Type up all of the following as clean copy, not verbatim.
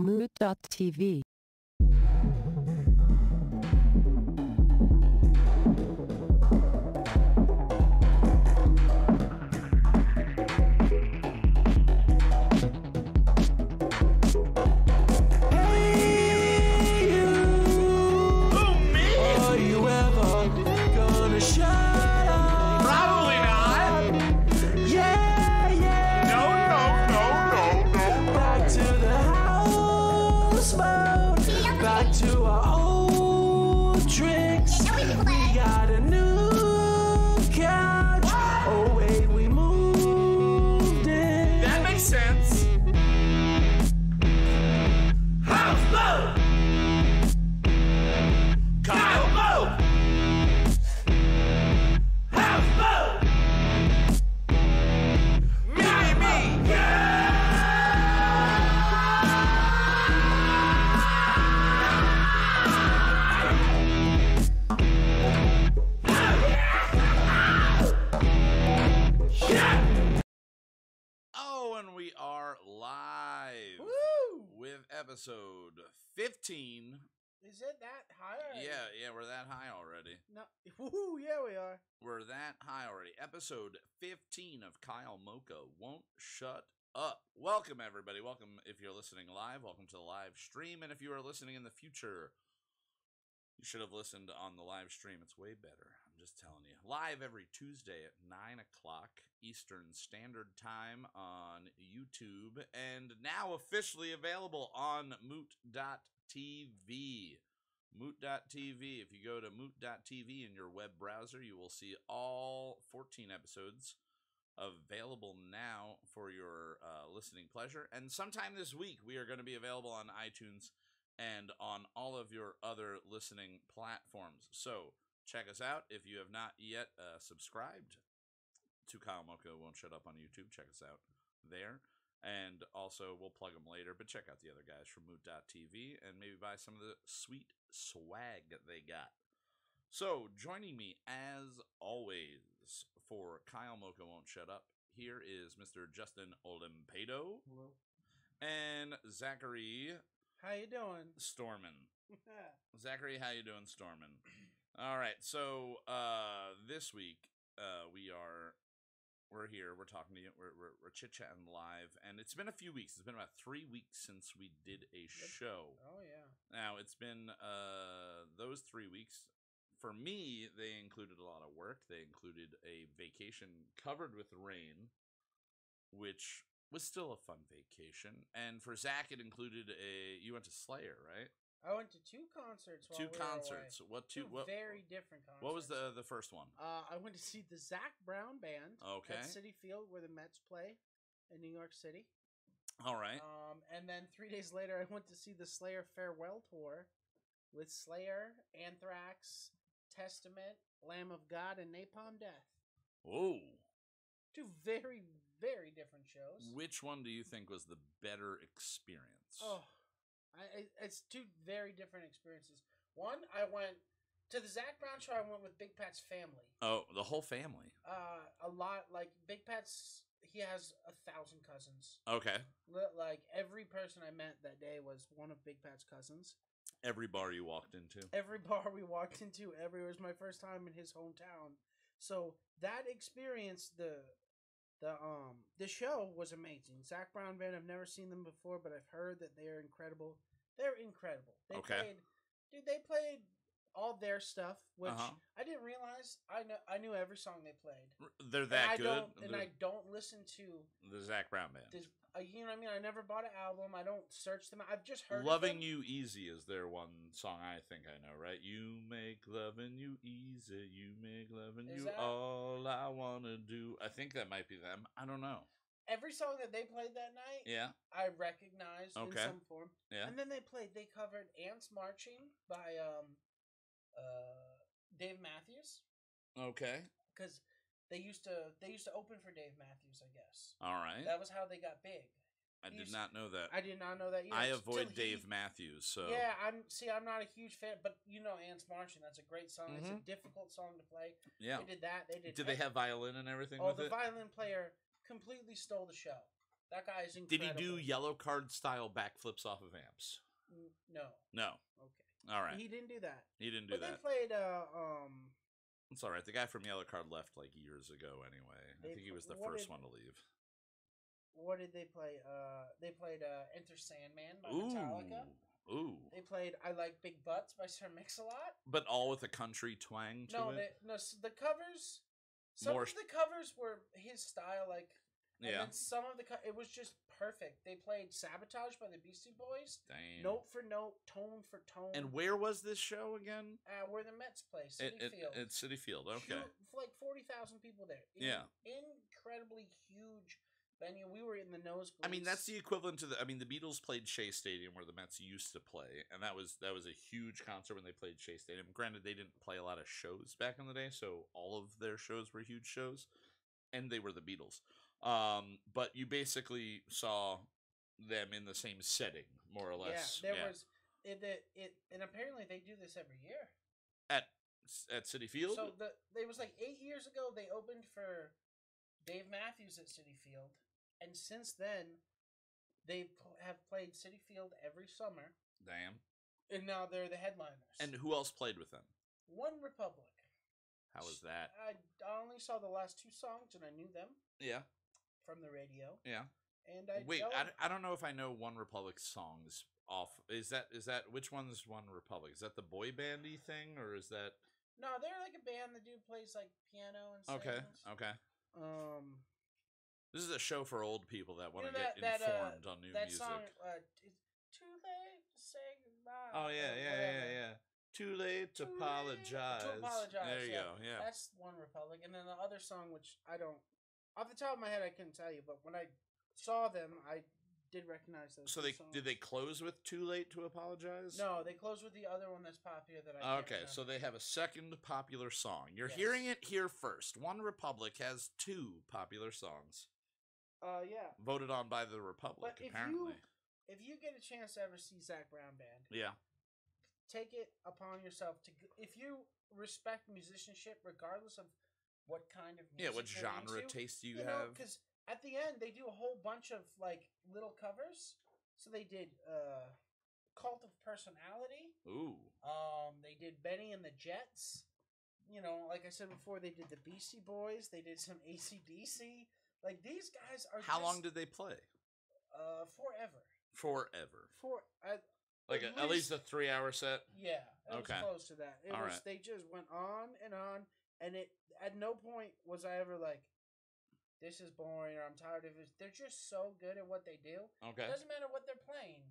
Mood.tv. Episode 15. Is it that high already? Yeah, we're that high already. No, woohoo, yeah, we are. We're that high already. Episode 15 of Kyle Mocha Won't Shut Up. Welcome, everybody. Welcome if you're listening live. Welcome to the live stream. And if you are listening in the future, you should have listened on the live stream. It's way better. I'm just telling you. Live every Tuesday at 9 o'clock Eastern Standard Time on YouTube. And now officially available on Moot.tv. Moot.tv. If you go to Moot.tv in your web browser, you will see all 14 episodes available now for your listening pleasure. And sometime this week, we are going to be available on iTunes and on all of your other listening platforms. So check us out. If you have not yet subscribed to Kyle Mocha Won't Shut Up on YouTube, check us out there. And also, we'll plug them later, but check out the other guys from Moot.tv and maybe buy some of the sweet swag that they got. So, joining me as always for Kyle Mocha Won't Shut Up, here is Mr. Justin Olimpedo. Hello. And Zachary... How you doing? Stormin. Zachary, how you doing, Stormin? All right, so this week we're here, we're talking to you, we're chit-chatting live, and it's been a few weeks. It's been about 3 weeks since we did a show. Oh, yeah. Now, it's been those 3 weeks. For me, they included a lot of work. They included a vacation covered with rain, which was still a fun vacation. And for Zach, it included you went to Slayer, right? I went to two concerts. Two concerts. What two? What very different concerts. What was the first one? I went to see the Zac Brown Band. Okay. At Citi Field, where the Mets play in New York City. All right. And then 3 days later, I went to see the Slayer farewell tour with Slayer, Anthrax, Testament, Lamb of God, and Napalm Death. Whoa. Two very, very different shows. Which one do you think was the better experience? Oh, it's two very different experiences. One, I went to the Zac Brown show. I went with Big Pat's family. Oh, the whole family. A lot. Like Big Pat's, he has 1,000 cousins. Okay. Like every person I met that day was one of Big Pat's cousins. Every bar you walked into. Every bar we walked into. It was my first time in his hometown. So that experience, the show was amazing. Zac Brown Band, I've never seen them before, but I've heard that they're incredible. They're incredible. They played all their stuff, which I didn't realize. I knew every song they played. They're that good. I don't listen to the Zac Brown Band. You know what I mean? I never bought an album. I don't search them. I've just heard Loving You Easy is their one song I think I know, right? You make loving you easy. You make loving you all I want to do. I think that might be them. I don't know. Every song that they played that night, I recognized in some form. Yeah. And then they covered Ants Marching by Dave Matthews. Okay. Because they used to open for Dave Matthews, I guess. All right. That was how they got big. I did not know that. I did not know that either. I avoid Dave Matthews, so yeah. I'm not a huge fan, but you know, Ants Marching. That's a great song. Mm-hmm. It's a difficult song to play. Yeah. They did that. Did they have violin and everything? Oh, the violin player completely stole the show. That guy is Did incredible. he do yellow card style backflips off of amps? No. No. Okay. All right. He didn't do that. He didn't do but that. They played It's all right. The guy from Yellow Card left like years ago. Anyway, I think he was the first one to leave. What did they play? They played Enter Sandman by Metallica. Ooh. They played I Like Big Butts by Sir Mix-a-Lot. But all with a country twang to it? No, the covers... Some of the covers were his style, like... And then some of it was just perfect. They played Sabotage by the Beastie Boys. Damn. Note for note, tone for tone. And where was this show again? Where the Mets play, Citi Field. At Citi Field, okay. Like 40,000 people there. Incredibly huge venue. We were in the nosebleeds. I mean, that's the equivalent to the Beatles played Shea Stadium where the Mets used to play, and that was a huge concert when they played Shea Stadium. Granted, they didn't play a lot of shows back in the day, so all of their shows were huge shows, and they were the Beatles. But you basically saw them in the same setting, more or less. Yeah, there was and apparently they do this every year at Citi Field. So it was like 8 years ago they opened for Dave Matthews at Citi Field, and since then they have played Citi Field every summer. Damn. And now they're the headliners. And who else played with them? One Republic. How was that? I only saw the last 2 songs and I knew them. Yeah. From the radio. Yeah. And I don't know if I know One Republic songs off. Is that which one's One Republic? Is that the boy bandy thing, or is that? No, they're like a band. The dude plays like piano and sings. Okay. This is a show for old people that want to get informed on new that music. Song, it's too late to say goodbye. Oh yeah. Too late to apologize. There you go. Yeah. That's One Republic, and then the other song, which I don't, off the top of my head, I couldn't tell you, but when I saw them, I did recognize those. So did they close with "Too Late to Apologize"? No, they closed with the other one that's popular that I. Okay, so they have a second popular song. You're hearing it here first. One Republic has 2 popular songs. Yeah. Voted on by the Republic, but apparently. If you get a chance to ever see Zac Brown Band, take it upon yourself to. If you respect musicianship, regardless of what kind of music what genre taste you have, because at the end they do a whole bunch of like little covers. So they did Cult of Personality. Ooh. They did Benny and the Jets. You know, like I said before, they did the Beastie Boys. They did some AC/DC. Like, these guys are. How long did they play? Forever. Like at least a 3-hour set. Yeah, it was close to that. It was. Right. They just went on, and it at no point was I ever like, this is boring or I'm tired of it. They're just so good at what they do. Okay. It doesn't matter what they're playing.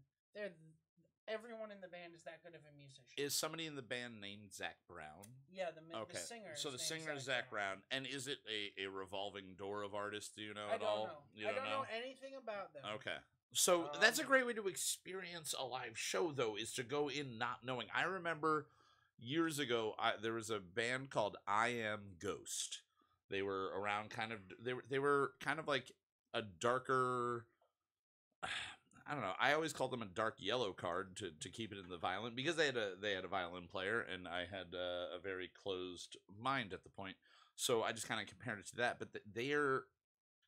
Everyone in the band is that good of a musician. Is somebody in the band named Zac Brown? Yeah, the singer. So the singer is Zac Brown. And is it a revolving door of artists? Do you know at all? I don't know anything about them. Okay. So that's a great way to experience a live show, though, is to go in not knowing. I remember years ago, there was a band called I Am Ghost. They were around they were kind of like a darker... I don't know. I always called them a dark yellow card to keep it in the violin because they had a violin player and I had a very closed mind at the point. So I just kind of compared it to that. But they're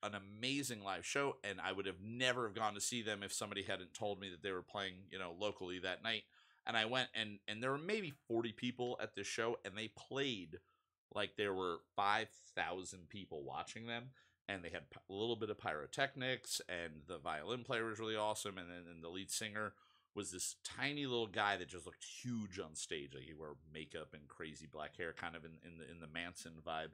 an amazing live show, and I would have never have gone to see them if somebody hadn't told me that they were playing, locally that night. And I went, and there were maybe 40 people at this show, and they played like there were 5,000 people watching them. And they had a little bit of pyrotechnics, and the violin player was really awesome. And then the lead singer was this tiny little guy that just looked huge on stage. Like he wore makeup and crazy black hair, kind of in the Manson vibe.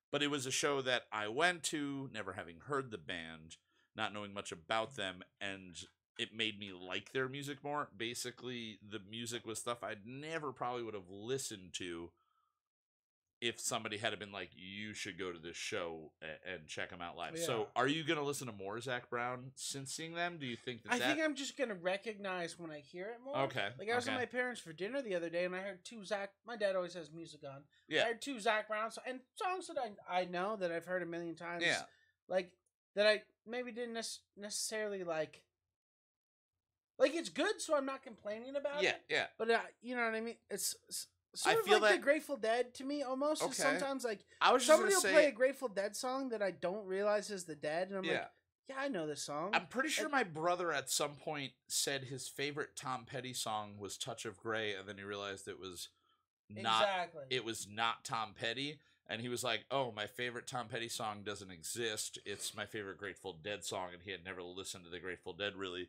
But it was a show that I went to, never having heard the band, not knowing much about them, and it made me like their music more. Basically, the music was stuff I'd never probably would have listened to if somebody had been like, you should go to this show and check them out live. Yeah. So are you going to listen to more Zac Brown since seeing them? Do you think that I think I'm just going to recognize when I hear it more. Okay. Like I was with my parents for dinner the other day and I heard 2 my dad always has music on. Yeah. I heard 2 Zac Brown and songs that I know that I've heard a million times. Yeah. Like that I maybe didn't necessarily like it's good, so I'm not complaining about it. Yeah. But you know what I mean? It's sort I of feel like that the Grateful Dead to me, almost. Okay. Sometimes, like, I was somebody will play a Grateful Dead song that I don't realize is the Dead, and I'm like, Yeah, I know this song. I'm pretty sure my brother at some point said his favorite Tom Petty song was Touch of Grey, and then he realized it was not Tom Petty, and he was like, oh, my favorite Tom Petty song doesn't exist. It's my favorite Grateful Dead song, and he had never listened to the Grateful Dead, really.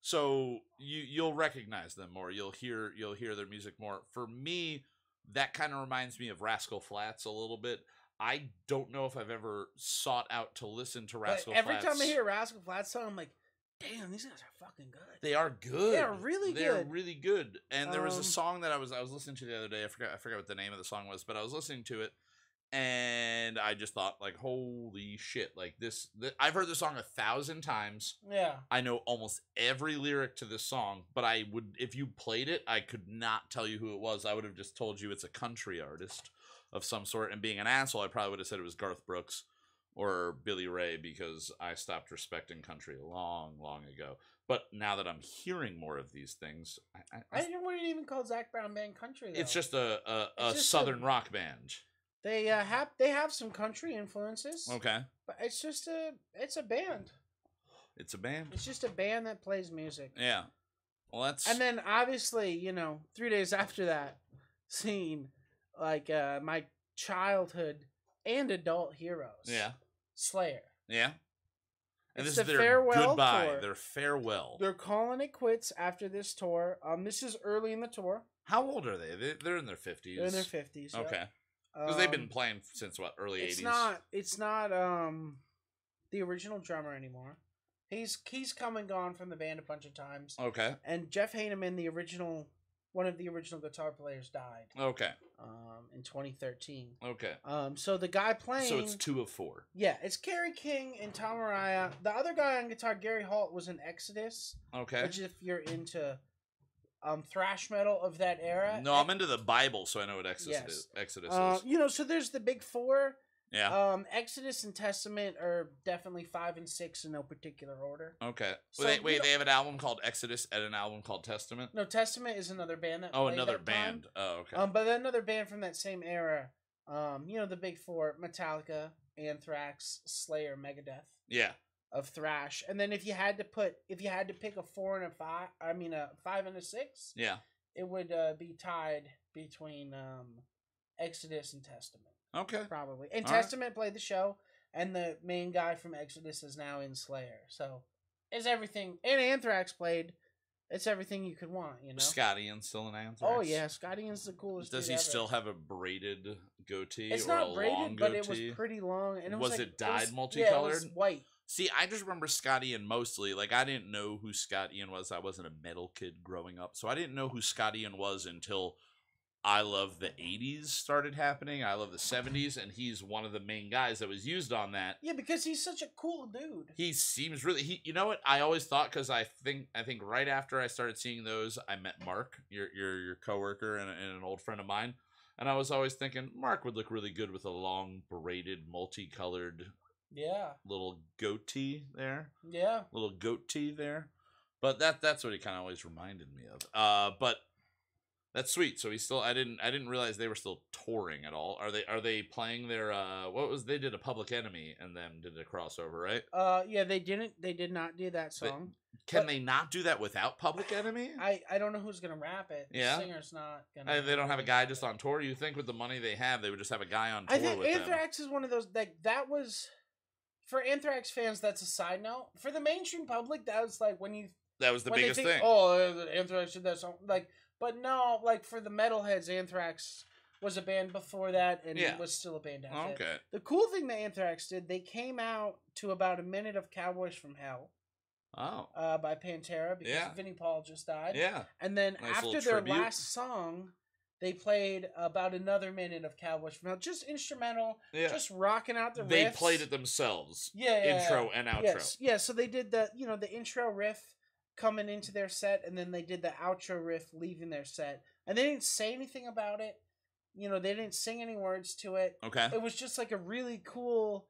So you'll recognize them more. You'll hear their music more. For me, that kind of reminds me of Rascal Flatts a little bit. I don't know if I've ever sought out to listen to Rascal Flatts. Every time I hear a Rascal Flatts song, I'm like, damn, these guys are fucking good. They are good. They are really good. They're really good. And there was a song that I was listening to the other day. I forgot what the name of the song was, but I was listening to it, and I just thought, like, holy shit! Like this I've heard this song 1,000 times. Yeah. I know almost every lyric to this song, but if you played it, I could not tell you who it was. I would have just told you it's a country artist of some sort, and being an asshole, I probably would have said it was Garth Brooks or Billy Ray, because I stopped respecting country long, long ago. But now that I'm hearing more of these things, I wouldn't even call Zac Brown Band country, though. It's just a southern rock band. They have some country influences. Okay. But it's a band. It's a band? It's just a band that plays music. Yeah. Well, that's... And then, obviously, 3 days after that, seeing, like, my childhood and adult heroes. Yeah. Slayer. Yeah. And It's this is their farewell goodbye. tour. Their farewell. They're calling it quits after this tour. This is early in the tour. How old are they? They're in their 50s. They're in their 50s. Yeah. Okay. Because they've been playing since, what, early 80s? It's not the original drummer anymore. He's come and gone from the band a bunch of times. Okay. And Jeff Hanneman, one of the original guitar players, died. Okay. In 2013. Okay. So the guy playing... So it's 2 of 4. Yeah, it's Gary King and Tom Araya. The other guy on guitar, Gary Holt, was in Exodus. Okay. Which, if you're into thrash metal of that era... No, I'm into the Bible, so I know what Exodus is. So there's the big 4. Yeah. Exodus and Testament are definitely 5 and 6 in no particular order. Okay. So, wait, they have an album called Exodus and an album called Testament? No, Testament is another band that played another band. Time. Oh, okay. But another band from that same era. The big 4, Metallica, Anthrax, Slayer, Megadeth. Yeah. Of thrash. And then if you had to pick a 4 and a 5, a 5 and a 6. Yeah. It would be tied between Exodus and Testament. Okay. Probably. And Testament played the show, and the main guy from Exodus is now in Slayer. So, it's everything. And Anthrax played. It's everything you could want, Scott Ian's still in Anthrax? Oh, yeah. Scott Ian's the coolest Does dude he ever. still have a braided goatee? It's or not a braided, long but goatee? it was pretty long. And was it dyed multicolored? Yeah, it was white. See, I just remember Scott Ian mostly. Like, I didn't know who Scott Ian was. I wasn't a metal kid growing up. So I didn't know who Scott Ian was until I Love the 80s started happening. I Love the 70s. And he's one of the main guys that was used on that. Yeah, because he's such a cool dude. He seems really... you know what? I always thought, because I think right after I started seeing those, I met Mark, your coworker and an old friend of mine. And I was always thinking, Mark would look really good with a long, braided, multicolored... Yeah. Little goatee there. Yeah. Little goatee there. But that's what he kind of always reminded me of. But that's sweet. So he's still... I didn't realize they were still touring at all. Are they playing their they did a Public Enemy and then did a crossover, right? Yeah, they did not do that song. Can they not do that without Public Enemy? I don't know who's gonna rap it. Yeah. The singer's not gonna. They don't have a guy just on tour. You think with the money they have, they would just have a guy on tour I think with Anthrax them. is one of those that was. For Anthrax fans, that's a side note. For the mainstream public, that was like that was the biggest thing. Oh, Anthrax did that song. But no, for the metalheads, Anthrax was a band before that, and it was still a band after. Okay. The cool thing that Anthrax did, they came out to about a minute of Cowboys from Hell. Oh. By Pantera, because Vinnie Paul just died. Yeah. And then nice after their last song, they played about another minute of Cowboys from Hell, just instrumental, just rocking out the riffs. They played it themselves. Intro and outro. Yes. Yeah, so they did the intro riff coming into their set, and then they did the outro riff leaving their set. And they didn't say anything about it. They didn't sing any words to it. Okay. It was just like a really cool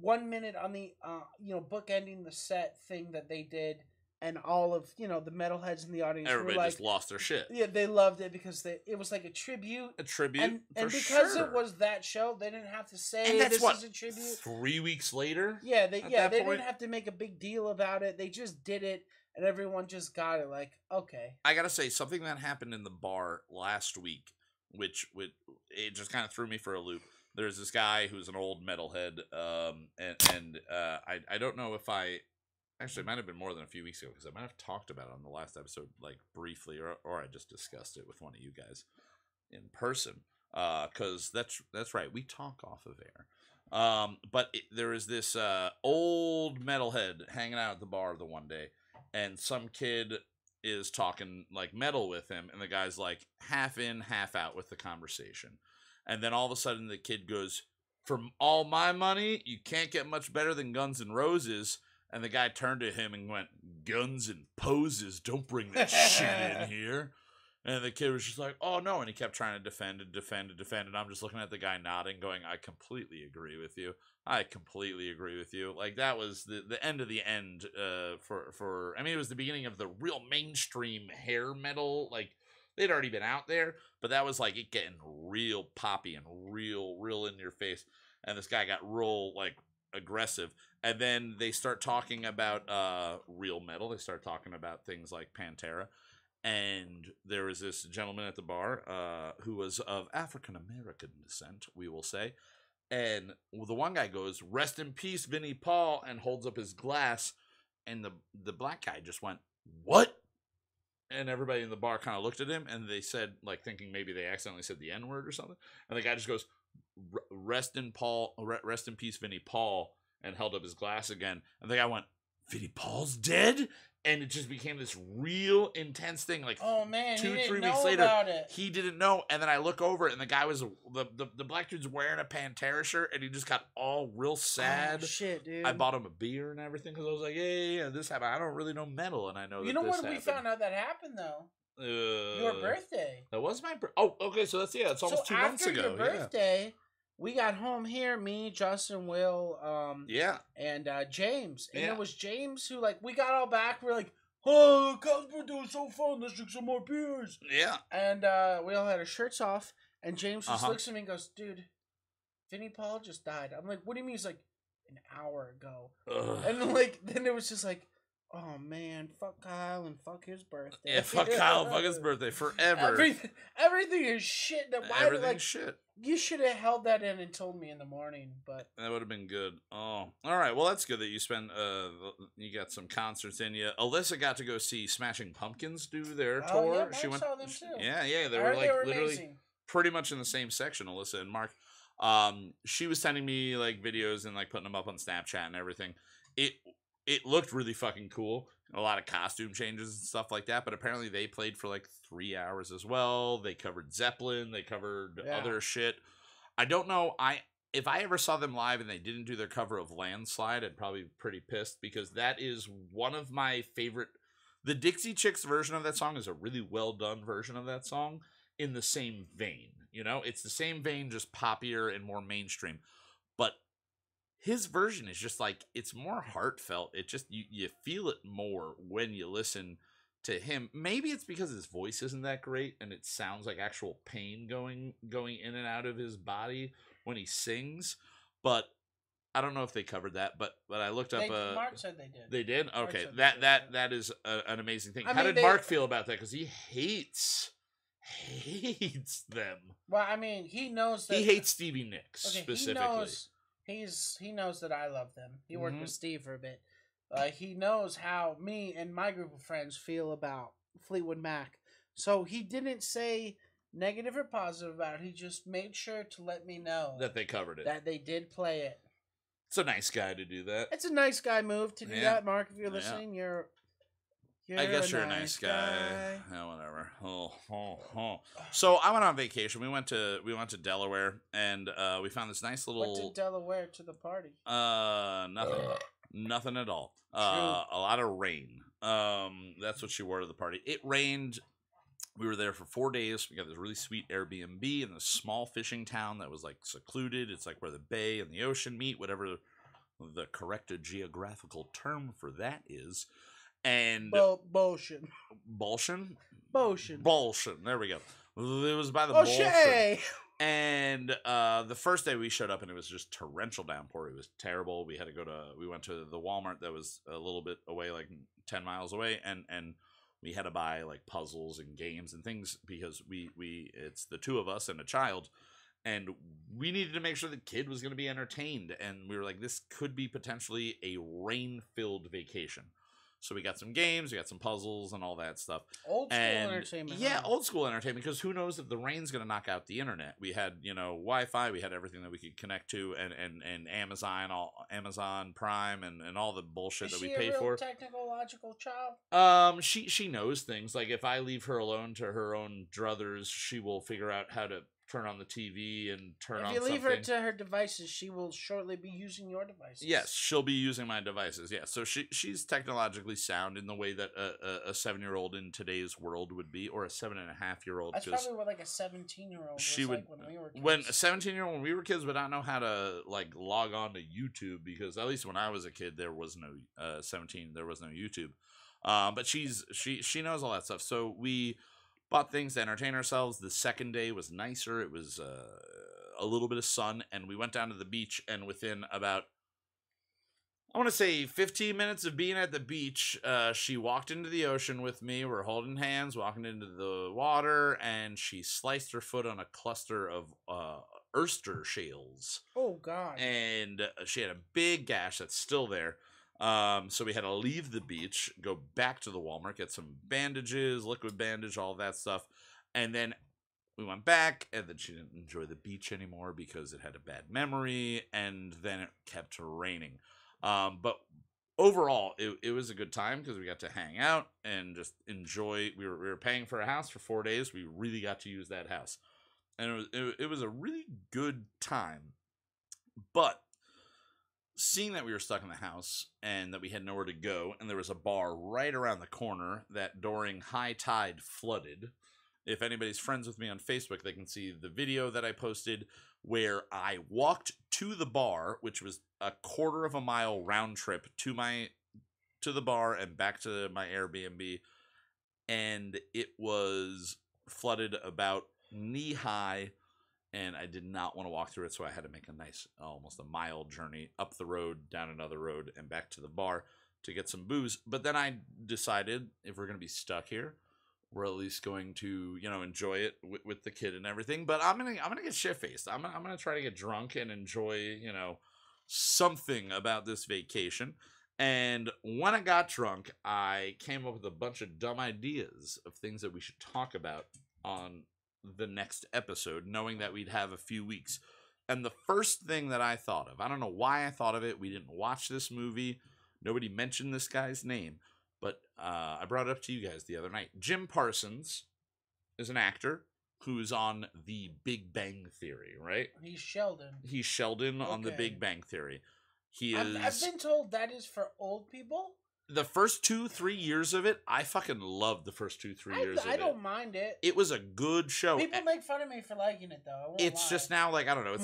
1 minute on the bookending the set thing that they did. and all of the metalheads in the audience Everybody were just lost their shit. Yeah, they loved it because it was like a tribute. A tribute, and because it was that show, they didn't have to say this is a tribute. 3 weeks later. Yeah, they didn't have to make a big deal about it. They just did it, and everyone just got it. Like, okay. I gotta say, something that happened in the bar last week, which it just kind of threw me for a loop. There's this guy who's an old metalhead, and I don't know if actually, it might have been more than a few weeks ago because I might have talked about it on the last episode, like briefly, or I just discussed it with one of you guys in person. Because that's right, we talk off of air. But there was this old metalhead hanging out at the bar the one day, and some kid is talking like metal with him, and the guy's like half in, half out with the conversation, and then all of a sudden the kid goes, "For all my money, you can't get much better than Guns N' Roses." And the guy turned to him and went, "Guns and poses, don't bring that shit in here." And the kid was just like, "Oh, no." And he kept trying to defend. And I'm just looking at the guy nodding, going, "I completely agree with you. I completely agree with you." Like, that was the end of the end I mean, it was the beginning of the real mainstream hair metal. Like, they'd already been out there, but that was like it getting real poppy and real in your face. And this guy got real, like, aggressive. And then they start talking about real metal. They start talking about things like Pantera. And there was this gentleman at the bar who was of African-American descent, we will say. And the one guy goes, "Rest in peace, Vinnie Paul," and holds up his glass. And the black guy just went, "What?" And everybody in the bar kind of looked at him, and they said, like, thinking maybe they accidentally said the N-word or something. And the guy just goes, rest in peace, Vinnie Paul," and held up his glass again. And the guy went, "Vinnie Paul's dead?" And it just became this real intense thing. Like, oh man, 2-3 weeks later, he didn't know. And then I look over, and the guy was the black dude's wearing a Pantera shirt, and he just got all real sad. Oh, shit, dude! I bought him a beer and everything because I was like, yeah, this happened. I don't really know metal, and I know. You know when we found out that happened though? Your birthday. That was my birthday. Oh, okay. So that's it's almost 2 months ago. After your birthday. We got home here, me, Justin, Will, and James. And it was James who, like, we got all back. We're like, "Oh, Kyle's birthday was so fun. Let's drink some more beers." Yeah. And we all had our shirts off. And James just looks at me and goes, "Dude, Vinnie Paul just died." I'm like, "What do you mean?" He's like, "An hour ago." Ugh. And, like, then it was just like, oh man, fuck Kyle and fuck his birthday. Yeah, fuck Kyle and fuck his birthday forever. Everything is shit. Everything's shit. You should have held that in and told me in the morning, but that would have been good. Oh, all right. Well, that's good that you you got some concerts in you. Alyssa got to go see Smashing Pumpkins do their tour. Yeah, she saw them too. Yeah, they were like literally amazing. Pretty much in the same section. Alyssa and Mark. She was sending me like videos and like putting them up on Snapchat and everything. It looked really fucking cool. A lot of costume changes and stuff like that. But apparently they played for like 3 hours as well. They covered Zeppelin. They covered other shit. I don't know. If I ever saw them live and they didn't do their cover of Landslide, I'd probably be pretty pissed because that is one of my favorite. The Dixie Chicks version of that song is a really well done version of that song in the same vein. You know, it's the same vein, just poppier and more mainstream. But his version is just like, it's more heartfelt. It just, you feel it more when you listen to him. Maybe it's because his voice isn't that great and it sounds like actual pain going in and out of his body when he sings. But I don't know if they covered that, but I looked up. Mark said they did. They did? Okay, that is an amazing thing. How did Mark feel about that? Because he hates them. Well, I mean, he knows that he hates Stevie Nicks specifically. He knows that I love them. He worked with Steve for a bit. He knows how me and my group of friends feel about Fleetwood Mac. So he didn't say negative or positive about it. He just made sure to let me know that they covered it. That they did play it. It's a nice guy to do that. It's a nice guy move to do that, Mark. If you're listening, you're I guess you're a nice guy. Yeah, whatever. So I went on vacation. We went to Delaware, and we found this nice little. What did Delaware to the party? Nothing at all. A lot of rain. That's what she wore to the party. It rained. We were there for 4 days. We got this really sweet Airbnb in this small fishing town that was like secluded. It's like where the bay and the ocean meet, whatever the correct geographical term for that is. And Bolshin. Bolshin? Bolshin. Bolshin. There we go. It was by the Bolshin. And the first day we showed up and it was just torrential downpour. It was terrible. We went to the Walmart that was a little bit away, like 10 miles away, and we had to buy like puzzles and games and things because it's the two of us and a child, and we needed to make sure the kid was going to be entertained, and we were like, this could be potentially a rain-filled vacation. So we got some games, we got some puzzles, and all that stuff. Old school entertainment. Yeah, old school entertainment, because who knows if the rain's going to knock out the internet. We had, Wi-Fi, we had everything that we could connect to, and Amazon Prime, and all the bullshit that we pay for. Is she a real technological child? She knows things. Like, if I leave her alone to her own druthers, she will figure out how to turn on the TV and turn on something. If you leave her to her devices, she will shortly be using your devices. Yes, she'll be using my devices. Yeah, so she's technologically sound in the way that a 7-year-old in today's world would be, or a 7.5-year-old. That's probably what like a 17-year-old. She would, like when we were kids. When a 17-year-old when we were kids would not know how to like log on to YouTube, because at least when I was a kid there was no 17. There was no YouTube. But she knows all that stuff. So we bought things to entertain ourselves. The second day was nicer. It was a little bit of sun, and we went down to the beach, and within about, I want to say 15 minutes of being at the beach, she walked into the ocean with me. We're holding hands, walking into the water, and she sliced her foot on a cluster of oyster shells. Oh, God. And she had a big gash that's still there. So we had to leave the beach, go back to the Walmart, get some bandages, liquid bandage, all that stuff. And then we went back, and then she didn't enjoy the beach anymore because it had a bad memory, and then it kept raining. But overall, it was a good time because we got to hang out and just enjoy. We were paying for a house for 4 days. We really got to use that house. And it was a really good time. But seeing that we were stuck in the house and that we had nowhere to go, and there was a bar right around the corner that during high tide flooded. If anybody's friends with me on Facebook, they can see the video that I posted where I walked to the bar, which was a 1/4 mile round trip to the bar and back to my Airbnb, and it was flooded about knee high. And I did not want to walk through it, so I had to make a nice, almost a mile journey up the road, down another road, and back to the bar to get some booze. But then I decided, if we're going to be stuck here, we're at least going to, enjoy it with the kid and everything. But I'm gonna get shit-faced. I'm gonna try to get drunk and enjoy, something about this vacation. And when I got drunk, I came up with a bunch of dumb ideas of things that we should talk about on the next episode, knowing that we'd have a few weeks. And the first thing that I thought of, I don't know why I thought of it, we didn't watch this movie, nobody mentioned this guy's name, but I brought it up to you guys the other night. Jim Parsons is an actor who's on The Big Bang Theory, right? He's Sheldon. He's Sheldon on The Big Bang Theory. He is. I've been told that is for old people. The first 2-3 years of it, I fucking loved the first 2-3 years of it. I don't mind it. It was a good show. People make fun of me for liking it, though. It's just now, like, I don't know,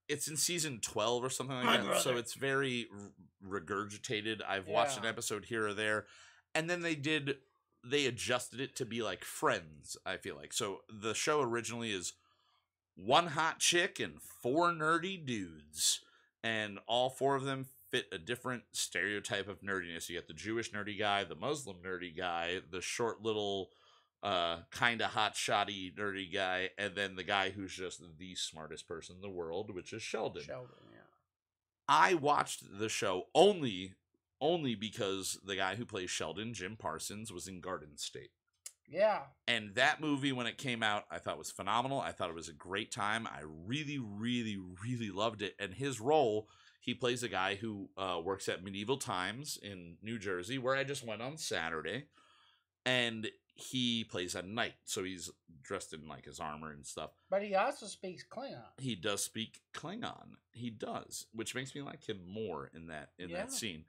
it's in season 12 or something like that, so it's very regurgitated. I've watched an episode here or there, and then they adjusted it to be like Friends, I feel like. So the show originally is one hot chick and 4 nerdy dudes, and all 4 of them fit a different stereotype of nerdiness. You got the Jewish nerdy guy, the Muslim nerdy guy, the short little kind of hot shotty nerdy guy, and then the guy who's just the smartest person in the world, which is Sheldon. Yeah. I watched the show only because the guy who plays Sheldon, Jim Parsons, was in Garden State. Yeah. And that movie, when it came out, I thought was phenomenal. I thought it was a great time. I really, really, really loved it. And his role, he plays a guy who works at Medieval Times in New Jersey, where I just went on Saturday. And he plays at night, so he's dressed in like his armor and stuff. But he also speaks Klingon. He does speak Klingon. He does, which makes me like him more in that scene.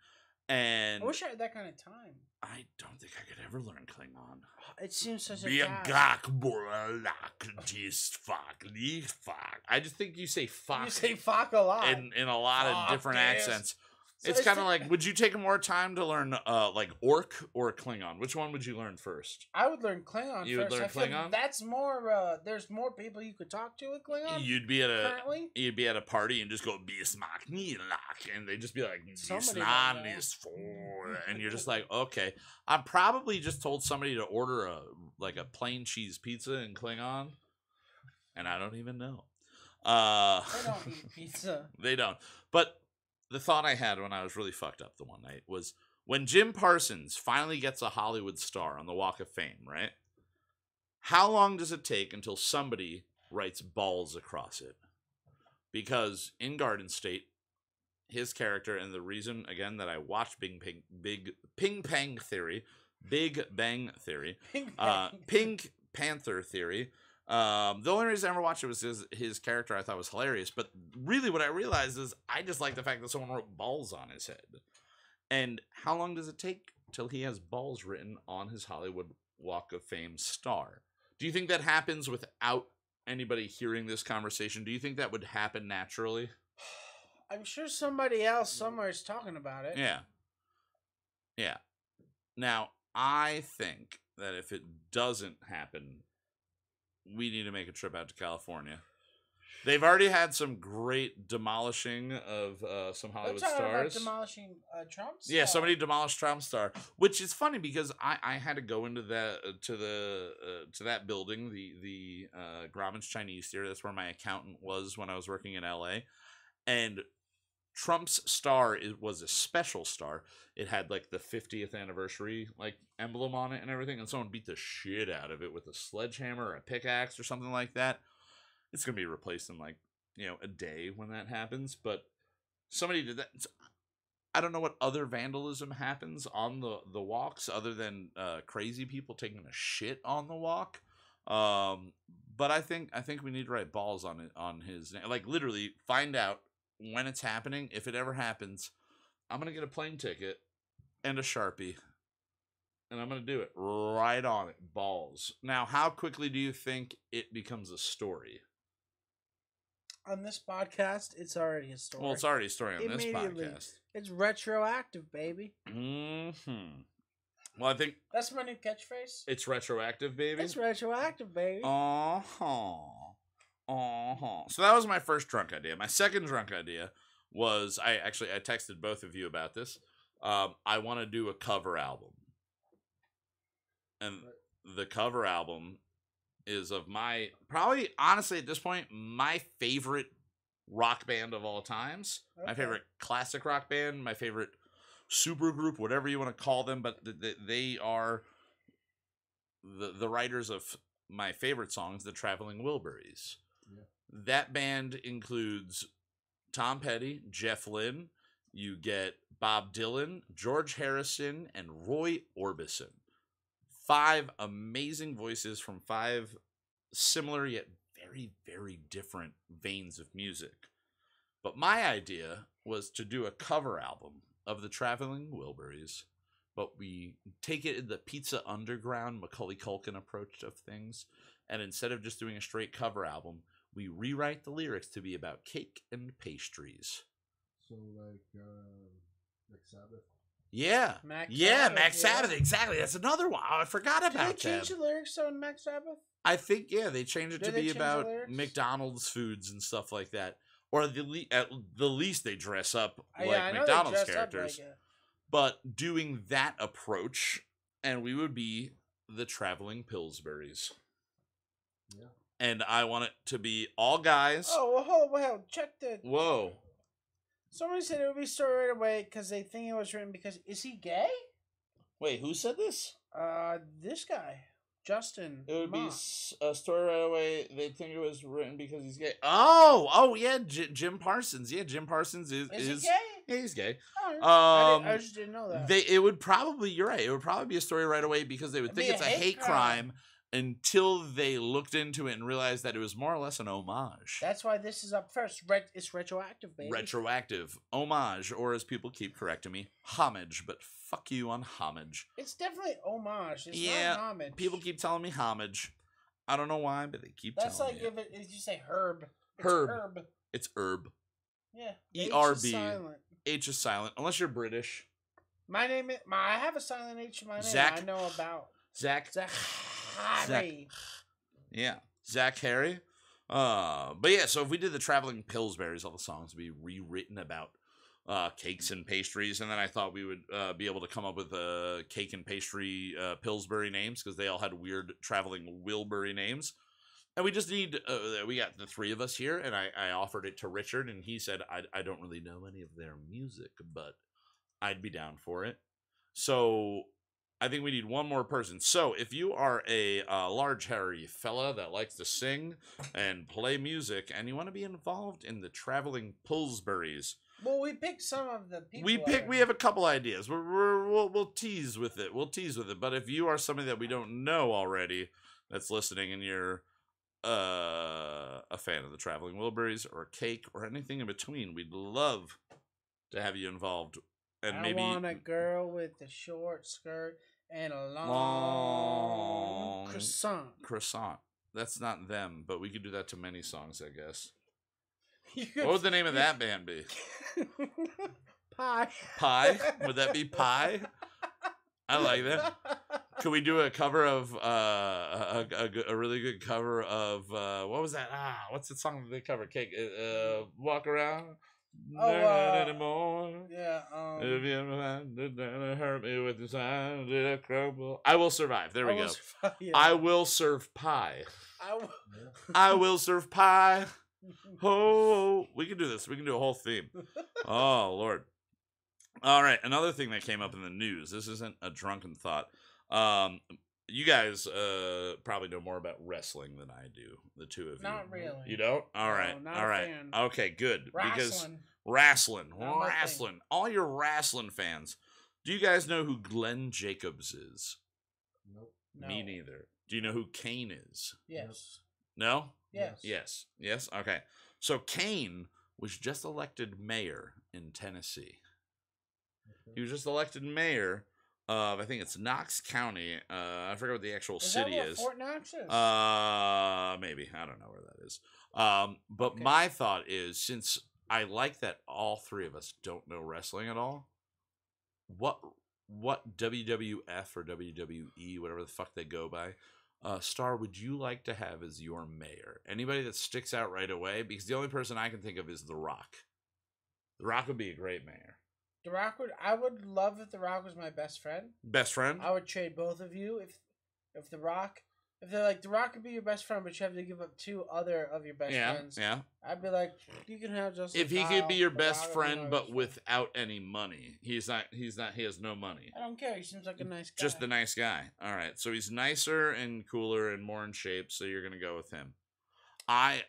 And I wish I had that kind of time. I don't think I could ever learn Klingon. It seems such a I just think you say fuck. You say fuck a lot. In a lot of different accents. So it's kind of like, would you take more time to learn like Orc or Klingon? Which one would you learn first? I would learn Klingon You first. would learn Klingon? That's more. There's more people you could talk to with Klingon. You'd be at currently. You'd be at a party and just go Bismarck Nilak, and they'd just be like Somebody is for, and you're just like, okay. I probably just told somebody to order a plain cheese pizza in Klingon, and I don't even know. They don't eat pizza. They don't. But the thought I had when I was really fucked up the one night was when Jim Parsons finally gets a Hollywood star on the Walk of Fame, right? How long does it take until somebody writes balls across it? Because in Garden State, his character, and the reason, again, that I watched Pink Panther Theory, the only reason I ever watched it was his character I thought was hilarious. But really what I realized is I just like the fact that someone wrote balls on his head. And how long does it take till he has balls written on his Hollywood Walk of Fame star? Do you think that happens without anybody hearing this conversation? Do you think that would happen naturally? I'm sure somebody else somewhere is talking about it. Yeah. Yeah. Now, I think that if it doesn't happen, we need to make a trip out to California. They've already had some great demolishing of some Hollywood stars. About demolishing Trump's star. Yeah, somebody demolished Trump's star, which is funny because I had to go into that to that building, the Grauman's Chinese Theater. That's where my accountant was when I was working in LA, and Trump's star was a special star. It had like the 50th anniversary like emblem on it and everything, and someone beat the shit out of it with a sledgehammer or a pickaxe or something like that. It's gonna be replaced in like a day when that happens, but somebody did that. I don't know what other vandalism happens on the walks other than crazy people taking a shit on the walk. But I think we need to write balls on it, on his name. Like literally find out when it's happening. If it ever happens, I'm gonna get a plane ticket and a Sharpie, and I'm gonna do it right on it. Balls. Now, how quickly do you think it becomes a story? On this podcast, it's already a story. Well, it's already a story on this podcast. It's retroactive, baby. Mm-hmm. Well, I think that's my new catchphrase. It's retroactive, baby. It's retroactive, baby. Uh-huh. So that was my first drunk idea. My second drunk idea was I texted both of you about this. I want to do a cover album, and the cover album is of my probably honestly at this point my favorite rock band of all times. Okay. My favorite classic rock band, my favorite super group, whatever you want to call them, but they are the writers of my favorite songs, the Traveling Wilburys. Yeah. That band includes Tom Petty, Jeff Lynne, you get Bob Dylan, George Harrison, and Roy Orbison. 5 amazing voices from 5 similar yet very, very different veins of music. But my idea was to do a cover album of the Traveling Wilburys, but we take it in the Pizza Underground, Macaulay Culkin approach of things, and instead of just doing a straight cover album, we rewrite the lyrics to be about cake and pastries. So like Sabbath? Yeah. Max Sabbath, exactly. That's another one. I forgot about that. Did they change the lyrics on Max Sabbath? I think, they changed it to be about McDonald's foods and stuff like that. Or at the least, they dress up like McDonald's characters. But doing that approach, and we would be the Traveling Pillsburys. Yeah. And I want it to be all guys. Oh, well, hold on. Check the... Whoa. Somebody said it would be story right away because they think it was written because... Is he gay? Wait, who said this? This guy. Justin. It would be a story right away. They think it was written because he's gay. Oh, yeah, Jim Parsons. Yeah, Jim Parsons is he gay? Yeah, he's gay. Oh, I just didn't know that. It would probably, you're right, it would probably be a story right away because they would think it's a hate crime until they looked into it and realized that it was more or less an homage. That's why this is up first. It's retroactive, baby. Retroactive. Homage, or as people keep correcting me, homage, but fuck you on homage. It's definitely homage. It's not homage. People keep telling me homage. I don't know why, but they keep telling me. That's like if you say herb. Herb. It's herb. Yeah. ERB. H is silent, unless you're British. My name is. I have a silent H in my name. Zach. I know about Zach. Harry. Yeah, Zach Harry. But yeah, so if we did the Traveling Pillsbury's, all the songs would be rewritten about cakes and pastries, and then I thought we would be able to come up with cake and pastry Pillsbury names because they all had weird traveling Wilbury names. And we just need, we got the three of us here, and I offered it to Richard, and he said, I don't really know any of their music, but I'd be down for it. So I think we need one more person. So if you are a large, hairy fella that likes to sing and play music, and you want to be involved in the Traveling Pillsbury's, well, we picked some of the people. We have a couple ideas. We'll tease with it. We'll tease with it. But if you are somebody that we don't know already that's listening, and you're a fan of the Traveling Wilburys or cake or anything in between, we'd love to have you involved. And maybe want a girl with a short skirt and a long croissant. That's not them, but we could do that to many songs, I guess. What would the name of that band be? Pie. Pie? Would that be Pie? I like that. Could we do a cover of a really good cover of what was that? What's the song that they cover? Cake. Walk around. Anymore. Yeah. If you ever hurt me with the sign, did I crumble? I will survive. There we go. Yeah. I will serve pie. I will serve pie. Oh, we can do this. We can do a whole theme. Oh, Lord. All right. Another thing that came up in the news. This isn't a drunken thought. You guys probably know more about wrestling than I do. The two of you. Not really. You don't? All right. Not all right. fan. Okay, good. Because Wrestling. All your wrestling fans. Do you guys know who Glenn Jacobs is? Nope. No. Me neither. Do you know who Kane is? Yes. No? Yes. Yes. Yes? Okay. So Kane was just elected mayor in Tennessee. Okay. He was just elected mayor of, I think it's Knox County. I forget what the actual city that is. Fort Knox is? Maybe. I don't know where that is. But Okay. my thought is, since I like that all three of us don't know wrestling at all, what WWF or WWE, whatever the fuck they go by, star would you like to have as your mayor? Anybody that sticks out right away? Because the only person I can think of is The Rock. The Rock would be a great mayor. The Rock I would love if The Rock was my best friend. Best friend? I would trade both of you if The Rock. If they're like, The Rock could be your best friend, but you have to give up two other of your best friends. Yeah. I'd be like, you can have just. If he could be your best friend, but without any money, he has no money. I don't care. He seems like a nice guy. Just the nice guy. All right. So he's nicer and cooler and more in shape. So you're gonna go with him. I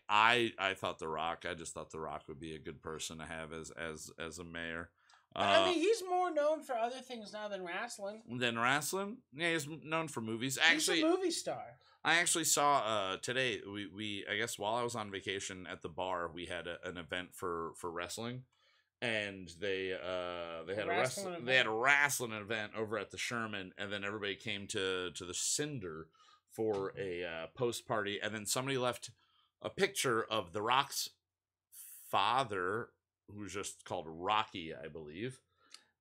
thought The Rock. I just thought The Rock would be a good person to have as a mayor. I mean, he's more known for other things now than wrestling. Yeah, he's known for movies. Actually, he's a movie star. I actually saw today. We I guess while I was on vacation at the bar, we had an event for wrestling, and they had a wrestling event over at the Sherman, and then everybody came to the Cinder for a post party, and then somebody left a picture of The Rock's father, who's just called Rocky, I believe.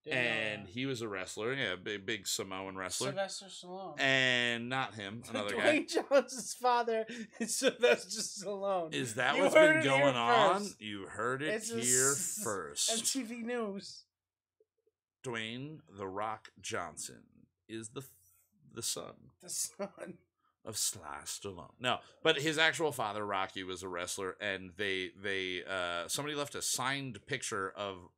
And he was a wrestler, big Samoan wrestler. Sylvester Stallone. And not him, another guy. Dwayne Johnson's father is Sylvester Stallone. Is that what's been going on? You heard it here first. MTV News. Dwayne The Rock Johnson is the son. The son. Of Sly Stallone. No, but his actual father, Rocky, was a wrestler, and they somebody left a signed picture of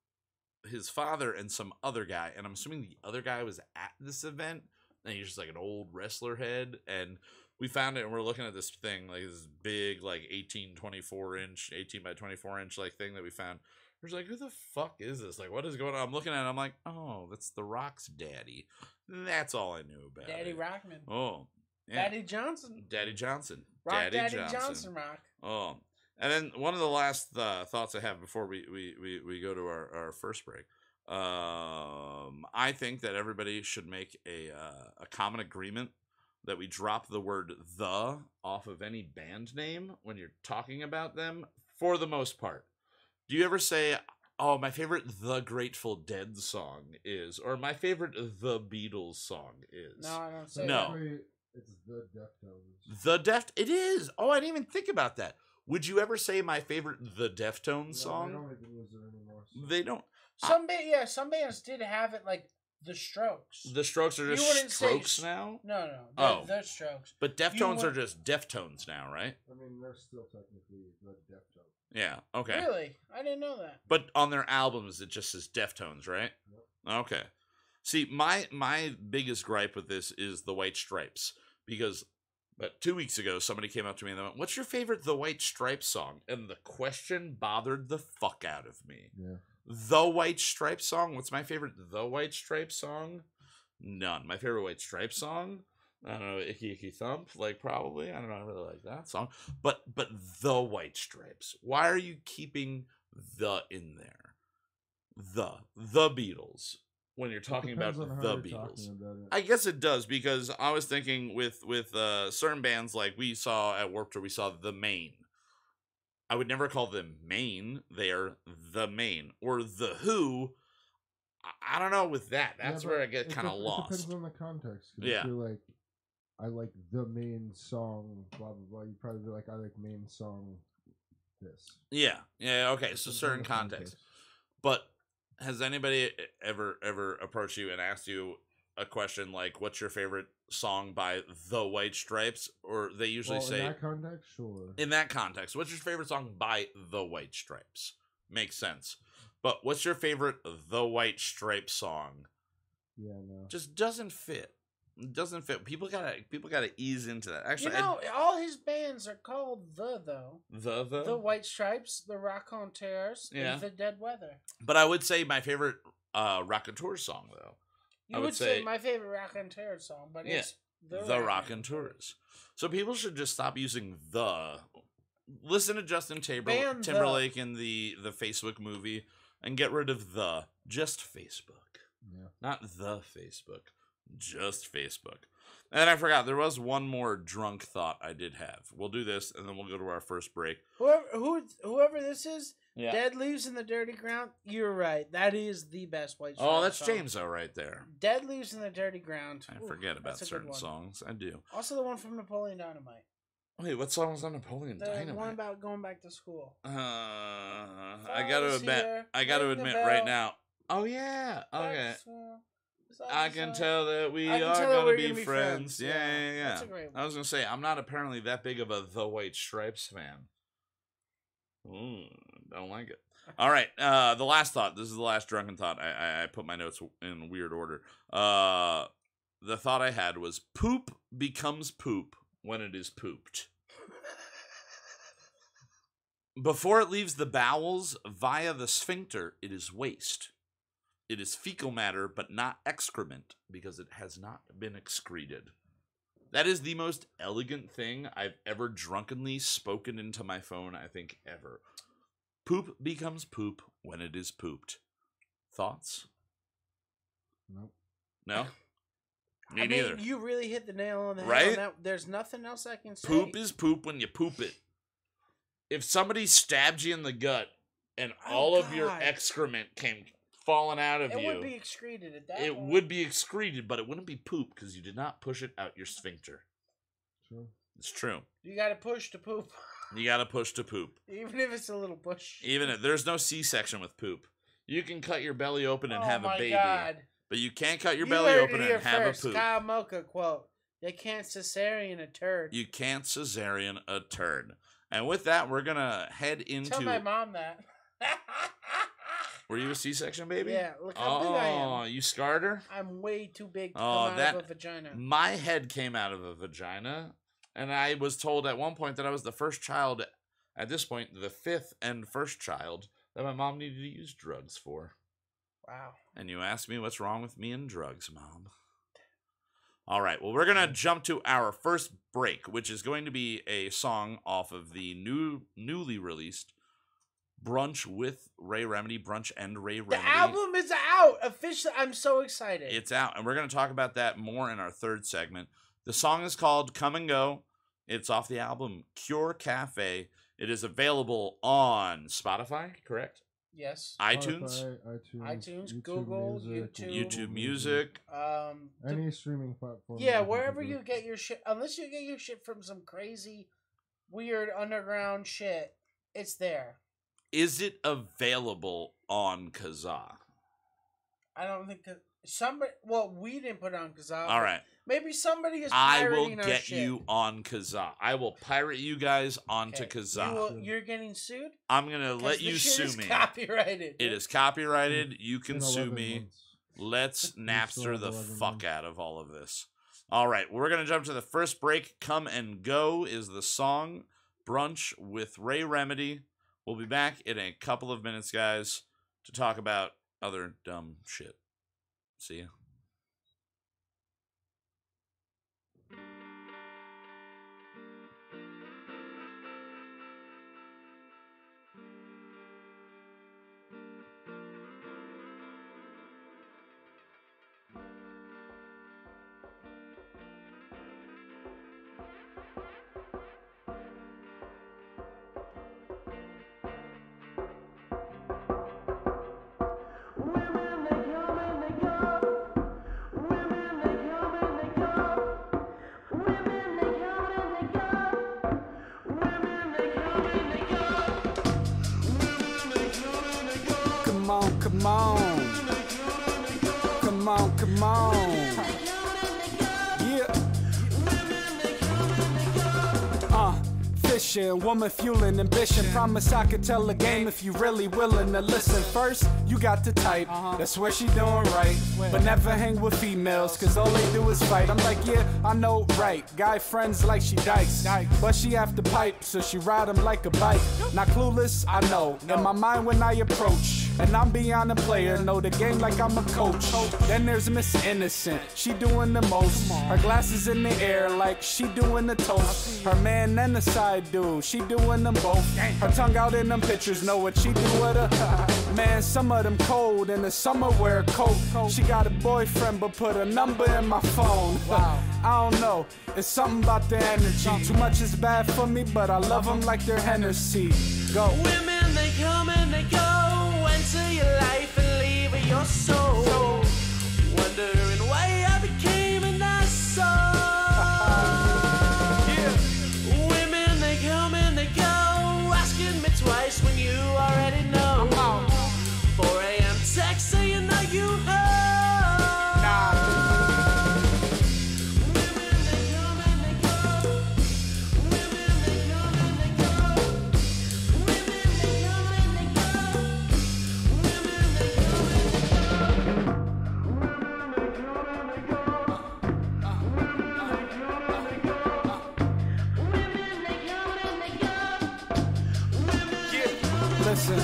his father and some other guy, and I'm assuming the other guy was at this event, and he's just like an old wrestler head, and we found it, and we're looking at this thing, like this big, like 18 by 24 inch like thing that we found. We're like, who the fuck is this? Like, what is going on? I'm looking at it, I'm like, oh, that's The Rock's daddy. That's all I knew about Daddy it. Rockman. Oh. Yeah. Daddy Johnson. Daddy Johnson. Rock. Oh, and then one of the last thoughts I have before we go to our first break. I think that everybody should make a common agreement that we drop the word "the" off of any band name when you're talking about them, for the most part. Do you ever say Oh, my favorite The Grateful Dead song is, or my favorite The Beatles song is. No, I don't say No. that. It's the Deftones. The Deft. It is. Oh, I didn't even think about that. Would you ever say my favorite The Deftones No, song? they don't even use it anymore. So. They don't. Some bands did have it, like the Strokes. The Strokes are You just wouldn't say Strokes now. No, Oh. the Strokes. But Deftones are would- just Deftones now, right? I mean, they're still technically the Deftones. Yeah. Okay. Really, I didn't know that. But on their albums, it just says Deftones, right? Yep. Okay. See, my biggest gripe with this is the White Stripes, because but 2 weeks ago somebody came up to me and they went, "What's your favorite The White Stripes song?" And the question bothered the fuck out of me. Yeah. The White Stripes song. What's my favorite The White Stripes song? None. My favorite White Stripes song, I don't know, Icky Icky Thump, like probably. I don't know, I really like that song. But The White Stripes. Why are you keeping the in there? The Beatles. When you're talking about Depends on how the you're Beatles. talking about it. I guess it does, because I was thinking with certain bands, like we saw at Warped Tour, we saw The Main. I would never call them Main. They are The Main. Or The Who. I don't know with that. That's Yeah, where but I get kind of It lost. depends on the context. 'Cause Yeah. If you're like, I like the main song, blah, blah, blah, you'd probably be like, I like main song this. Yeah. Yeah, okay. So Depends on certain the context. But has anybody ever approached you and asked you a question like, what's your favorite song by The White Stripes? Or they usually Well, say, in that context, sure. in that context, what's your favorite song by The White Stripes? Makes sense. But what's your favorite The White Stripes song? Yeah, no. Just doesn't fit. It doesn't fit. People gotta ease into that. Actually, All his bands are called though. the The White Stripes, the Raconteurs, Yeah. and the Dead Weather. But I would say my favorite Raconteur song though. You I would would say say- my favorite Raconteur song, but Yeah, it's The Raconteurs. So people should just stop using the. Listen to Justin Ban the. Timberlake in the Facebook movie and get rid of the. Just Facebook. Yeah. Not the Facebook. Just Facebook. And I forgot, there was one more drunk thought I did have. We'll do this, and then we'll go to our first break. Whoever this is, Yeah. Dead Leaves in the Dirty Ground. You're right. That is the best White Stripes Oh, that's song. James, though, right there. Dead Leaves in the Dirty Ground. I Ooh, forget about that's a good certain one. songs. I do. Also, the one from Napoleon Dynamite. Wait, what song was on Napoleon The Dynamite? one about going back to school. I gotta Falls admit, here, I gotta ring the admit bell. right now. Oh yeah, okay. Back to- I can tell that we I can are tell that gonna we're be gonna be friends. friends. Yeah, Yeah, yeah, yeah. that's a great I was gonna say I'm not apparently that big of a The White Stripes fan. Don't like it. All right, the last thought. This is the last drunken thought. I put my notes in weird order. The thought I had was poop becomes poop when it is pooped. Before it leaves the bowels via the sphincter, it is waste. It is fecal matter, but not excrement, because it has not been excreted. That is the most elegant thing I've ever drunkenly spoken into my phone, I think, ever. Poop becomes poop when it is pooped. Thoughts? Nope. No? Me I mean, neither. you really hit the nail on the head Right? on that. There's nothing else I can say. Poop is poop when you poop it. If somebody stabbed you in the gut and all of your God. excrement came falling out of It you, would be excreted at that it point. would be excreted, but it wouldn't be poop because you did not push it out your sphincter. Sure. It's true. You got to push to poop. You got to push to poop. Even if it's a little push. Even if there's no C-section with poop. You can cut your belly open and have a baby, God. but you can't cut your You belly heard open it here and have first. a poop. Kyle Mocha quote. You can't cesarean a turd. You can't cesarean a turd. And with that, we're gonna head into. Tell my mom that. Were you a C-section baby? Yeah, look how big I Oh, am. you scarred her? I'm way too big to Oh, come out of a vagina. My head came out of a vagina, and I was told at one point that I was the first child, at this point, the fifth and first child, that my mom needed to use drugs for. Wow. And you asked me what's wrong with me and drugs, Mom. All right, well, we're going to jump to our first break, which is going to be a song off of the newly released Brunch with Ray Remedy, Brunch and Ray Remedy. The album is out officially. I'm so excited. It's out, and we're going to talk about that more in our third segment. The song is called Come and Go. It's off the album Cure Cafe. It is available on Spotify, correct? Yes. iTunes, Spotify, iTunes, Google, YouTube Music. Any streaming platform. Yeah, wherever you get your shit, unless you get your shit from some crazy, weird underground shit, it's there. Is it available on Kazaa? I don't think that somebody. Well, we didn't put it on Kazaa. All right. Maybe somebody is I will pirating our get shit. you on Kazaa. I will pirate you guys onto Kazaa. You're getting sued? I'm going to let you sue me. Copyrighted. It is copyrighted. You can sue me. Months. Let's Napster the fuck out of all of this. All right. We're going to jump to the first break. Come and Go is the song. Brunch with Ray Remedy. We'll be back in a couple of minutes, guys, to talk about other dumb shit. See ya. Come on, come on. Come on, come on. Yeah. Fishing, woman fueling ambition. Promise I could tell the game if you really willing to listen. First, you got the type, that's where she doing right. But never hang with females, cause all they do is fight. I'm like, yeah, I know, right. Guy friends like she dykes, but she have to pipe, so she ride him like a bike. Not clueless, I know. In my mind when I approach, and I'm beyond a player, know the game like I'm a coach. Then there's Miss Innocent, she doing the most. Her glasses in the air like she doing the toast. Her man and the side dude, she doing them both. Her tongue out in them pictures, know what she do with her. Man, some of them cold, in the summer wear a coat. She got a boyfriend, but put a number in my phone. I don't know, it's something about the energy. Too much is bad for me, but I love them like they're Hennessy. Go. Women, they come and they go, enter your life and leave your soul. Wondering why I became an asshole. Women, they come and they go, asking me twice when you already know. 4 a.m. text saying that you heard. Women, they come and they go. Women, they come and they go. Women, they come and they go. Women, they come and they go. Women, they come and they go. Women, they come and they go. Listen,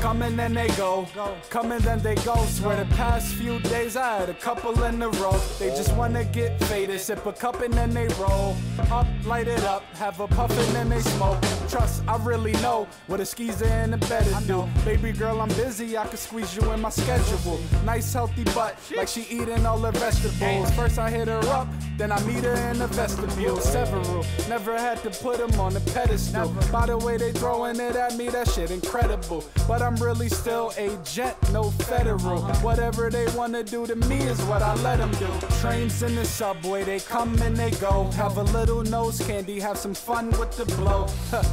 come and then they go, come and then they go. Swear the past few days I had a couple in a row. They just wanna get faded, sip a cup and then they roll. Up, light it up, have a puff and then they smoke. Trust, I really know what a skeezer and a better do. Baby girl, I'm busy, I can squeeze you in my schedule. Nice healthy butt, like she eating all her vegetables. First I hit her up, then I meet her in the vestibule. Several, never had to put them on the pedestal. By the way they throwing it at me, that shit incredible. But I'm really still a jet, no federal. Whatever they wanna do to me is what I let them do. Trains in the subway, they come and they go. Have a little nose candy, have some fun with the blow.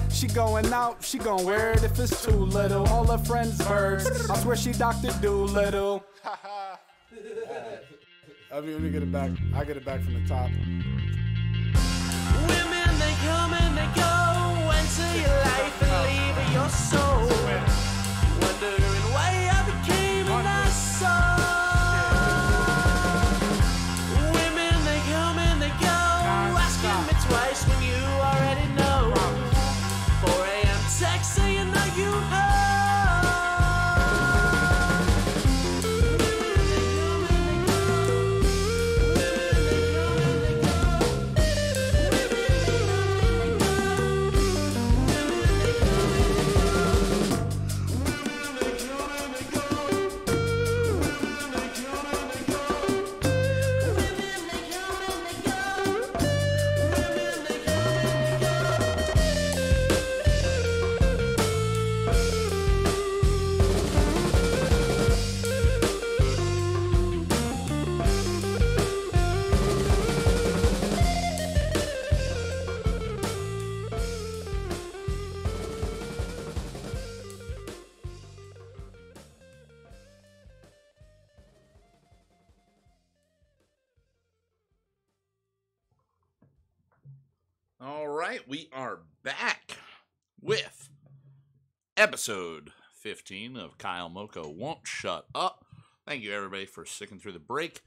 She going out, she gon' wear it if it's too little. All her friends birds, I swear she Dr. Doolittle. Let me get it back. I get it back from the top. Women, they come and they go, enter your life and leave your soul. Wondering why I became an asshole. Women, they come and they go, asking me twice when you already know. 4 a.m. text saying that you heard. Women, they come and they go. Women, they All right, we are back with episode 15 of Kyle Moko Won't Shut Up. Thank you, everybody, for sticking through the break.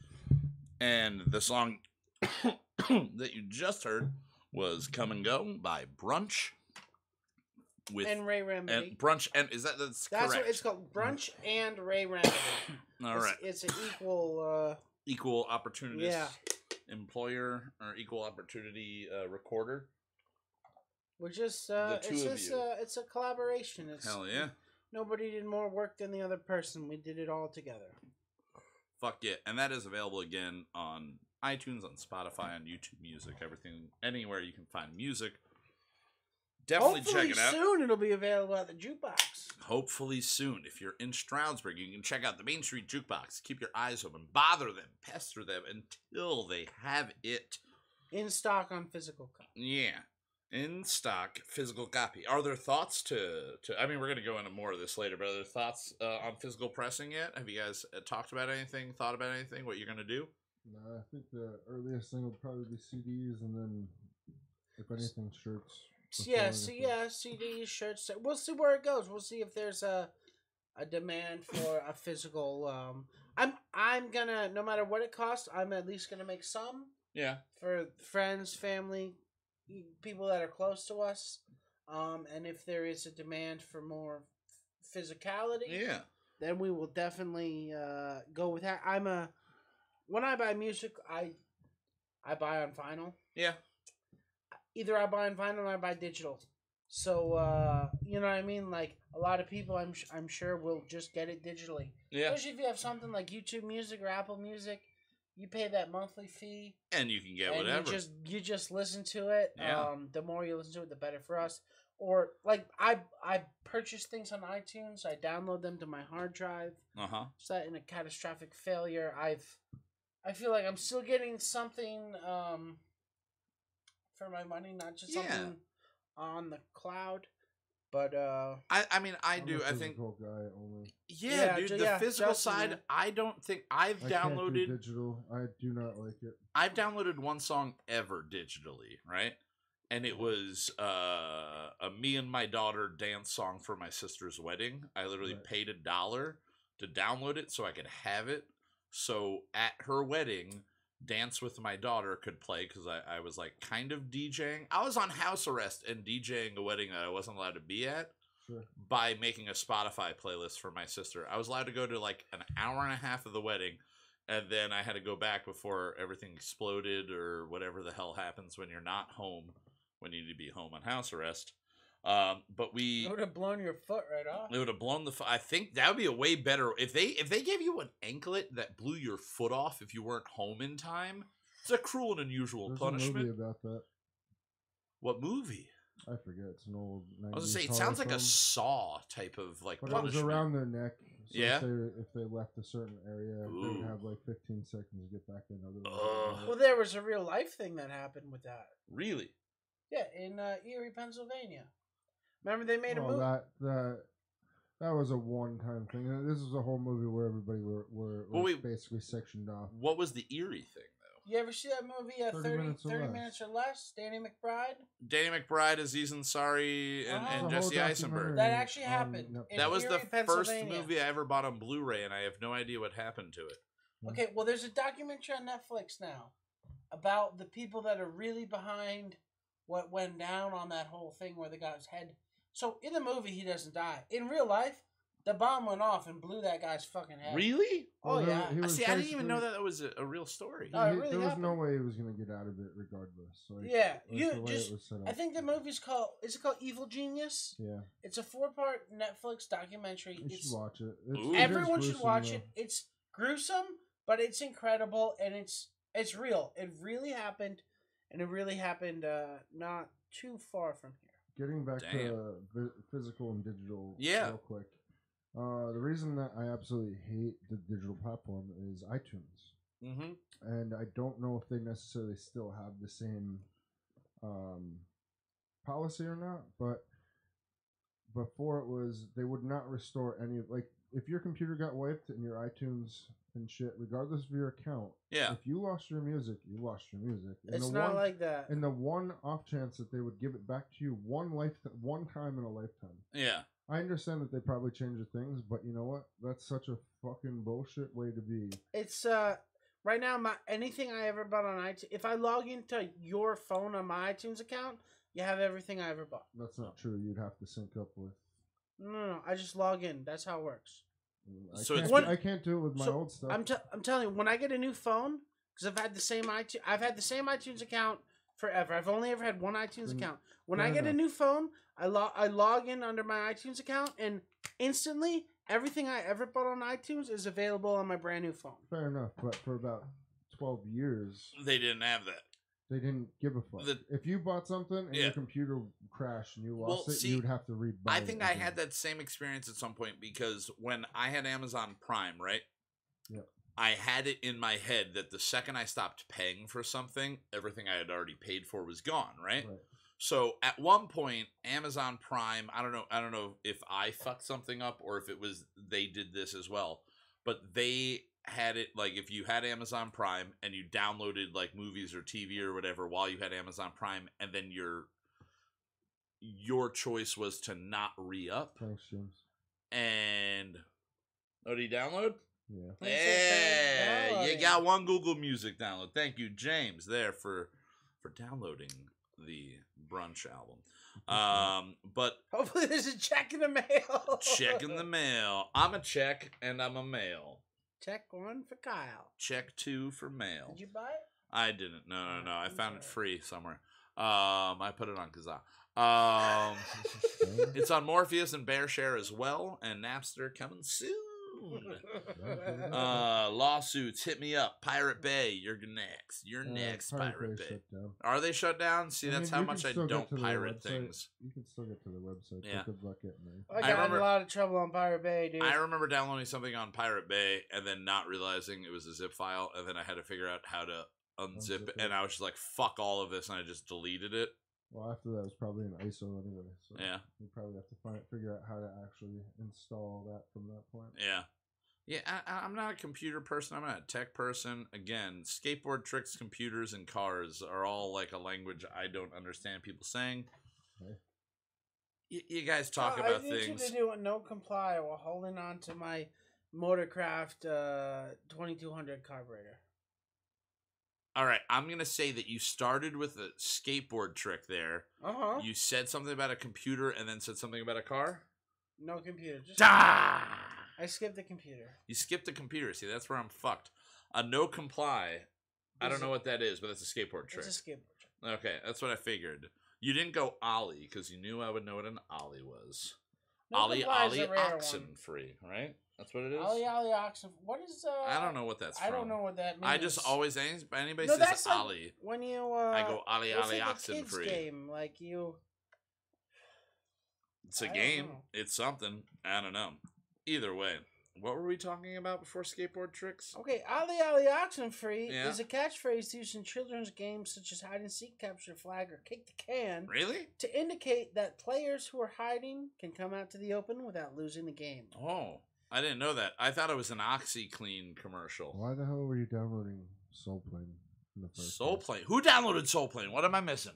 And the song that you just heard was Come and Go by Brunch. With And Ray Remedy. And Brunch, and that's correct. What it's called, Brunch and Ray Remedy. All right. It's an equal... equal opportunity Yeah. employer or equal opportunity recorder. We're just... The two it's of just, you. it's a collaboration. Hell yeah. Nobody did more work than the other person. We did it all together. Fuck yeah. And that is available again on iTunes, on Spotify, on YouTube Music, everything, anywhere you can find music. Definitely Hopefully check it out. soon it'll be available at the jukebox. Hopefully soon. If you're in Stroudsburg, you can check out the Main Street Jukebox. Keep your eyes open. Bother them. Pester them until they have it. In stock on physical copy. Yeah. In stock, physical copy. Are there thoughts to I mean, we're going to go into more of this later, but are there thoughts on physical pressing yet? Have you guys talked about anything, thought about anything, what you're going to do? No, I think the earliest thing will probably be CDs, and then, if anything, shirts. Yeah, CDs, shirts. We'll see where it goes. We'll see if there's a demand for a physical. I'm gonna, no matter what it costs, I'm at least gonna make some. Yeah. For friends, family, people that are close to us. And if there is a demand for more physicality, Yeah. then we will definitely go with that. When I buy music, I buy on vinyl. Yeah. Either I buy on vinyl or I buy digital. So, you know what I mean? Like, a lot of people, I'm sure, will just get it digitally. Yeah. Especially if you have something like YouTube Music or Apple Music. You pay that monthly fee. And you can get and whatever. You just listen to it. Yeah. The more you listen to it, the better for us. Or, like, I purchase things on iTunes. I download them to my hard drive. Uh-huh. So that in a catastrophic failure, I feel like I'm still getting something... for my money, not just something on the cloud. But I mean I I'm do. a I think physical guy only. yeah, dude. The physical Justin, side, yeah. I don't think I've I can't do downloaded. digital. I do not like it. I've downloaded one song ever digitally, right? And it was a me and my daughter dance song for my sister's wedding. I literally Right. paid $1 to download it so I could have it. So at her wedding, Dance with My Daughter could play because I was like kind of DJing. I was on house arrest and DJing a wedding that I wasn't allowed to be at Sure. by making a Spotify playlist for my sister. I was allowed to go to like an hour and a half of the wedding, and then I had to go back before everything exploded or whatever the hell happens when you're not home, when you need to be home on house arrest. But we... it would have blown your foot right off. It would have blown the. I think that would be a way better if they gave you an anklet that blew your foot off if you weren't home in time. It's a cruel and unusual There's punishment. a movie about that. What movie? I forget. It's an old. I was gonna say it horror sounds like a film. Saw type of like But it was punishment. around their neck. So Yeah? if they left a certain area, they Ooh. would have like 15 seconds to get back in. Otherwise, Ugh. Well, there was a real life thing that happened with that. Really? Yeah, in Erie, Pennsylvania. Remember they made a oh, movie? that was a one-time thing. This was a whole movie where everybody were Well, wait. basically sectioned off. What was the eerie thing though? You ever see that movie, 30 minutes or less? Danny McBride? Danny McBride, Aziz Ansari, and, Uh-huh. and It's a whole Jesse Eisenberg. documentary. That actually Um, happened. no. in That was Erie, the first Pennsylvania. movie I ever bought on Blu-ray, and I have no idea what happened to it. Okay, well, there's a documentary on Netflix now about the people that are really behind what went down on that whole thing where the guy's head. So in the movie, he doesn't die. In real life, the bomb went off and blew that guy's fucking head. Really? Oh, Well, yeah. he was See, I didn't even know basically- that was a real story. No, it really there was happened. no way he was going to get out of it regardless. Like, Yeah, like you the way just- it was set up. I think the movie's called. Is it called Evil Genius? Yeah, It's a 4-part Netflix documentary. you It's should watch it. Ooh. It is everyone should gruesome, watch though. it. It's gruesome, but it's incredible and it's real. It really happened, and it really happened not too far from here. Getting back Damn. to physical and digital Yeah. real quick. The reason that I absolutely hate the digital platform is iTunes. Mm-hmm. And I don't know if they necessarily still have the same policy or not, but before it was they would not restore any like if your computer got wiped and your iTunes and shit, regardless of your account. Yeah. If you lost your music, you lost your music. It's not like that. In the one off chance that they would give it back to you one time in a lifetime. Yeah. I understand that they probably change the things, but you know what? That's such a fucking bullshit way to be. It's right now anything I ever bought on iTunes. If I log into your phone on my iTunes account, you have everything I ever bought. That's not true. You'd have to sync up with. No. I just log in. That's how it works. I can't do it with my old stuff. I'm telling you, when I get a new phone, because I've had the same iTunes account forever. I've only ever had one iTunes account. When I get a new phone, I log in under my iTunes account, and instantly everything I ever bought on iTunes is available on my brand new phone. Fair enough, but for about 12 years, they didn't have that. They didn't give a fuck. If you bought something and your computer crashed and you lost it, you would have to rebuy it. I think I had that same experience at some point because when I had Amazon Prime, right? Yep. I had it in my head that the second I stopped paying for something, everything I had already paid for was gone, right? So at one point, Amazon Prime, I don't know if I fucked something up or if it was they did this as well, but they had it like if you had Amazon Prime and you downloaded like movies or TV or whatever while you had Amazon Prime, and then your choice was to not re-up. Thanks, James. And did he download? Yeah. Yeah, you got one Google Music download. Thank you, James, there for downloading the Brunch album. But hopefully there's a check in the mail. Check in the mail. I'm a check and I'm a mail. Check 1 for Kyle. Check 2 for mail. Did you buy it? I didn't. No. I found it free somewhere. I put it on Kazaa. It's on Morpheus and BearShare as well, and Napster coming soon. Lawsuits, hit me up. Pirate Bay, you're next. You're next, Pirate Bay. Are they shut down? See, that's how much I don't pirate things. You can still get to the website. Yeah. Good luck getting there. I got in a lot of trouble on Pirate Bay, dude. I remember downloading something on Pirate Bay and then not realizing it was a zip file, and then I had to figure out how to unzip it, and I was just like, fuck all of this, and I just deleted it. Well, after that, it was probably an ISO anyway. So yeah. You probably have to figure out how to actually install that from that point. Yeah. Yeah, I'm not a computer person. I'm not a tech person. Again, skateboard tricks, computers, and cars are all like a language I don't understand people saying. Okay. You guys talk about things. I need you to do a no comply while holding on to my Motorcraft 2200 carburetor. All right, I'm going to say that you started with a skateboard trick there. Uh-huh. You said something about a computer and then said something about a car? No computer. Just I skipped the computer. You skipped the computer. See, that's where I'm fucked. A no comply. I don't know what that is, but it's a skateboard trick. It's a skateboard trick. Okay, that's what I figured. You didn't go Ollie because you knew I would know what an Ollie was. No Ollie oxen free, right? That's what it is. Ollie oxen. What is? I don't know what that's from. I don't know what that means. I just always anybody no, says that's Ollie. Like when you I go Ollie like oxen a kids free. Game like you. It's a game. It's something. I don't know. Either way. What were we talking about before skateboard tricks? Okay, Ollie Oxenfree is a catchphrase used in children's games such as hide and seek, capture flag, or kick the can. Really? To indicate that players who are hiding can come out to the open without losing the game. Oh, I didn't know that. I thought it was an OxyClean commercial. Why the hell were you downloading Soulplane in the first Soulplane? Who downloaded Soulplane? What am I missing?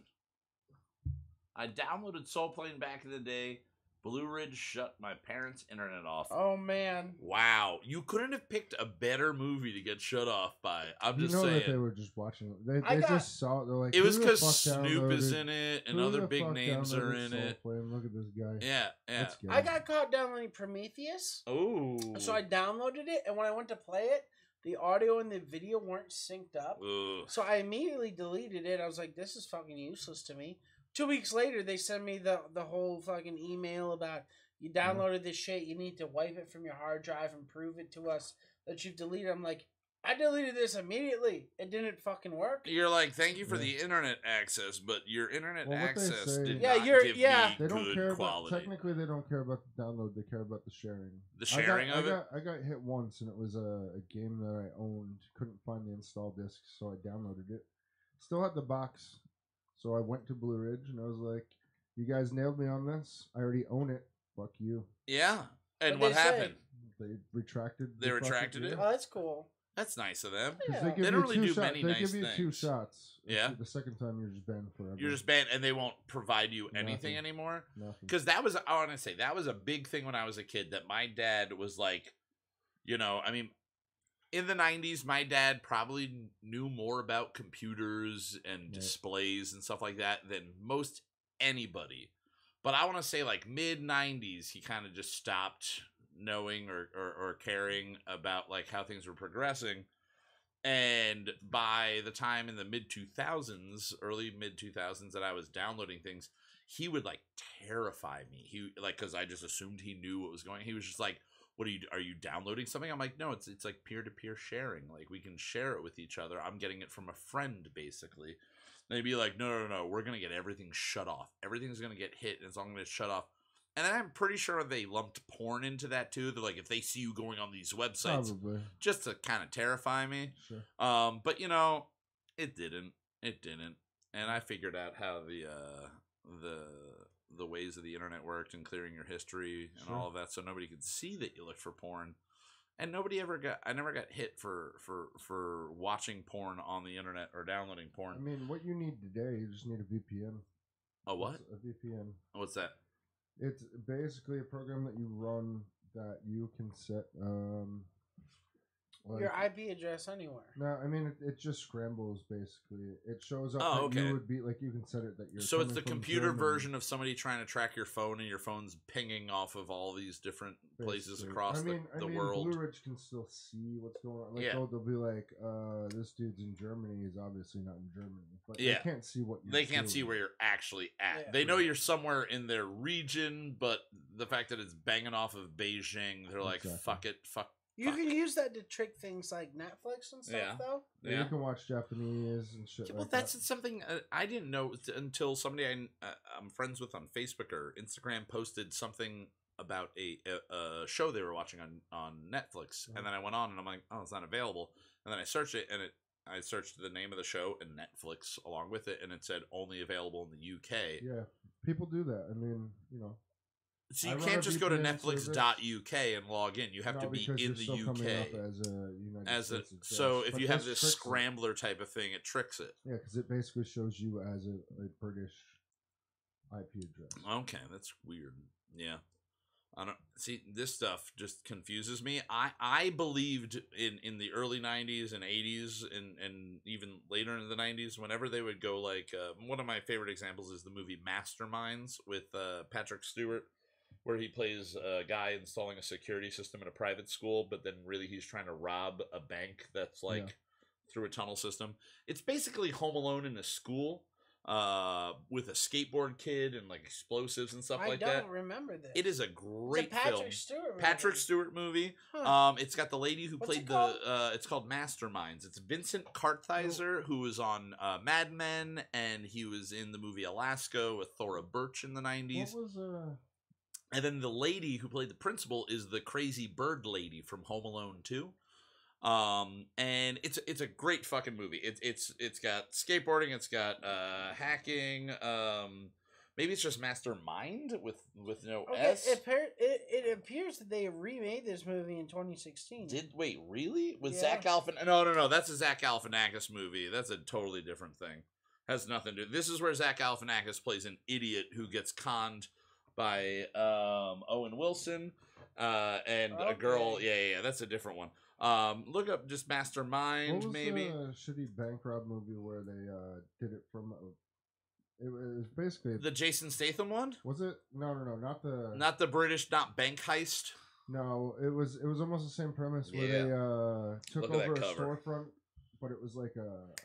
I downloaded Soulplane back in the day. Blue Ridge shut my parents' internet off. Oh, man. Wow. You couldn't have picked a better movie to get shut off by. I'm just saying. That they were just watching it. They just saw it. They're like, it was because Snoop is in it and other big names are in it. Look at this guy. Yeah. I got caught downloading Prometheus. Oh. So I downloaded it, and when I went to play it, the audio and the video weren't synced up. Ugh. So I immediately deleted it. I was like, this is fucking useless to me. 2 weeks later, they sent me the whole fucking email about you downloaded this shit. You need to wipe it from your hard drive and prove it to us that you've deleted. I'm like, I deleted this immediately. It didn't fucking work. You're like, thank you for the internet access, but your internet access did not give me they don't good care quality. Technically, they don't care about the download. They care about the sharing. The sharing of it? I got hit once, and it was a game that I owned. Couldn't find the install disc, so I downloaded it. Still had the box. So I went to Blue Ridge and I was like, you guys nailed me on this. I already own it. Fuck you. Yeah. And what happened? they retracted. They the fucking- retracted it? Oh, that's cool. That's nice of them. 'Cause Yeah. They, give They you don't really two do shot- many They nice give you two things. shots. Yeah. The second time you're just banned forever. You're just banned, and they won't provide you anything Nothing. anymore. Nothing. Because I want to say that was a big thing when I was a kid. That my dad was like, I mean, in the 90s, my dad probably knew more about computers and Right. displays and stuff like that than most anybody. But I want to say like mid 90s, he kind of just stopped knowing or caring about like how things were progressing. And by the time in the mid 2000s, early mid 2000s, that I was downloading things, he would like terrify me. He like, because I just assumed he knew what was going. He was just like, "What are you downloading something?" I'm like, "No, it's like peer to peer sharing. Like we can share it with each other. I'm getting it from a friend, basically." And they'd be like, "No, we're gonna get everything shut off. Everything's gonna get hit, and it's all gonna shut off." And then I'm pretty sure they lumped porn into that too. They're like, if they see you going on these websites, Probably. just to kind of terrify me. Sure. But it didn't. It didn't. And I figured out how the ways of the internet worked and clearing your history and Sure. all of that, so nobody could see that you look for porn. And I never got hit for watching porn on the internet or downloading I porn. mean, what you need today, you just need a VPN. A what? A VPN. What's that? It's basically a program that you run that you can set. Your IP address anywhere. No, I mean it just scrambles basically. It shows up Oh, that okay. you would be like you can set it that you're. So it's coming the from computer Germany, version of somebody trying to track your phone, and your phone's pinging off of all these different places basically. across the world. Blue Ridge can still see what's going on. Like Yeah. they'll be like, this dude's in Germany. He's obviously not in Germany, but Yeah. they can't see what you're They can't see doing. where you're actually at. Yeah. They know you're somewhere in their region, but the fact that it's banging off of Beijing, they're like, Exactly. fuck it, fuck. You Fuck. can use that to trick things like Netflix and stuff, Yeah. though. Yeah, Yeah. you can watch Japanese and shit. Well, like that's that. something I didn't know until somebody I'm friends with on Facebook or Instagram posted something about a show they were watching on Netflix, and then I went on and I'm like, oh, it's not available. And then I searched it, and I searched the name of the show and Netflix along with it, and it said only available in the UK. Yeah, people do that. I mean, So I you run can't a just go to VPN service. netflix.uk and log in. You have to no, be because in you're the still coming up UK. as a United As a, States address. so if But you have this this tricks it. scrambler type of thing, it tricks it. Yeah, because it basically shows you as a British IP address. Okay, that's weird. Yeah. I don't see, this stuff just confuses me. I believed in the early 90s and 80s and even later in the 90s, whenever they would go like one of my favorite examples is the movie Masterminds with Patrick Stewart, where he plays a guy installing a security system in a private school, but then really he's trying to rob a bank that's like Yeah. through a tunnel system. It's basically Home Alone in a school with a skateboard kid and like explosives and stuff I like don't that. remember this. It is a It's a great Patrick film. Stewart movie. Patrick Stewart movie. Huh. It's got the lady who What's played it called? it's called Masterminds. It's Vincent Kartheiser, who was on Mad Men, and he was in the movie Alaska with Thora Birch in the 90s. What was And then the lady who played the principal is the crazy bird lady from Home Alone 2. And it's a great fucking movie. It's got skateboarding, it's got hacking, maybe it's just Mastermind with no Okay, S. it appears that they remade this movie in 2016. Wait, really? With Yeah. Zach Galifianakis? No, that's a Zach Galifianakis movie. That's a totally different thing. Has nothing to do. This is where Zach Galifianakis plays an idiot who gets conned by Owen Wilson and a girl. Okay. Yeah, that's a different one. Look up just Mastermind, what was maybe. the shitty bank rob movie where they did it from? It was basically The Jason Statham one? Was it? No, not the. Not the British, not bank heist. No, it was almost the same premise where Yeah. they took Look at that over a cover. storefront, but it was like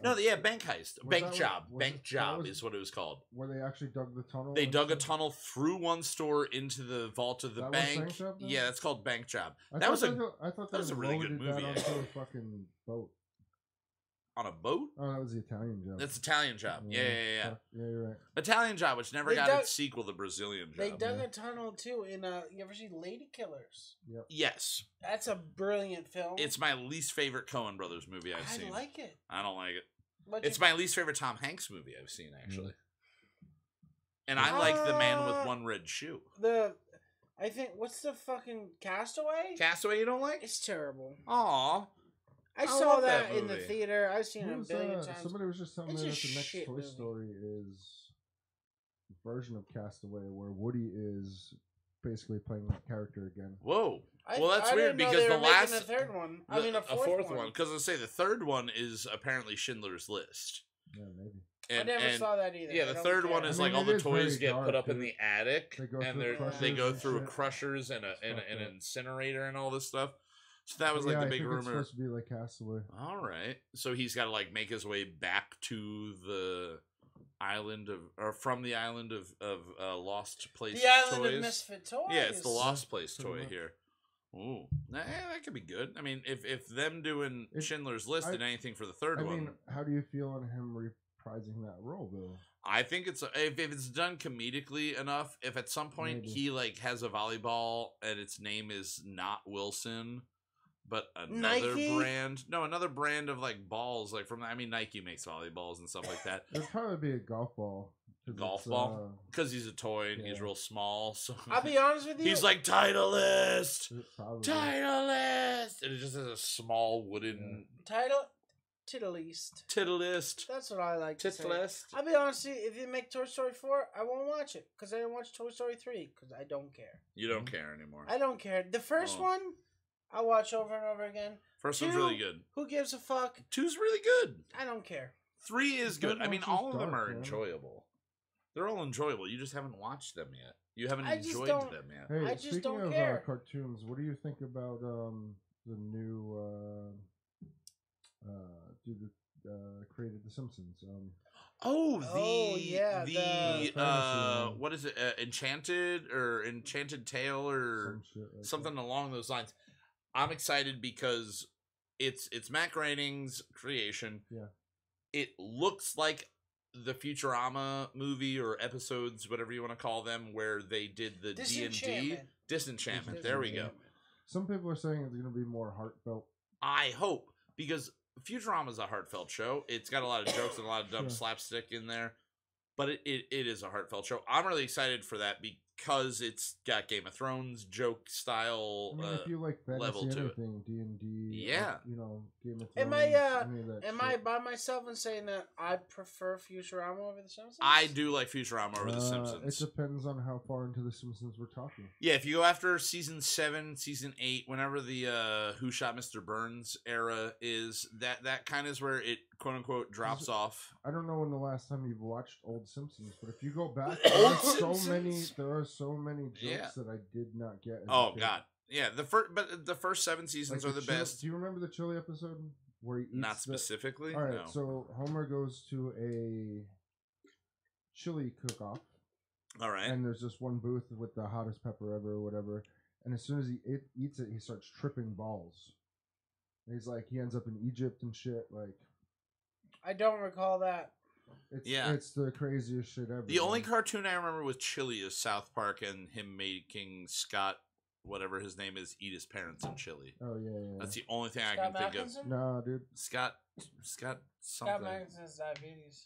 No, yeah, bank heist. Was Bank that what- job. was Bank it- that job was- is what it was called. where they actually dug the tunnel. They and dug a stuff? tunnel through one store into the vault of the That was bank. Bank Job, then? Yeah, that's called Bank Job. I That thought was a I thought that was they a really good loaded that movie, onto actually. a fucking boat. on a boat. Oh, that was the Italian job. That's Italian Job. Yeah. fuck, yeah, you're right. Italian Job, which never They got dug- its sequel, the Brazilian Job. They dug yeah. a tunnel too in you ever see Lady Killers? Yes, That's a brilliant film. it's my least favorite Coen Brothers movie I've I seen. like it. I don't like it. But It's you- my least favorite Tom Hanks movie I've seen, actually. And I like The Man with One Red Shoe. I think what's the fucking Castaway? Castaway, you don't like? It's terrible. Aw. I I saw love that that in the movie. theater. I've seen it a Who's, billion times. somebody was just telling It's me a that the next shit Toy movie. Story is a version of Castaway where Woody is basically playing that character again. Whoa. I, Well, that's I weird didn't know because they the were making last- a third one. I mean, a a fourth, fourth one. Because I say the third one is apparently Schindler's List. Yeah, maybe. I never saw that either. Yeah, I the don't third care. one is I mean, like all it the is toys very get put dark, up in dude. the attic, They go and through they go crushers through and shit. crushers and It's an fucked up. incinerator and all this stuff. So that was Yeah, like the I big think it's rumor. supposed to be like Castaway. All right, so he's got to like make his way back to the island of, or from the island of Lost Place The Island toys. of Misfit Toys. Yeah, it's the Lost Place pretty toy much. here. Ooh, that could be good. I mean, if them doing It- Schindler's List I- did anything for the third I one, mean, how do you feel on him reprising that role, though? I think it's if it's done comedically enough. If at some point Maybe. he like has a volleyball and its name is not Wilson, but another Nike? brand, no, another brand of like balls, like from I mean Nike makes volleyballs and stuff like that. It'd probably be a golf ball. 'cause Golf it's, ball? Because he's a toy and he's Yeah. real small, so I'll be honest with you. he's like Titleist, Probably. Titleist, and it just has a small wooden Title Titleist. Titleist, That's what I like to say. Titleist. I'll be honest with you, if you make Toy Story 4, I won't watch it. Because I didn't watch Toy Story 3. Because I don't care. You don't care anymore. I don't care. The first Oh. one, I watch over and over again. First one's Two- really good. Who gives a fuck? 2's really good. I don't care. 3 is The third good. I mean, one's just all of them dark, are man. enjoyable. They're all enjoyable. You just haven't watched them yet. You haven't I just enjoyed don't- them yet. Hey, I just speaking don't of care. cartoons, what do you think about the new dude that created The Simpsons? Oh, yeah, the the- fantasy one. what is it? Enchanted or Enchanted Tale or Some shit like something along those lines. I'm excited because it's Matt Groening's creation. Yeah. It looks like the Futurama movie or episodes, whatever you want to call them, where they did the D&D Disenchantment. Disenchantment. There we go. That. Some people are saying it's going to be more heartfelt. I hope, because Futurama's a heartfelt show. It's got a lot of jokes and a lot of dumb Sure. slapstick in there, but it is a heartfelt show. I'm really excited for that because it's got Game of Thrones joke style. I mean, if you like level fantasy to it. anything, D&D, Yeah. Game of Thrones, Am I, any of that Am shit. I by myself in saying that I prefer Futurama over The Simpsons? I do like Futurama over The Simpsons. It depends on how far into The Simpsons we're talking. Yeah, if you go after season 7, season 8, whenever the Who Shot Mr. Burns era is, that kind of is where it quote unquote drops off. I don't know when the last time you've watched old Simpsons, but if you go back, Old there are so many jokes Yeah. that I did not get. as a Oh kid. god, yeah. The first 7 seasons Like are the chili- best. Do you remember the chili episode where he eats Not the- specifically. All right, no. so Homer goes to a chili cook-off, All right. and there's this one booth with the hottest pepper ever or whatever. And as soon as he eats it, he starts tripping balls. And he's like, he ends up in Egypt and shit. Like, I don't recall that. it's the craziest shit ever. The only man. cartoon I remember with chili is South Park and him making Scott, whatever his name is, eat his parents in chili. Oh yeah. That's the only thing I Scott can think of. Malkinson? No, dude. Scott Scott something. Malkinson's diabetes.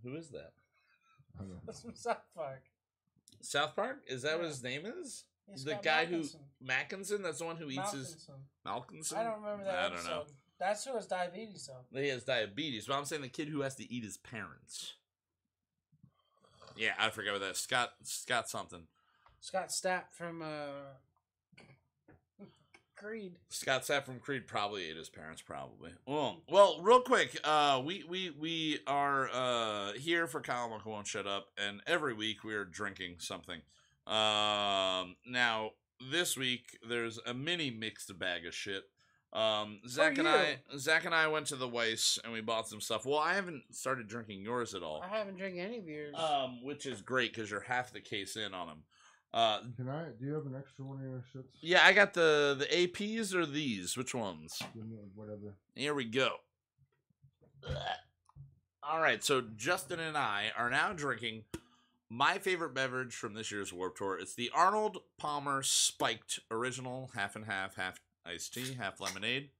Who is that? I don't know. That's from South Park. South Park? Is that what Yeah. his name is? Yeah, The Scott guy Malkinson. who Mackinson? That's the one who eats his Malkinson. Malkinson? I don't remember that I episode. don't know. That's who has diabetes, though. He has diabetes, but I'm saying the kid who has to eat his parents. Yeah, I forget what that is. Scott something. Scott Stapp from Creed. Scott Sapp from Creed probably ate his parents. Probably. Well, real quick. We are here for Kyle Monk Won't Shut Up, and every week we are drinking something. Now this week there's a mini mixed bag of shit. Zach and I went to the Weiss and we bought some stuff. Well, I haven't started drinking yours at all. I haven't drank any of yours. Which is great because you're half the case in on them. Do you have an extra one of your shits? Yeah, I got the APs or these. Which ones? Give me whatever. Here we go. All right, so Justin and I are now drinking my favorite beverage from this year's Warped Tour. It's the Arnold Palmer Spiked Original, half and half iced tea, half lemonade.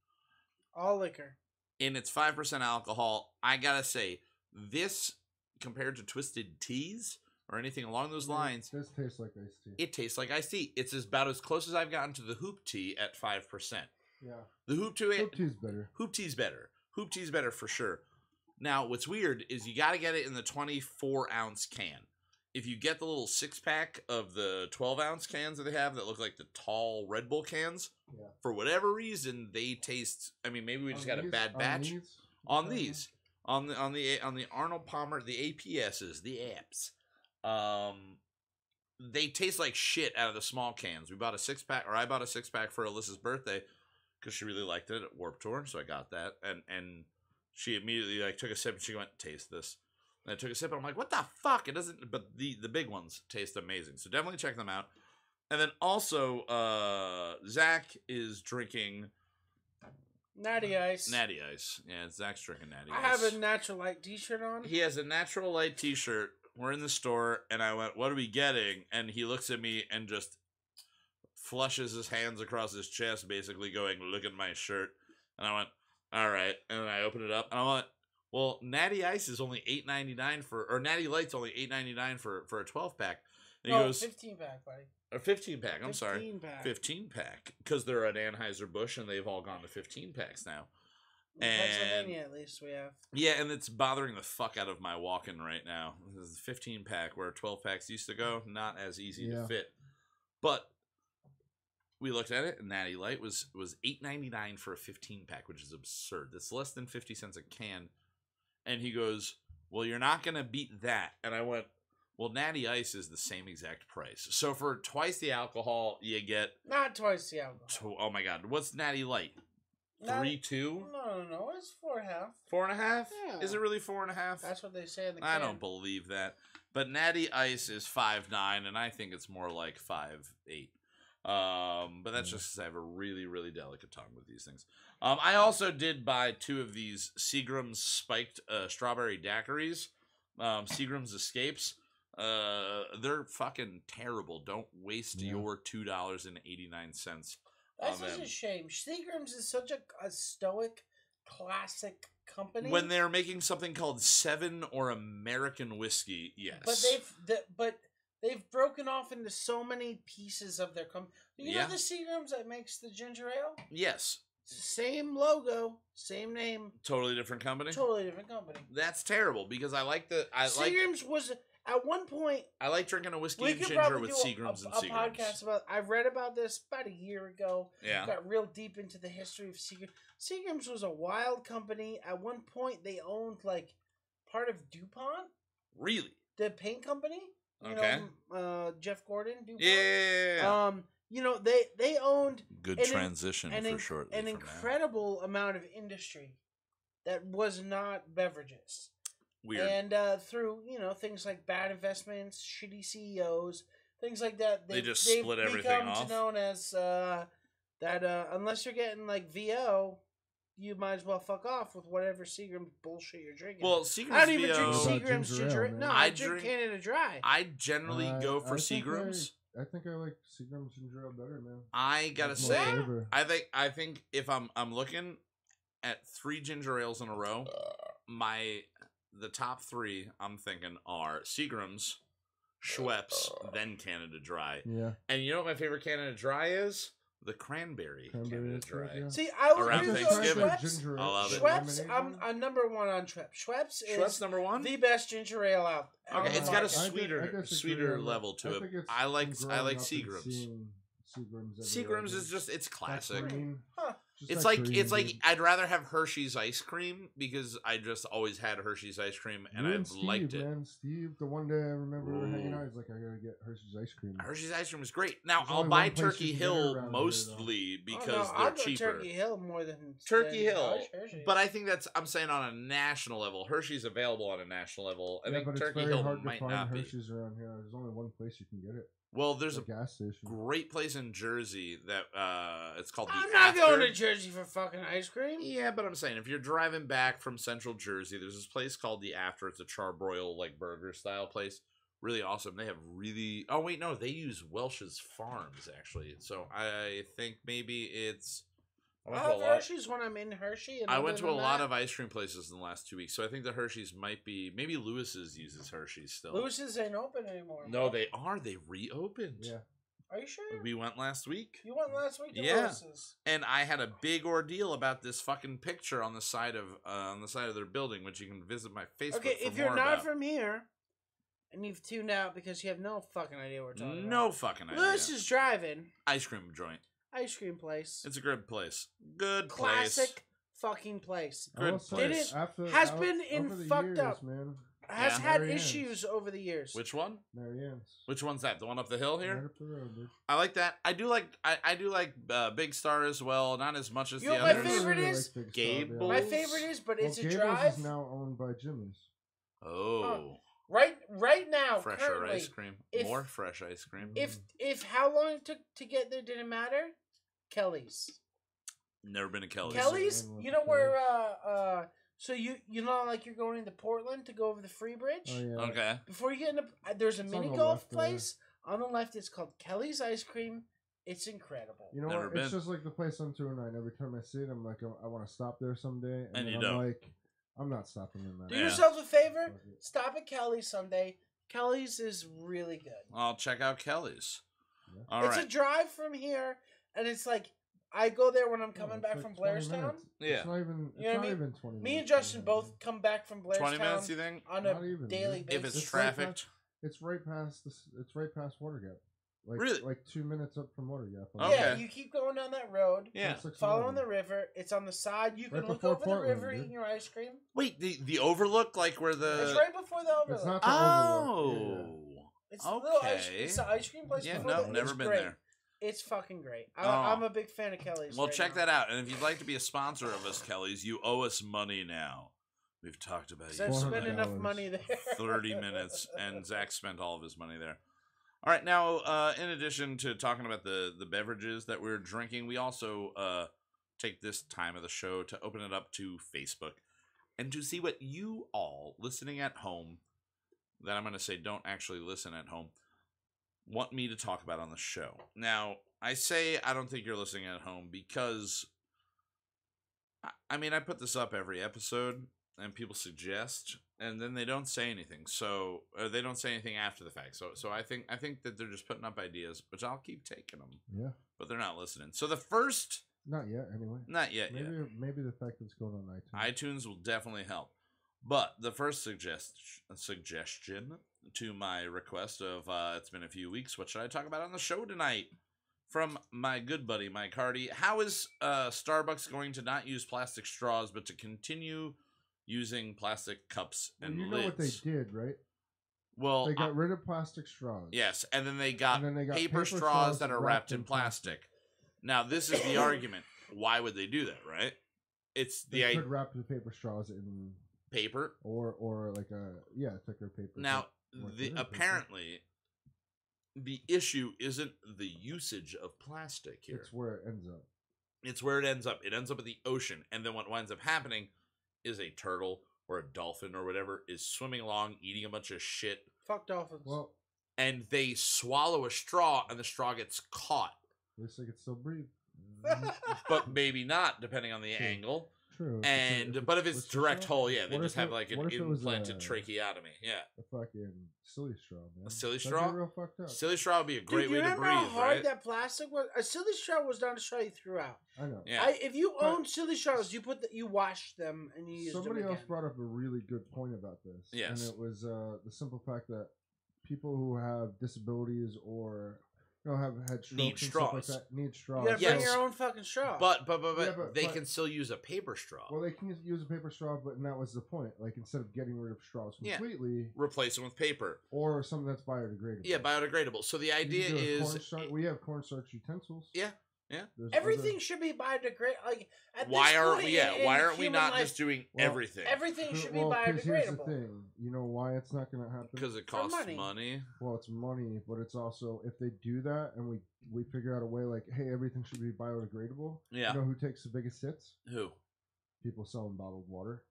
All liquor. And it's 5% alcohol. I gotta say, this compared to Twisted Teas, or anything along those lines. It does taste like iced tea. It tastes like iced tea. It's about as close as I've gotten to the hoop tea at 5%. Yeah. The hoop tea. Hoop tea's better. Hoop tea's better. Hoop tea's better for sure. Now, what's weird is you got to get it in the 24-ounce can. If you get the little 6-pack of the 12-ounce cans that they have that look like the tall Red Bull cans, for whatever reason, they taste. I mean, maybe we just got a bad batch on these. On the Arnold Palmer, the APSs, the apps. They taste like shit out of the small cans. We bought a 6-pack, or I bought a 6-pack for Alyssa's birthday because she really liked it at Warped Tour, so I got that, and she immediately like took a sip and she went, "Taste this." And I took a sip and I'm like, "What the fuck?" It doesn't. But the big ones taste amazing, so definitely check them out. And then also, Zach is drinking Natty Ice. Natty Ice. Yeah, Zach's drinking Natty I Ice. have a Natural Light t-shirt on. He has a Natural Light t-shirt. We're in the store, and I went, "What are we getting?" And he looks at me and just flushes his hands across his chest, basically going, "Look at my shirt." And I went, "All right." And then I opened it up, and I went, "Well, Natty Ice is only $8.99 or Natty Light's only $8.99 for a 12-pack." And he goes, 15-pack, buddy. A 15-pack, I'm sorry. 15-pack. 15-pack. Because they're at Anheuser-Busch, and they've all gone to 15-packs now. In And Pennsylvania, at least, we have. yeah, and it's bothering the fuck out of my walking right now. This is a 15-pack where 12-packs used to go. Not as easy to fit. But we looked at it, and Natty Light was $8.99 for a 15-pack, which is absurd. That's less than 50 cents a can. And he goes, "Well, you're not going to beat that." And I went, "Well, Natty Ice is the same exact price. So for twice the alcohol, you get..." Not twice the alcohol. Oh, my God. What's Natty Light? 3.2? No. It's 4.5. 4.5? Yeah. Is it really 4.5? That's what they say in the can. I don't believe that. But Natty Ice is 5.9, and I think it's more like 5.8. But that's just because I have a really, really delicate tongue with these things. I also did buy 2 of these Seagram's spiked strawberry daiquiris. Seagram's Escapes. They're fucking terrible. Don't waste your $2.89. That's such a shame. Seagram's is such a stoic, classic company. When they're making something called 7 or American whiskey, yes. But they've broken off into so many pieces of their company. You know the Seagram's that makes the ginger ale? Yes. Same logo, same name. Totally different company? Totally different company. That's terrible because I like the... Seagram's was... At one point... I like drinking a whiskey and ginger with Seagram's and Seagram's. A podcast about... I read about this about a year ago. Yeah. Got real deep into the history of Seagram's. Seagram's was a wild company. At one point, they owned, like, part of DuPont. Really? The paint company. You Okay. know, Jeff Gordon, DuPont. Yeah. You know, they owned... Good transition for shortly an incredible amount of industry that was not beverages. Weird. And through, you know, things like bad investments, shitty CEOs, things like that. They just split everything off. Become known as that unless you're getting like VO, you might as well fuck off with whatever Seagram's bullshit you're drinking. Well, Seagram's I don't even VO, drink Seagram's ginger ale. No, I drink Canada Dry. I generally go for Seagram's. I think I like Seagram's ginger ale better, man. I gotta That's say, more flavor. I think if I'm looking at 3 ginger ales in a row, the top 3 I'm thinking are Seagram's, Schweppes, then Canada Dry. Yeah. And you know what my favorite Canada Dry is? The cranberry Canada Dry. Yeah. See, I would Around agree with Thanksgiving. Schweppes. I love it. Schweppes, I'm number 1 on Schweppes. Schweppes number 1? The best ginger ale out. Okay, it's got a market. sweeter level to it. I like Seagram's. Seagram's is just it's classic. It's like I'd rather have Hershey's ice cream because I just always had Hershey's ice cream and I've liked it. Man, Steve, the one day I remember hanging out, he's like, "I gotta get Hershey's ice cream." Hershey's ice cream is great. Now There's I'll only buy one place Turkey you can get it Hill around mostly because I'll they're go cheaper. Turkey Hill more than Turkey Hill, Hershey's. but I think I'm saying on a national level. Hershey's available on a national level. I think but Turkey it's very Hill hard might to find not be. Hershey's around here. There's only one place you can get it. Well, there's a gas station. Great place in Jersey that it's called the I'm not After. going to Jersey for fucking ice cream. Yeah, but I'm saying if you're driving back from Central Jersey, there's this place called the After. It's a charbroil like burger style place. Really awesome. They have really. Oh wait, no, they use Welch's Farms actually. So I think maybe it's I'll have Hershey's when I'm in Hershey. And I went other to a than lot that, of ice cream places in the last 2 weeks, so I think the Hershey's might be maybe Lewis's uses Hershey's still. Lewis's ain't open anymore. No, bro. they are. They reopened. Yeah. Are you sure? We went last week. You went last week to Yeah. Lewis's. And I had a big ordeal about this fucking picture on the side of their building, which you can visit my Facebook. Okay, for if you're more not about. from here and you've tuned out because you have no fucking idea what we're talking about. No fucking idea. Lewis's Drive-In Ice cream joint. ice cream place. It's a good place. Good Classic place. fucking place. I will Good say, place. Has been in over the fucked years, up. Man. Has Yeah. had Marianne's. issues over the years. Which one? Marianne's. Which one's that? The one up the hill Right here? up the road, dude. I like that. I do like Big Star as well. Not as much as You the know what my others. favorite really is? like Big Star, Gable. My favorite is, but it's a Gable's drive. is now owned by Jimmy's. Oh, Right now, fresher currently, ice cream. if- More fresh ice cream. if how long it took to get there didn't matter, Kelly's. Never been to Kelly's. Kelly's, I love you know where Kelly's. so you know like you're going into Portland to go over the Free Bridge? Oh yeah. Okay. Before you get into there's a It's on mini the golf left there. place on the left. It's called Kelly's Ice Cream. It's incredible. You know Never what? It's been. just like the place on 209. Every time I see it, I'm like, I want to stop there someday. And then you I'm don't. like, I'm not stopping in that. Do Yeah. yourself a favor. Fuck it. Stop at Kelly's someday. Kelly's is really good. I'll check out Kelly's. Yeah. All It's right. a drive from here, and it's like I go there when I'm No, coming it's back like from 20 Blairstown. minutes. Yeah. It's not even. It's You know what I not mean? even 20 minutes. Me and Justin man. both come back from 20 minutes, Blairstown you think? on Not a even, daily dude. basis. If it's It's right trafficked. It's right past this. It's right past Water Gap. Like, Really? Like 2 minutes up from Water Gap. Okay. Yeah, you keep going down that road, Yeah. following the river. It's on the side. You can Right look before over Portland, the river, dude. eating your ice cream. Wait, the overlook, like where the. It's right before the overlook. It's not the Oh. overlook. It's the little ice. Okay. It's the ice cream place. Yeah, before no, the, never it's been great. there. It's fucking great. Oh. I'm a big fan of Kelly's. Well, right check now. that out. And if you'd like to be a sponsor of us, Kelly's, you owe us money now. We've talked about 'Cause you I've for spent like enough $400. money there. 30 minutes, and Zach spent all of his money there. All right, now, in addition to talking about the beverages that we're drinking, we also take this time of the show to open it up to Facebook and to see what you all listening at home, that I'm going to say don't actually listen at home, want me to talk about on the show. Now, I say I don't think you're listening at home because, I mean, I put this up every episode, and people suggest, and then they don't say anything. So they don't say anything after the fact. So I think that they're just putting up ideas, which I'll keep taking them. Yeah. But they're not listening. So the first, Not yet. Anyway. not yet, Maybe yet. maybe the fact that it's going on iTunes. iTunes will definitely help. But the first suggestion to my request of it's been a few weeks, what should I talk about on the show tonight? From my good buddy Mike Hardy. How is Starbucks going to not use plastic straws but to continue using plastic cups Well, and you lids? know what they did, right? Well, They got rid of plastic straws. yes, and then they got, And then they got paper paper straws straws that are wrapped in plastic. Now, this is the argument. Why would they do that, right? It's the They could wrap the paper straws in paper. or like a thicker paper. Now, More the thinner paper. apparently the issue isn't the usage of plastic here. It's where it ends up. It's where it ends up. It ends up in the ocean, and then what winds up happening is a turtle or a dolphin or whatever is swimming along, eating a bunch of shit, Fuck dolphins. Well, and they swallow a straw, and the straw gets caught. at least they could still breathe. But maybe not, depending on the True. angle. True. And but if it's what's the direct straw? hole, yeah, they What just if have it- like an what if it was implanted a- tracheotomy. Yeah, A fucking silly straw, man. A silly That'd be straw? real fucked up. silly straw would be a great Dude, you way to remember breathe, how hard right? that plastic was? A silly straw was not a straw you threw out. I know. Yeah, If you But- own silly straws, you wash them and you use Somebody them else again. brought up a really good point about this. Yes. And it was the simple fact that people who have disabilities or have had strokes Need and stuff like straws. that need You straws. gotta Yes. bring your own fucking straw. but Yeah, but- they but- can still use a paper straw. Well, they can use a paper straw, but and that was the point. Like instead of getting rid of straws Yeah. completely, Replace them with paper. or something that's biodegradable. Yeah, biodegradable. So the You can idea do a is, cornstarch- we have cornstarch utensils. Yeah. There's Everything other- should be biodegradable. Like at why this aren't point we? Yeah, in why aren't we human not life, just doing Well, everything? everything should be 'cause here's the biodegradable? thing. You know why it's not going to happen? Because it For costs money. money. Well, it's money, but it's also if they do that and we figure out a way like, hey, everything should be biodegradable. Yeah. You know who takes the biggest hits? Who? People selling bottled water.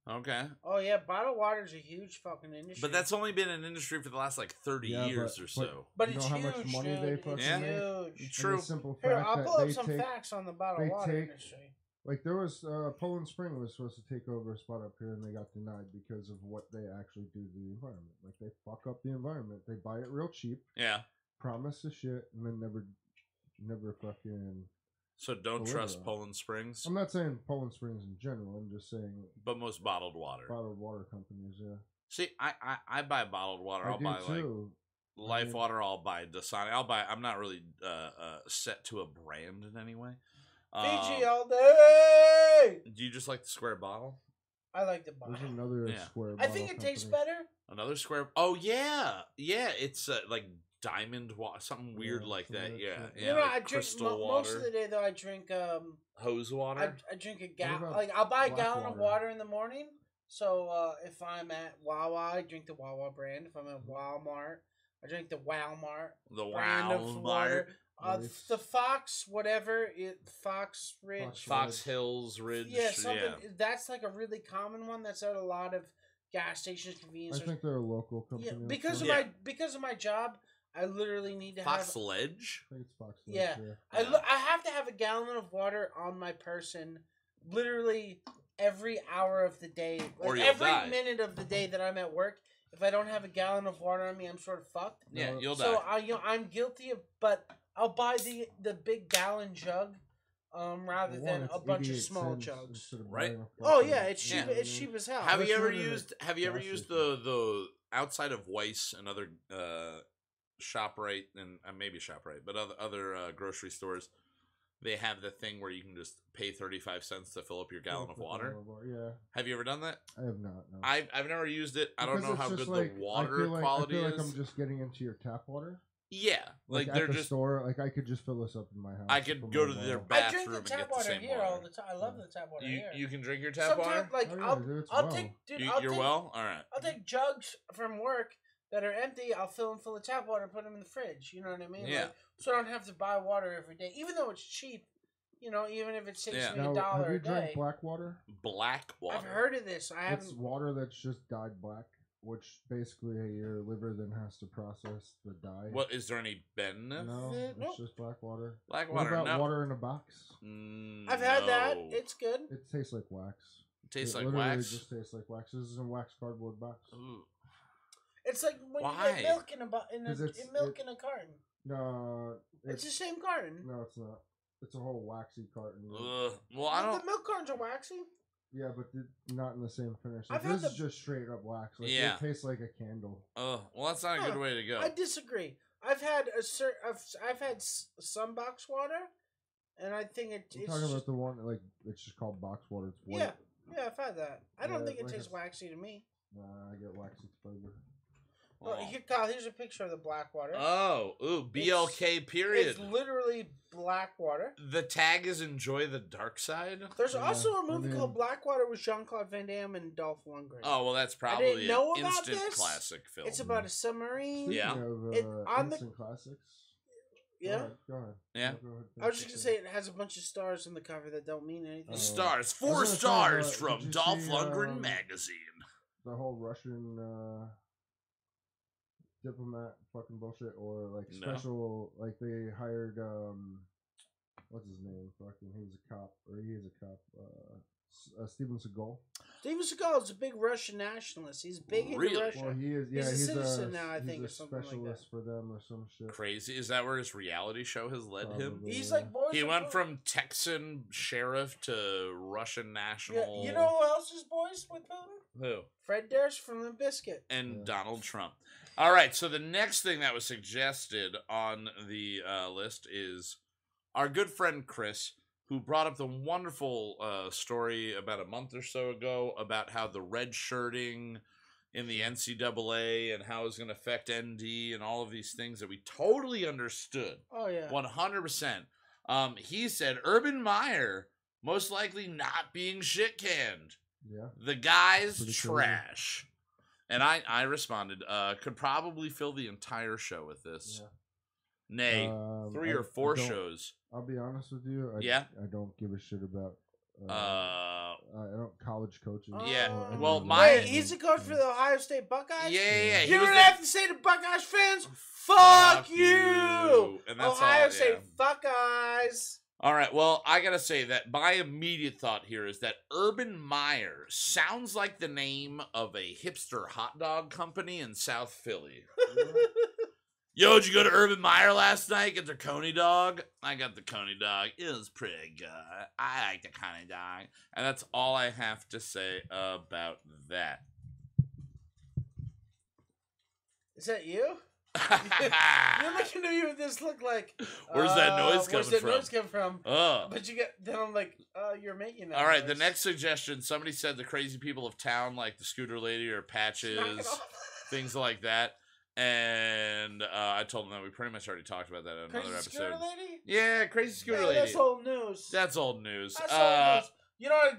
Okay. Oh yeah, bottled water is a huge fucking industry. But that's only been an industry for the last like 30 Yeah, years but- or so. But You it's know how huge, much money dude. they It's fucking Yeah. huge. And True. the simple Here, fact I'll that pull up they some take, facts on the bottled they water take- industry. like there was Poland Spring was supposed to take over a spot up here, and they got denied because of what they actually do to the environment. Like they fuck up the environment. They buy it real cheap, Yeah. promise the shit, and then never fucking. So don't Deliver trust on it. Poland Springs, I'm not saying Poland Springs in general. I'm just saying but most bottled water. bottled water companies. Yeah, See, I buy bottled water. I I'll do buy like too. Life mean- Water. I'll buy Dasani. I'll buy. I'm not really set to a brand in any way. Fiji all day. Do you just like the square bottle? I like the bottle. There's another Yeah. square. I think it bottle tastes company. better. Another square. Oh yeah, yeah. It's like diamond water, something weird Yeah, like some of that. that Yeah, shit. yeah. You know, like I drink crystal most water, of the day though. I drink hose water. I drink a What gallon. about Like I'll buy a black gallon of water? water in the morning. So if I'm at Wawa, I drink the Wawa brand. If I'm at Walmart, I drink the Walmart the brand of wow water. Nice. The Fox, whatever Fox Ridge. Fox Fox Hills Ridge. Yeah, something. Yeah. That's like a really common one. That's at a lot of gas stations, convenience I stores. think they're a local company. Yeah, I'm because sure. of my job, I literally need to Fox have. Ledge. I think it's Fox. Yeah. Ledge, I have to have a gallon of water on my person, literally every hour of the day, Or like you'll every die. minute of the day that I'm at work. If I don't have a gallon of water on me, I'm sort of fucked. Yeah, No, you'll So die. I'm guilty of, but I'll buy the big gallon jug, rather One, than it's a bunch of 88 small cents jugs. instead of Right? buying a Oh fucking- yeah, it's cheap. Yeah. It's cheap as hell. Have you That's ever not in a used? Have you ever gas used station. the outside of Weiss and other ShopRite and maybe ShopRite, but other grocery stores? They have the thing where you can just pay 35 cents to fill up your gallon of water. Yeah, Have you ever done that? I have not. No. I've never used it. I don't Because know it's how just good like- the water I feel like, quality I feel is. like I'm just getting into your tap water. Yeah, like Like they're at the just. store. Like I could just fill this up in my house. I and could put go my to their water. I bathroom drink the and tap get the water same here water. all the time. I love the tap water You here. you can drink your tap Sometimes, water. like Oh, yeah, I'll, dude, it's I'll well. take, dude, You, I'll you're take, well. All right. I'll take jugs from work that are empty. I'll fill them full of tap water, and put them in the fridge. You know what I mean? Yeah. Like, so I don't have to buy water every day, even though it's cheap. You know, even if it saves Yeah. me Now, $1 have a you day. drank black water? Black water. I've heard of this. I It's haven't. water that's just dyed black, which basically your liver then has to process the dye. What is there any benefit? No, it's Nope. just black water. Black What water. about No. water in a box? I've had that. No. It's good. It tastes like wax. It tastes It like literally wax. just tastes like wax. This is a wax cardboard box. Ooh. It's like when Why? you get milk in a in 'Cause it's- milk in a carton. No, It's the same carton. no, it's not. It's a whole waxy carton. Ugh. Well, I The don't. milk cartons are waxy. Yeah, but not in the same finish. Like, I've had this is the- just straight up wax. Like, Yeah. It tastes like a candle. Well, that's not a good Huh. way to go. I disagree. I've had I've had some box water, and I think I'm it's talking just, about the one, like, it's just called box water. It's white. yeah, I've had that. I don't Yeah, think it like tastes it's- waxy to me. Nah, I get waxy flavor. Well, Oh. here, Kyle, here's a picture of the black water. Oh, ooh, BLK period. It's literally black water. The tag is enjoy the dark side. There's Yeah, also a I movie mean- called Blackwater with Jean-Claude Van Damme and Dolph Lundgren. Oh well, that's I probably didn't know an about instant this. classic film. It's about a submarine. Yeah. Speaking of It- on the- instant classics. Yeah. Go ahead. Yeah. Go ahead, I was finish just gonna it. say it has a bunch of stars on the cover that don't mean anything. Oh. Stars, I 4 was gonna say, stars did from you Dolph see, Lundgren magazine. The whole Russian diplomat fucking bullshit, or like No. special, like they hired what's his name? Fucking, he was a cop, or he is a cop. Steven Seagal. Steven Seagal is a big Russian nationalist. He's big into Really? Russia. Well, he is. He's Yeah, a citizen now, I think, he's or a something like that. specialist for them or some shit. Crazy. Is that where his reality show has led him? Probably. He's like boys. He are went boys. from Texan sheriff to Russian national. Yeah, you know who else is boys with Putin? who? Fred Durst from the Biscuit. And Yeah. Donald Trump. All right, so the next thing that was suggested on the list is our good friend Chris, who brought up the wonderful story about a month or so ago about how the red shirting in the NCAA and how it's going to affect ND and all of these things that we totally understood. Oh yeah. 100%. He said Urban Meyer most likely not being shit canned. Yeah. The guy's Pretty crazy. trash. And I responded, could probably fill the entire show with this. Yeah. Nay, 3 or 4 I don't- shows. I'll be honest with you. Yeah? I don't give a shit about I don't college coaches. Yeah, or any well, of my- those. Wait, he's a coach for the Ohio State Buckeyes? Yeah. You was don't the- have to say to Buckeyes fans, Fuck fuck you! And that's Ohio all, State yeah. Buckeyes. All right, well, I gotta say that my immediate thought here is that Urban Meyer sounds like the name of a hipster hot dog company in South Philly. Yo, did you go to Urban Meyer last night? Get their Coney dog? I got the Coney dog. It was pretty good. I like the Coney dog. And that's all I have to say about that. Is that you? You're looking at me with this look like. Where's that noise Where's coming that from? noise come from? Oh. But you get. Then I'm like, you're making that. All right, noise. the next suggestion, somebody said the crazy people of town, like the scooter lady or Knock it Patches, off. things like that. And I told them that we pretty much already talked about that in another Crazy episode. scooter lady? Yeah, crazy scooter Yeah, lady. that's old news. That's old news. That's old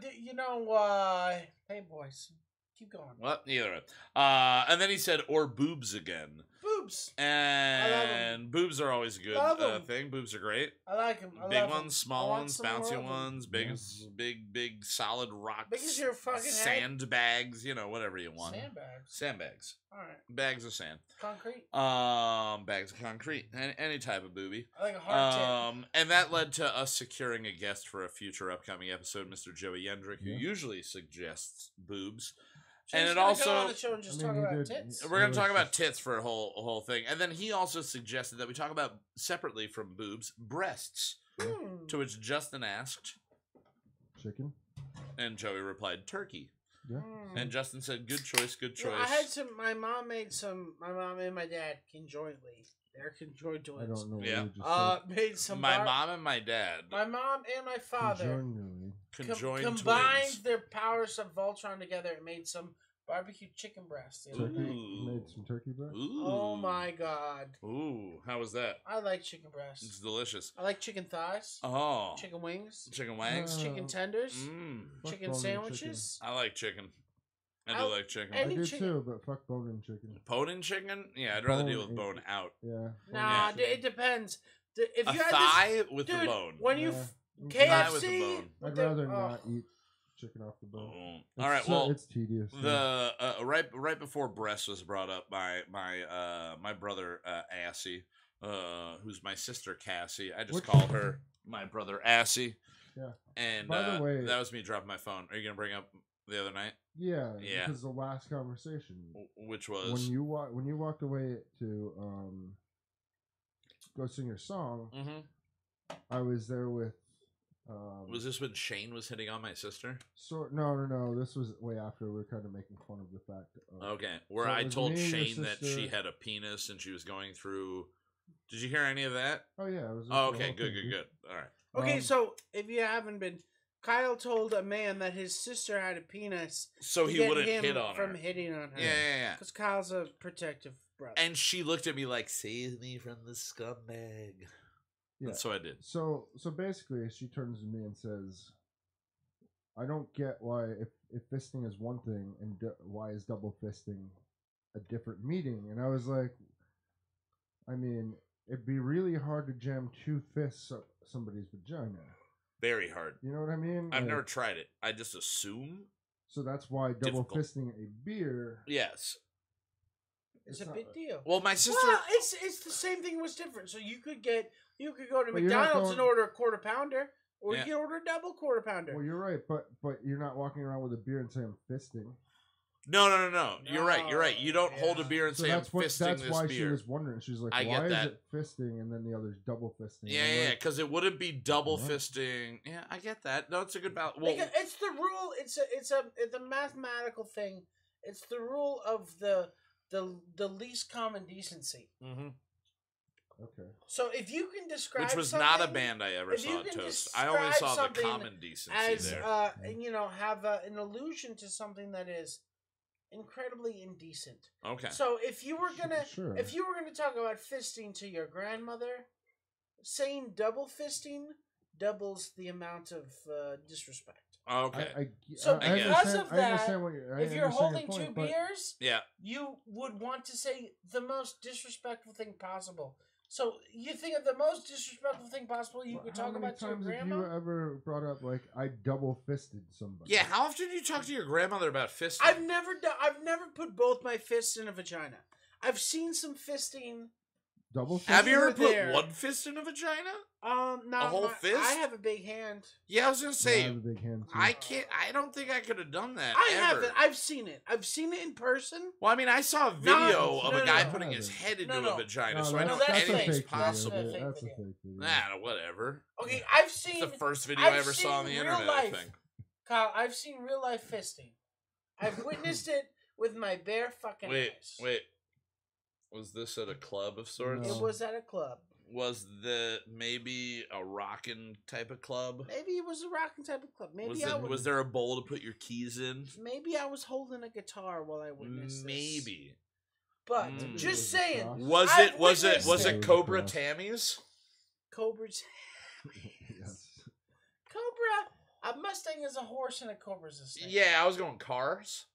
news. You know what? Hey boys, keep going. Well, either way. And then he said, or boobs again. Boobs. And boobs are always a good Love 'em. thing. Boobs are great. I like them. I Big love 'em. ones, small I want ones, some more bouncy of 'em. ones, big, solid rocks. Big as your fucking head. sandbags, whatever you want. Sandbags. Sandbags. All right. Bags of sand. Concrete. Bags of concrete. Any type of booby. I like a hard tip. And that led to us securing a guest for a future upcoming episode, Mr. Joey Yendrick, who Yeah. usually suggests boobs. So and he's it gonna also go on the show and just I mean, talk he about did- tits. we're going to talk Delicious. about tits for a whole thing. And then he also suggested that we talk about separately from boobs, breasts. Hmm. To which Justin asked, Chicken. and Joey replied, turkey. Yeah. Hmm. And Justin said, good choice, good choice. Yeah, I had some. My mom and my dad conjointly. They're conjoined I don't know what Yeah. you just made some. My mom and my dad My mom and my said. father Conjointly. conjoined combined twins. their powers of Voltron together and made some barbecue chicken breast. the other Turkey. night. Ooh. Made some turkey breast. Ooh. Oh my god! Ooh, how was that? I like chicken It's breast. delicious. I like chicken thighs, Oh. chicken wings, Chicken wings? chicken tenders, Fuck chicken bone-in sandwiches. I like chicken. I do I- like chicken. and- I Any do chicken- too, but fuck bone-in chicken. Bone-in chicken? Yeah, I'd rather Bone deal with in- bone out. Yeah. Nah, bone-in it depends. If A you had thigh with this, the dude, bone. when you Yeah. Thigh with the KFC, bone. with I'd the- rather oh. not eat chicken off the bone. Oh. It's All right, so- well, it's tedious. yeah. the right before breast was brought up by my brother Assy, who's my sister Cassie. I just Which- call her my brother Assy. Yeah. And By the way- that was me dropping my phone. Are you gonna bring up the other night, Yeah, Yeah. because the last conversation which was when you walked away to go sing your song, Mhm. I was there with Was this when Shane was hitting on my sister? no. This was way after. We were kind of making fun of the fact. Okay, where So it I was told me and your Shane that she sister- had a penis and she was going through. Did you hear any of that? Oh yeah, it was. Oh, the okay, whole good, thing, good, dude. good. All right. Okay, Um, so if you haven't been, Kyle told a man that his sister had a penis. So to he get wouldn't him hit on from her. hitting on her. Yeah, yeah, yeah. Because Kyle's a protective brother. And she looked at me like, "Save me from the scumbag." Yeah. And so I did. So basically, she turns to me and says, "I don't get why if fisting is one thing and why is double fisting a different meaning?" And I was like, I mean, it'd be really hard to jam two fists up somebody's vagina. Very hard. You know what I mean? I've Like, never tried it. I just assume. So that's why double Difficult. fisting a beer. Yes. it's a not- big deal. Well, my sister. Well, it's the same thing was different. So you could go to But you're not McDonald's and going- order a quarter pounder, or Yeah. you can order a double quarter pounder. Well, you're right, but you're not walking around with a beer and saying I'm fisting. No. You're right. You're right. You don't hold a Yeah. beer and So say, "I'm that's fisting this why she beer." was wondering. She's like, I get why that. is it fisting and then the other's double fisting? Yeah, And I'm yeah, like, because it wouldn't be double Yeah. fisting. Yeah, I get that. No, it's a good balance. Well, Because it's the rule. It's a mathematical thing. It's the rule of the least common decency. mhm. Okay. So if you can describe Which was not a something band I ever if you saw at can Toast. I only describe saw the something common decency as there. and have an allusion to something that is incredibly indecent. Okay. So if you were gonna Sure. talk about fisting to your grandmother, saying double fisting doubles the amount of disrespect. Okay. So I guess. because of I that, understand what you're, I if you're understand holding your point, two but- beers, Yeah. you would want to say the most disrespectful thing possible. So you think of the most disrespectful thing possible you could talk about to your How many times have grandma? you ever brought up like I double fisted somebody? Yeah, how often do you talk to your grandmother about fisting? I've never put both my fists in a vagina. I've seen some fisting. Double fisted. Have you ever Over put there. one fist in a vagina? Not whole fist? I have a big hand. Yeah, I was gonna Yeah, I say, have a big hand too. I can't. I don't think I could have done that. I ever. haven't. I've seen it. I've seen it in person. Well, I mean, I saw a video of no, a guy no. putting his head into No. a vagina, No, so I know that's anything's fake. That's possible. a fake That's a video. fake video. Nah, whatever. Okay, I've It's seen the first video I I've ever saw on the seen real internet, I life. think. Kyle, I've seen real life fisting. I've witnessed it with my bare fucking eyes. Wait. Was this at a club of sorts? No. It was at a club. Was the maybe a rockin' type of club? Maybe it was a rocking type of club. Maybe Was there a bowl to put your keys in? Maybe I was holding a guitar while I witnessed this. Maybe. But Mm. just Was it saying, cross? Was I've it was witnessed it it. Cobra Cross. Tammy's? Cobra's Yes. Cobra. A Mustang is a horse and a Cobra's a snake. Yeah, I was going cars.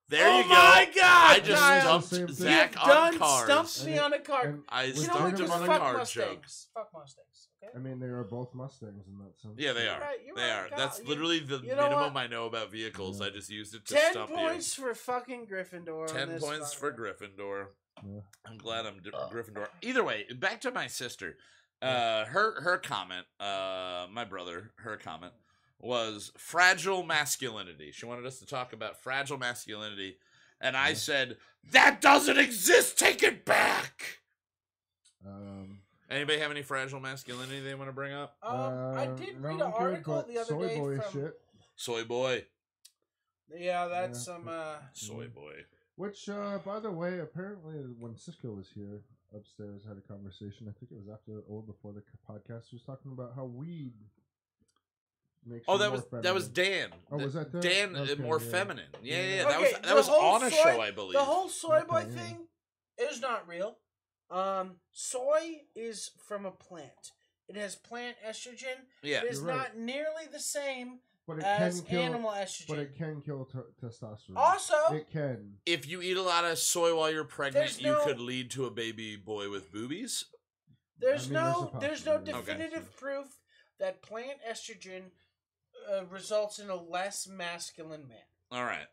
There Oh you go. my God, I just Kyle. stumped You've Zach You've on done cars. stumped me on a car. And I with You know what? stumped him Because on a fuck car Mustangs. joke. Fuck Mustangs. Okay. I mean, they are both Mustangs in that sense. Yeah, they You're are. right, you're They right, are. Kyle. That's literally the you know minimum what? I know about vehicles. Yeah. I just used it to 10 stump points for fucking Gryffindor. you. 10 on this points for fucker. Gryffindor. Yeah. I'm glad I'm Gryffindor. Either way, back to my sister. Her comment, my brother, her comment was fragile masculinity. She wanted us to talk about fragile masculinity, and I said that doesn't exist. Take it back. Anybody have any fragile masculinity they want to bring up? I did no, read an I'm good, article but the other soy day boy from. shit. Soy boy. Yeah, that's Yeah. some. Soy boy. Which, by the way, apparently when Cisco was here upstairs, had a conversation. I think it was after or before the podcast. He was talking about how weed makes. Oh, you that more was feminine. Dan. Oh, was that Dan? Dan? Okay, More yeah. feminine. Yeah, Yeah. yeah. Okay, That the was whole on a soy- show, I believe. The whole soy boy Okay, yeah. thing is not real. Soy is from a plant. It has plant estrogen. Yeah. It is You're right. not nearly the same But it as can kill. animal estrogen. But it can kill testosterone. Also, it can. If you eat a lot of soy while you're pregnant, There's you no- could lead to a baby boy with boobies. there's I mean, there's no a there's no possibility. Okay. definitive proof that plant estrogen results in a less masculine man. All right.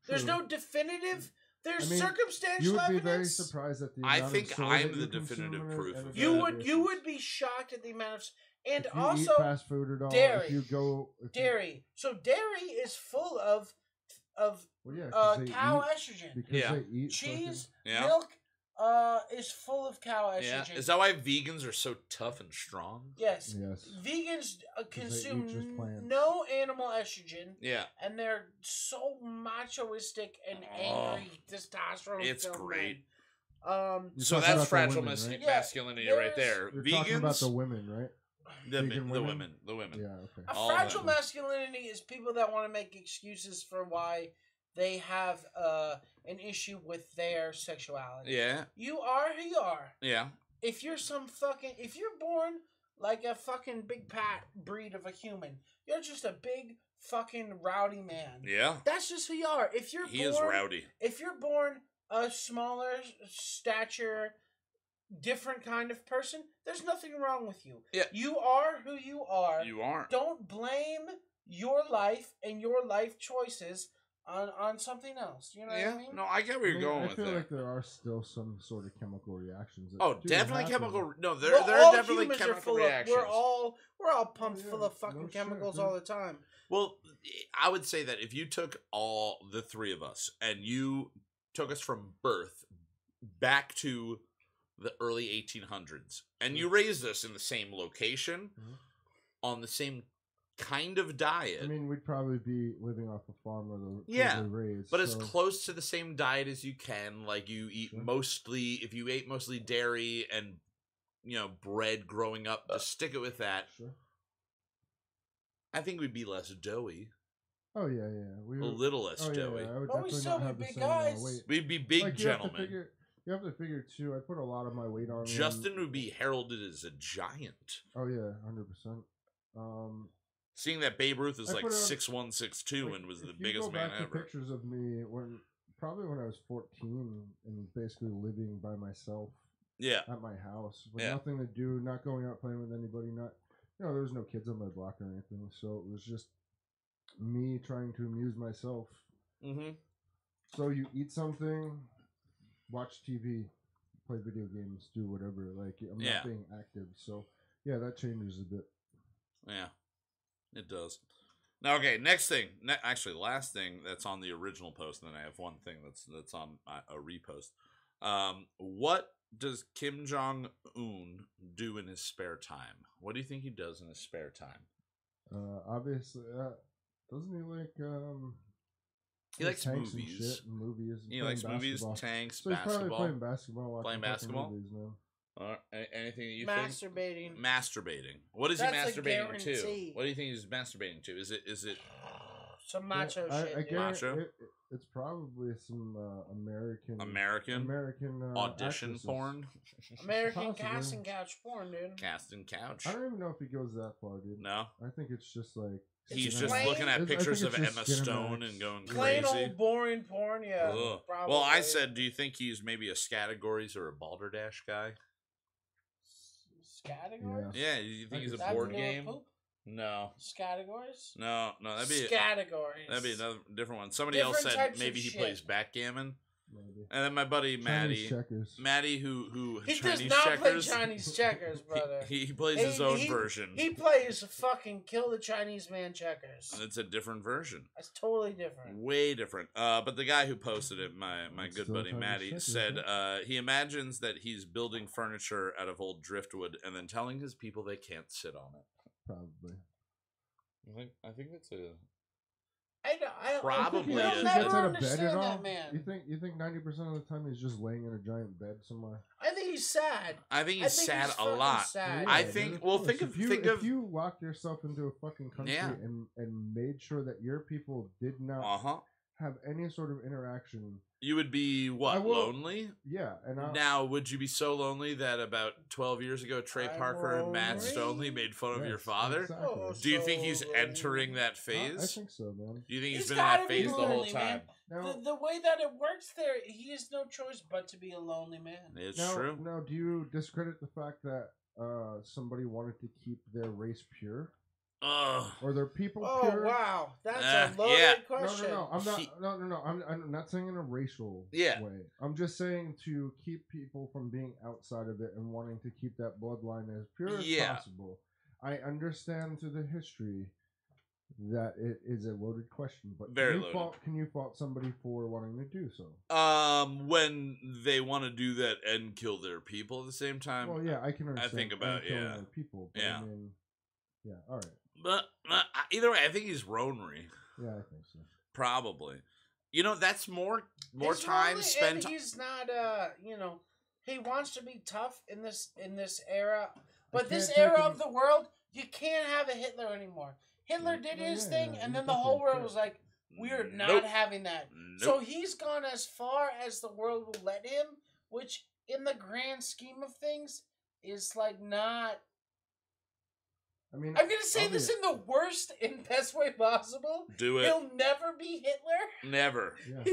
There's True. no definitive. There's I mean, circumstantial You would be evidence. very surprised at the. I amount think of soy I'm that the you consume definitive on a- proof on a of You daily would you basis. would be shocked at the amount of and If you also eat fast food at all. dairy. If you go if you- dairy. So dairy is full of well, yeah, 'cause they cow eat, estrogen. because Yeah. they eat Cheese, Yeah. milk is full of cow Yeah. estrogen. Is that why vegans are so tough and strong? Yes. Fucking, yes. Vegans consume just plants. no animal estrogen, Yeah. and they're so machoistic and Oh. angry, testosterone. It's filled great. men. So You're talking that's about the fragile women, right? Yeah, masculinity right there. there's- You're talking about Vegans, the women, right? the vegan women? women. Yeah. Okay. A All of fragile them. masculinity is people that want to make excuses for why they have an issue with their sexuality. Yeah. You are who you are. Yeah. If you're if you're born like a fucking big pat breed of a human, you're just a big fucking rowdy man. Yeah. That's just who you are. If you're He is rowdy. If you're born a smaller stature, different kind of person, there's nothing wrong with you. Yeah. You are who you are. You are. Don't blame your life and your life choices on something else. You know what Yeah. I mean? No, I get where you're going I with feel that. like there are still some sort of chemical reactions. That Oh, do definitely happen. chemical. No, there Well, are all definitely humans are chemical full reactions. We're all pumped Oh, yeah. full of fucking No shit, chemicals dude. all the time. Well, I would say that if you took all the three of us and you took us from birth back to the early 1800s and you raised us in the same location Mhm. on the same kind of diet, I mean, we'd probably be living off a farm or the Yeah, raised, but as so- close to the same diet as you can. Like you eat Sure. mostly, if you ate mostly dairy and bread growing up, just stick it with that. Sure. I think we'd be less doughy, Oh yeah, yeah. We a little less oh, yeah, doughy. yeah. I would But we definitely still not be have the big same guys. weight. We'd be big Like, gentlemen. You have to figure too. I put a lot of my weight on. Justin would be heralded as a giant. Oh yeah, 100%. Seeing that Babe Ruth is I like put it on- 6'1", 6'2", Like, and was if the you biggest go man back to ever. pictures of me when probably when I was 14 and basically living by myself Yeah. at my house with Yeah. nothing to do, not going out playing with anybody, not there was no kids on my block or anything, so it was just me trying to amuse myself. Mm-hmm. So you eat something, watch TV, play video games, do whatever. Like I'm Yeah. not being active, so yeah, that changes a bit. Yeah, it does. Now, okay, next thing, actually, last thing that's on the original post, and then I have one thing that's on a repost. What does Kim Jong Un do in his spare time? What do you think he does in his spare time? Obviously, doesn't he like He likes tanks movies. and shit and movies? And He playing likes movies, basketball. tanks, So he's probably basketball. playing basketball, watching Playing fucking basketball? movies, man. Anything that you Masturbating. think? Masturbating. What is That's he a masturbating to? guarantee. What do you think he's masturbating to? Is it? Some macho I shit. dude. guarantee Macho? it's probably some American Audition actresses. porn? American Possibly. casting couch porn, dude. Casting couch? I don't even know if he goes that far, dude. No. I think it's just like He's It's just plain- looking at I think pictures it's of just Emma Skinemax. Stone and going Plain crazy. old boring porn, yeah. Ugh. Probably. Well, I said, do you think he's maybe a Scattergories or a Balderdash guy? Categories? Yeah, you think he's a Does that have board to do with game? poop? No, Categories? no, that'd be Categories. another different one. Somebody else Different said types of maybe he shit. plays backgammon, maybe and then my buddy Chinese checkers. Maddie, who He Chinese does not checkers, play Chinese checkers, brother. he plays his own version, He plays fucking kill the Chinese man checkers. and it's a different version. That's totally different. Way different. But the guy who posted it, my It's good still buddy Chinese Maddie, checkers, said yeah. he imagines that he's building furniture out of old driftwood and then telling his people they can't sit on it. Probably. I think that's a I Probably I'll is. never Gets out of bed understand at all? that man. You think 90% of the time he's just laying in a giant bed somewhere? I think he's sad. I think he's sad a fucking lot. sad. I Yeah, think- dude, of well, course. think of- if you, think if of- you locked yourself into a fucking country Yeah. and made sure that your people did not Uh-huh. have any sort of interaction. You would be I what, will- lonely? Yeah, and Now, would you be so lonely that about 12 years ago, Trey I'm Parker and Matt lonely? Stonley made fun of your Yes, father? exactly. Oh, Do you think he's so entering lonely. that I phase? think so, man. Do you think he's He's been in that gotta be phase the whole lonely, man. time? Now, The way that it works there, he has no choice but to be a lonely man. It's now, true. Now, do you discredit the fact that somebody wanted to keep their race pure, Ugh. or their people Oh pure? wow, that's Uh, a loaded yeah. question. No. I'm not. He- No. I'm not saying in a racial Yeah. way. I'm just saying to keep people from being outside of it and wanting to keep that bloodline as pure as Yeah. possible. I understand through the history that it is a loaded question, but Very loaded. Can you fault somebody for wanting to do so? When they want to do that and kill their people at the same time. Well, yeah, I can understand. think about- killing yeah. other people. But Yeah. I mean, yeah. All right. But either way, I think he's Ronery. Yeah, I think so. Probably. You know, that's more He's time lonely, spent. And he's not. He wants to be tough in this era, but this can't take era him- of the world, you can't have a Hitler anymore. Hitler did Yeah, his yeah, thing, yeah, and you then the whole definitely world can't. was like, "We're not Nope. having that." Nope. So he's gone as far as the world will let him, which, in the grand scheme of things, is like not. I mean, I'm gonna say I'll this be- in the worst and best way possible. Do it. He'll never be Hitler. Never. Yeah.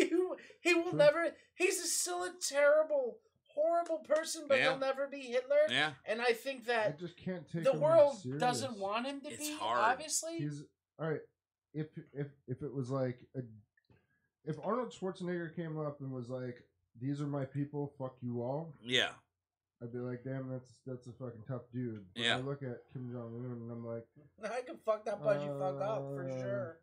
He will True. never. He's still a terrible, horrible person, but Yeah. he'll never be Hitler. Yeah. And I think I that just can't take the him world serious. doesn't want him to It's be. hard. Obviously, He's all right. If it was like if Arnold Schwarzenegger came up and was like, "These are my people, fuck you all," Yeah. I'd be like, "Damn, that's a fucking tough dude." But Yeah. I look at Kim Jong Un and I'm like, I can fuck that pudgy fuck up for sure.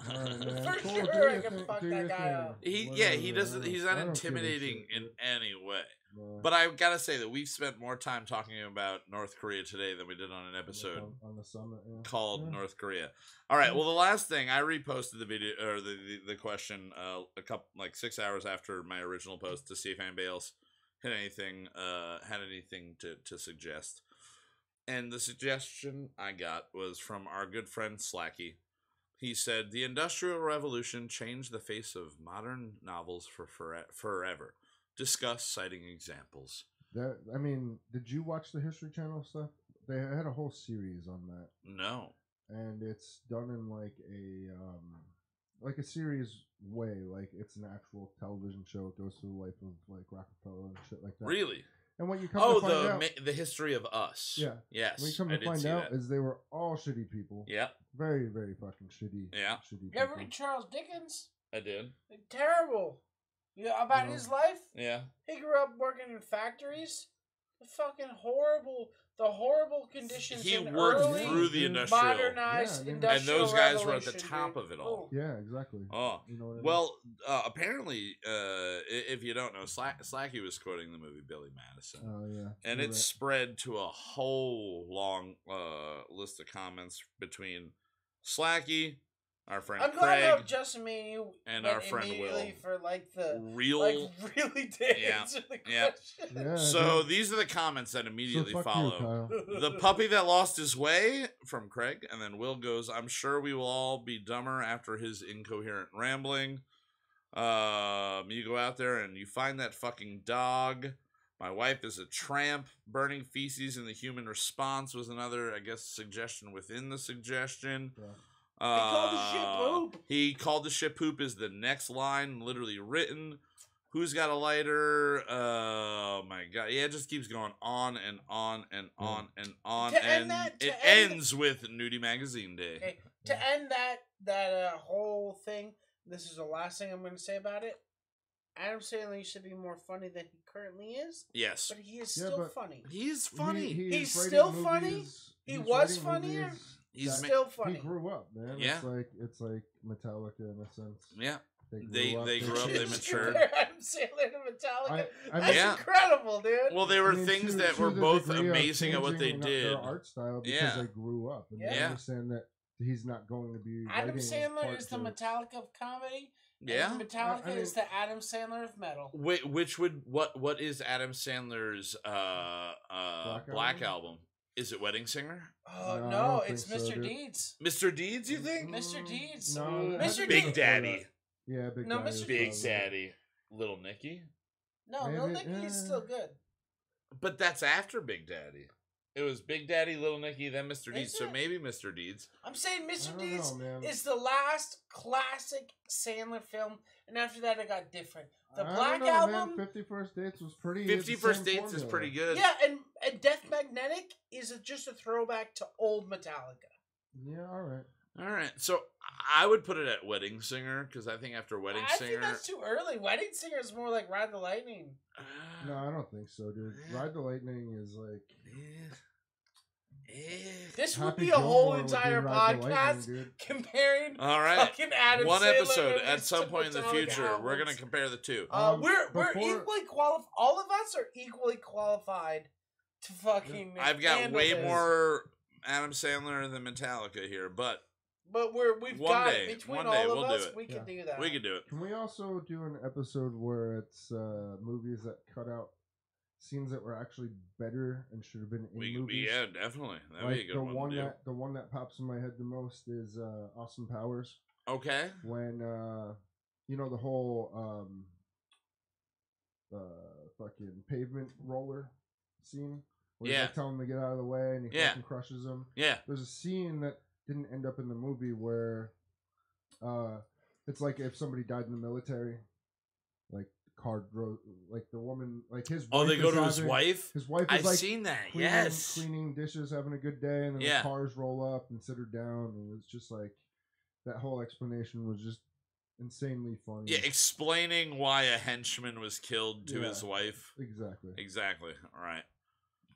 "All right, man, For cool, sure, do I your can thing, fuck do that your guy thing." up. He Whatever, doesn't. He's not I don't give a intimidating shit, in dude. any way. No. But I've got to say that we've spent more time talking about North Korea today than we did on an episode on the summit, yeah. called Yeah. North Korea. All right. Well, the last thing I reposted the video or the question a couple like 6 hours after my original post to see if anybody else had anything to suggest. And the suggestion I got was from our good friend Slacky. He said the Industrial Revolution changed the face of modern novels for forever. Discuss citing examples. That I mean, did you watch the History Channel stuff? They had a whole series on that, No. and it's done in like like a serious way, like it's an actual television show. It goes through the life of like Rockefeller and shit like that. Really? And what you come Oh, to find out, the history of us. Yeah. Yes. what you come I to did find see out that. is they were all shitty people. Yeah, Very, very fucking shitty. Yeah. Shitty You ever people. read Charles Dickens? I did. Like, terrible. Yeah, about No. his life. Yeah. He grew up working in factories. The fucking horrible conditions. He in worked early through the industrial. modernized Yeah, I mean- And industrial those guys were at the revolution, top dude. of it all. Yeah, exactly. Oh. You know what I mean? Well, apparently, if you don't know, Slacky was quoting the movie Billy Madison. Oh yeah. And You're it right. spread to a whole long list of comments between Slacky, our friend I'm glad how Craig, Justin me and you and went our friend immediately Will. for like the Real. really to Yeah, answer the yeah. question. Yeah, So dude. these are the comments that So immediately fuck follow. You, Kyle. The puppy that lost his way from Craig, and then Will goes, I'm sure we will all be dumber after his incoherent rambling. You go out there and you find that fucking dog. My wife is a tramp. Burning feces in the human response was another, I guess, suggestion within the suggestion. Yeah. called the shit poop. He called the shit poop is the next line literally written. Who's got a lighter? Oh my god. Yeah, it just keeps going on and on and on and on. To end And that- to it end- ends with Nudie Magazine Day. Okay, to end that whole thing, this is the last thing I'm going to say about it. Adam Sandler used to be more funny than he currently is, Yes. but he is Yeah, still but- funny. He's funny. He's writing still funny. movies- He he's was writing funnier. movies He's that- Still He funny. grew up, man. Yeah. It's like Metallica in a sense. Yeah. They They grew up, they changed. matured. Adam Sandler to Metallica. I That's Yeah. incredible, dude. Well, they were I mean, things to- that to were the both degree of amazing at what they changing did. Their art style because Yeah. they grew up and they Yeah. understand that he's not going to be. Adam writing Sandler part is the jokes. Metallica of comedy. Yeah. And Metallica I mean- is the Adam Sandler of metal. Which would what is Adam Sandler's Black album? Is it Wedding Singer? Oh No, I no, don't it's think so, Mr. dude. Deeds. Mr. Deeds, you think? Mr. Deeds. No, it Mr. has to be Big Deeds. before Daddy. that. Yeah, Big No, Daddy. Mr. was Big probably- Daddy. Little Nicky. No, Lil Maybe, Nicky is yeah. still good. But that's after Big Daddy. It was Big Daddy, Little Nicky, then Mr. Deeds. Is So it? maybe Mr. Deeds. I'm saying I Mr. don't Deeds know, man. is the last classic Sandler film, and after that it got different. The I Black don't know, Album, Man. 50 First Dates was pretty. 50 it's the First same Dates is formula. pretty good. yeah, and Death Magnetic is just a throwback to old Metallica. Yeah, all right. All right. So I would put it at Wedding Singer because I think after Wedding I Singer. think that's too early. Wedding Singer is more like Ride the Lightning. No, I don't think so, dude. Ride the Lightning is like. This would Happy be a whole Gilmore would be entire Ride the Lightning, podcast dude. comparing All right. fucking Adam One Sandler episode movies at some to point in the Metallica future. We're albums. going to compare the two. We're before- equally qualified. All of us are equally qualified to fucking. I've got handle way this. more Adam Sandler than Metallica here, but But we've One got day. it between One all day of we'll do us. it. We can Yeah. do that. we could do it. Can we also do an episode where it's movies that cut out scenes that were actually better and should have been in movies? Yeah, definitely. That'd Like be a good one. to do. the one that pops in my head the most is Austin Powers Okay. when you know the whole fucking pavement roller scene where he's Yeah. like telling him to get out of the way and he Yeah. fucking crushes him. Yeah. There's a scene that didn't end up in the movie where it's like if somebody died in the military, like car drove, like the woman, like his Oh, wife they go is to his having- wife? His wife is I've like seen that. cleaning, Yes. cleaning dishes, having a good day, and then Yeah. the cars roll up and sit her down, and it's just like that whole explanation was just insanely funny. Yeah, explaining why a henchman was killed to Yeah. his wife. Exactly. Exactly. All right.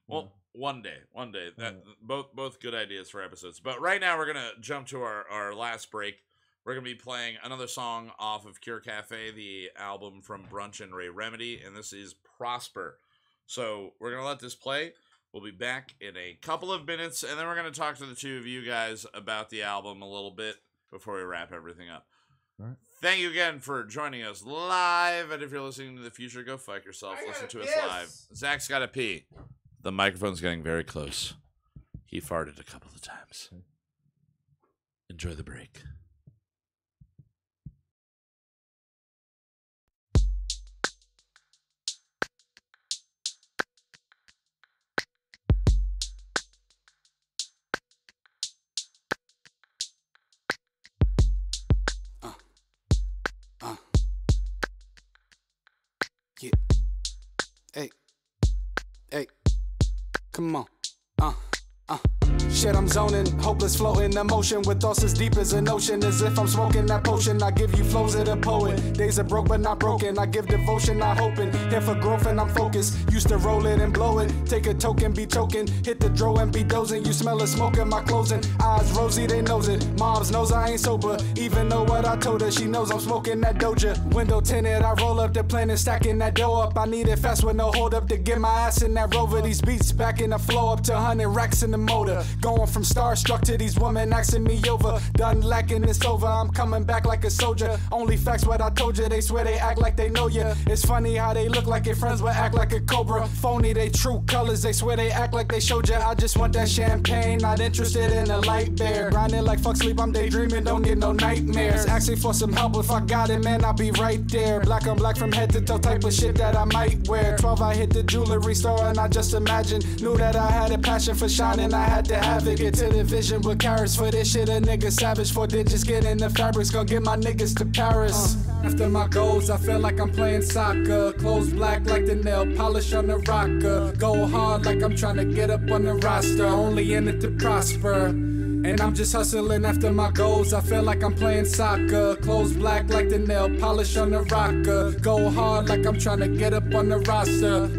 Well, one day. That both good ideas for episodes. But right now we're gonna jump to our last break. We're gonna be playing another song off of Cure Cafe, the album from Brunch and Ray Remedy, and this is Prosper. So we're gonna let this play. We'll be back in a couple of minutes, and then we're gonna talk to the two of you guys about the album a little bit before we wrap everything up. All right. Thank you again for joining us live, and if you're listening to the future, go fuck yourself. I Listen gotta to us piss. live. Zach's got to pee. The microphone's getting very close. He farted a couple of times. Okay. Enjoy the break. Hey, hey, come on. Shit, I'm zoning, hopeless floating, emotion with thoughts as deep as an ocean. As if I'm smoking that potion, I give you flows of the poet. Days are broke but not broken, I give devotion, not hoping. Here for growth and I'm focused, used to roll it and blow it. Take a token, be choking, hit the dro and be dozing. You smell the smoke in my closing, eyes rosy, they knows it. Mom's knows I ain't sober, even though what I told her, she knows I'm smoking that Doja. Window tinted, I roll up the planet, stacking that dough up. I need it fast with no hold up to get my ass in that Rover. These beats back in the flow up to 100 racks in the motor. Going from starstruck to these women asking me over. Done lacking, it's over, I'm coming back like a soldier. Only facts what I told you, they swear they act like they know ya. It's funny how they look like your friends but act like a cobra. Phony, they true colors, they swear they act like they showed ya. I just want that champagne, not interested in a light bear. Grinding like fuck sleep, I'm daydreaming, don't get no nightmares. Asking for some help, if I got it, man, I'll be right there. Black on black from head to toe, type of shit that I might wear. 12, I hit the jewelry store and I just imagined. Knew that I had a passion for shining, I had to have it. Get to the vision with carrots for this shit, a nigga savage. 4 digits, get in the fabrics, gon' get my niggas to Paris. After my goals, I feel like I'm playing soccer. Clothes black like the nail polish on the rocker. Go hard like I'm trying to get up on the roster. Only in it to prosper. And I'm just hustling after my goals. I feel like I'm playing soccer. Clothes black like the nail polish on the rocker. Go hard like I'm trying to get up on the roster.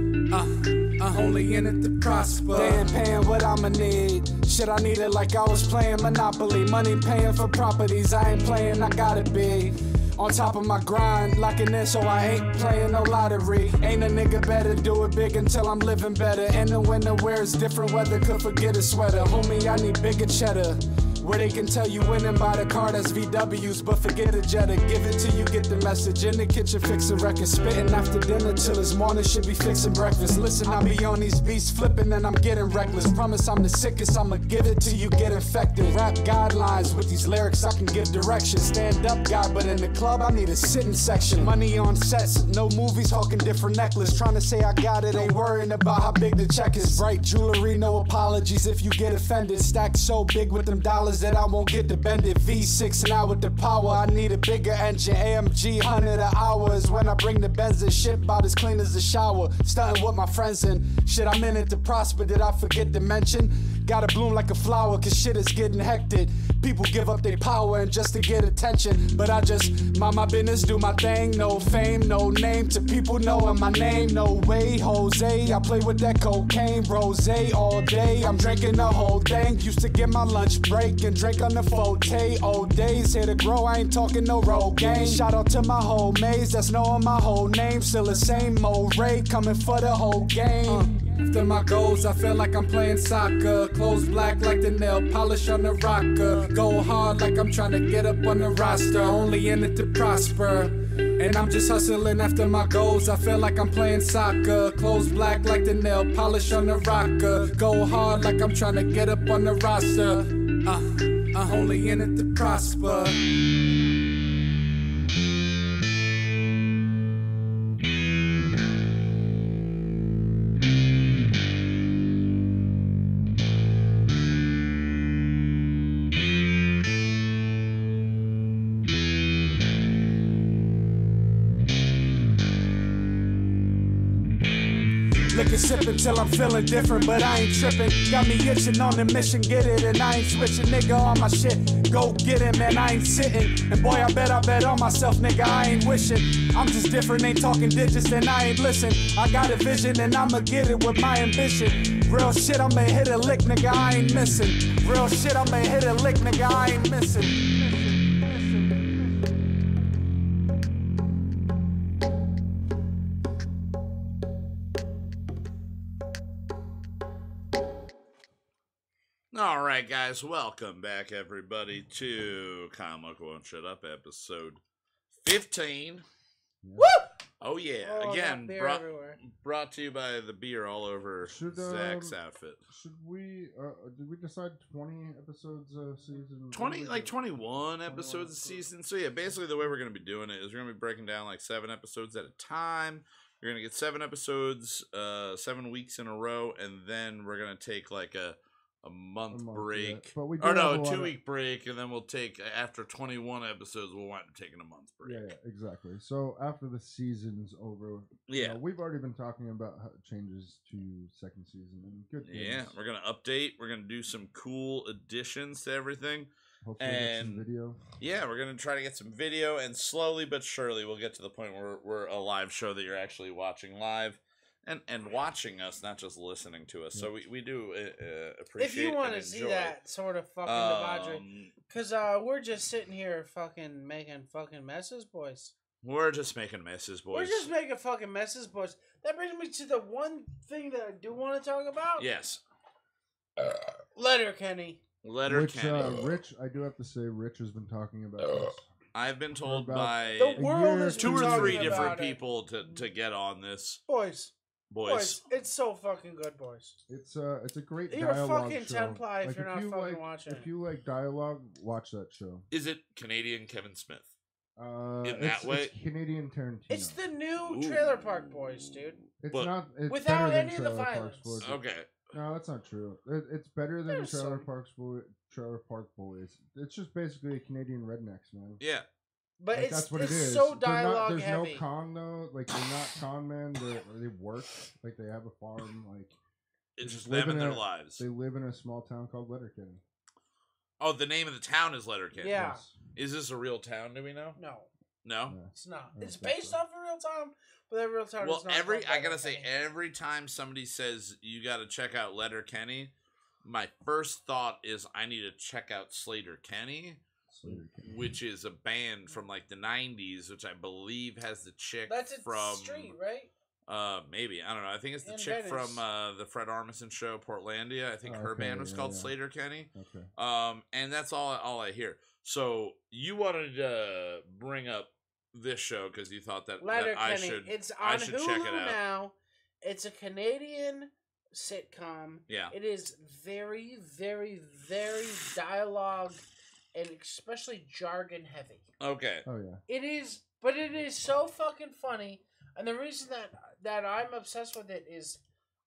Only in it to prosper. They ain't paying what I'ma need. Shit, I need it like I was playing Monopoly. Money paying for properties. I ain't playing, I gotta be on top of my grind, locking in so I ain't playing no lottery. Ain't a nigga better do it big until I'm living better. In the winter where it's different weather, could forget a sweater. Homie, I need bigger cheddar, where they can tell you winning by the car, that's VW's, but forget a Jetta. Give it till you get the message. In the kitchen fixing records, spitting after dinner till it's morning, should be fixing breakfast. Listen, I be on these beats flipping and I'm getting reckless. Promise I'm the sickest, I'ma give it till you get infected. Rap guidelines with these lyrics, I can give direction. Stand up guy, but in the club I need a sitting section. Money on sets, no movies, hawking different necklace. Trying to say I got it, ain't worrying about how big the check is. Bright jewelry, no apologies if you get offended. Stacked so big with them dollars that I won't get to bend it. V6 now with the power, I need a bigger engine. AMG 100 an hour is when I bring the Benz. Shit about as clean as a shower. Stunting with my friends and shit, I'm in it to prosper. Did I forget to mention? Gotta bloom like a flower, cause shit is getting hectic. People give up their power and just to get attention. But I just mind my business, do my thing. No fame, no name to people knowing my name. No way, Jose, I play with that cocaine. Rose all day, I'm drinking the whole thing. Used to get my lunch break and drink on the forte. Old days here to grow, I ain't talking no road game. Shout out to my whole maze, that's knowing my whole name. Still the same old Ray, coming for the whole game. After my goals, I feel like I'm playing soccer. Clothes black like the nail polish on the rocker. Go hard like I'm trying to get up on the roster. Only in it to prosper. And I'm just hustling after my goals. I feel like I'm playing soccer. Clothes black like the nail polish on the rocker. Go hard like I'm trying to get up on the roster. Only in it to prosper. Liquor sipping till I'm feeling different, but I ain't tripping. Got me itching on the mission, get it, and I ain't switching. Nigga on my shit, go get it, man, I ain't sitting. And boy, I bet on myself, nigga, I ain't wishing. I'm just different, ain't talking digits, and I ain't listen. I got a vision, and I'ma get it with my ambition. Real shit, I'ma hit a lick, nigga, I ain't missing. Real shit, I'ma hit a lick, nigga, I ain't missing. All right, guys, welcome back, everybody, to Comic Won't Shut Up, episode 15. Woo! Oh, yeah. Oh, again, beer everywhere. brought to you by the beer all over Zach's outfit. Should we, did we decide 20 episodes a season? 21 episodes a season. So, yeah, basically the way we're going to be doing it is we're going to be breaking down like 7 episodes at a time. You're going to get 7 episodes, 7 weeks in a row, and then we're going to take like a a month yeah. break. But we do Or have no, a lot 2 of- week break, and then we'll take after 21 episodes. We'll wind up taking a month break. Yeah, exactly. So after the season's over, we've already been talking about changes to second season and good things. Yeah, we're gonna update. We're gonna do some cool additions to everything. Hopefully get some and- video. Yeah, we're gonna try to get some video, and slowly but surely we'll get to the point where we're a live show that you're actually watching live, and watching us, not just listening to us. So we do appreciate. If you want and to see enjoy. that sort of fucking debauchery, Um, because we're just sitting here fucking making fucking messes, boys. we're just making messes, boys. We're just making fucking messes, boys. That brings me to the one thing that I do want to talk about. Yes, Letterkenny. Which Kenny. Rich, I do have to say, Rich has been talking about this. I've been told about by The world year is or two or talking three about different it. people to get on this, Boys, boys. it's so fucking good, boys. It's a great You're a dialogue fucking show. 10 ply if Like, you're not you fucking like, watching If it. you like dialogue, watch that show. Is it Canadian Kevin Smith? In that way? it's Canadian Tarantino. It's the new Ooh. Trailer Park Boys, dude. It's but- not. It's Without better than any of the Trailer Park violence. Boys. Okay. No, that's not true. It's better than There's Trailer some. Trailer Park Boys. It's just basically Canadian rednecks, man. Yeah. But Like, it's that's what it's it is. so They're not- dialogue there's heavy. no con though. Like they're not con men. They work. Like they have a farm. Like It's just just them live and in their a- lives. they live in a small town called Letterkenny. Oh, the name of the town is Letterkenny. Yeah. Yes. Is this a real town? Do we know? No, No. Yeah. it's not. I don't It's think based so. off a real town, but that real town Well, is not. I gotta say, every time somebody says you gotta check out Letterkenny, my first thought is I need to check out Slater Kenny, Letterkenny. which is a band from like the '90s, which I believe has the chick That's a from street, right? maybe I don't know. I think it's the In chick Venice. from the Fred Armisen show, Portlandia. I think her Okay, band was yeah, called yeah. Slater Kenny. Okay. And that's all I hear. So you wanted to bring up this show because you thought that I Letterkenny. should. It's I on should Hulu check it out. now. It's a Canadian sitcom. Yeah. It is very, very, very dialogue and especially jargon heavy. Okay. Oh yeah. It is, but it is so fucking funny. And the reason that I'm obsessed with it is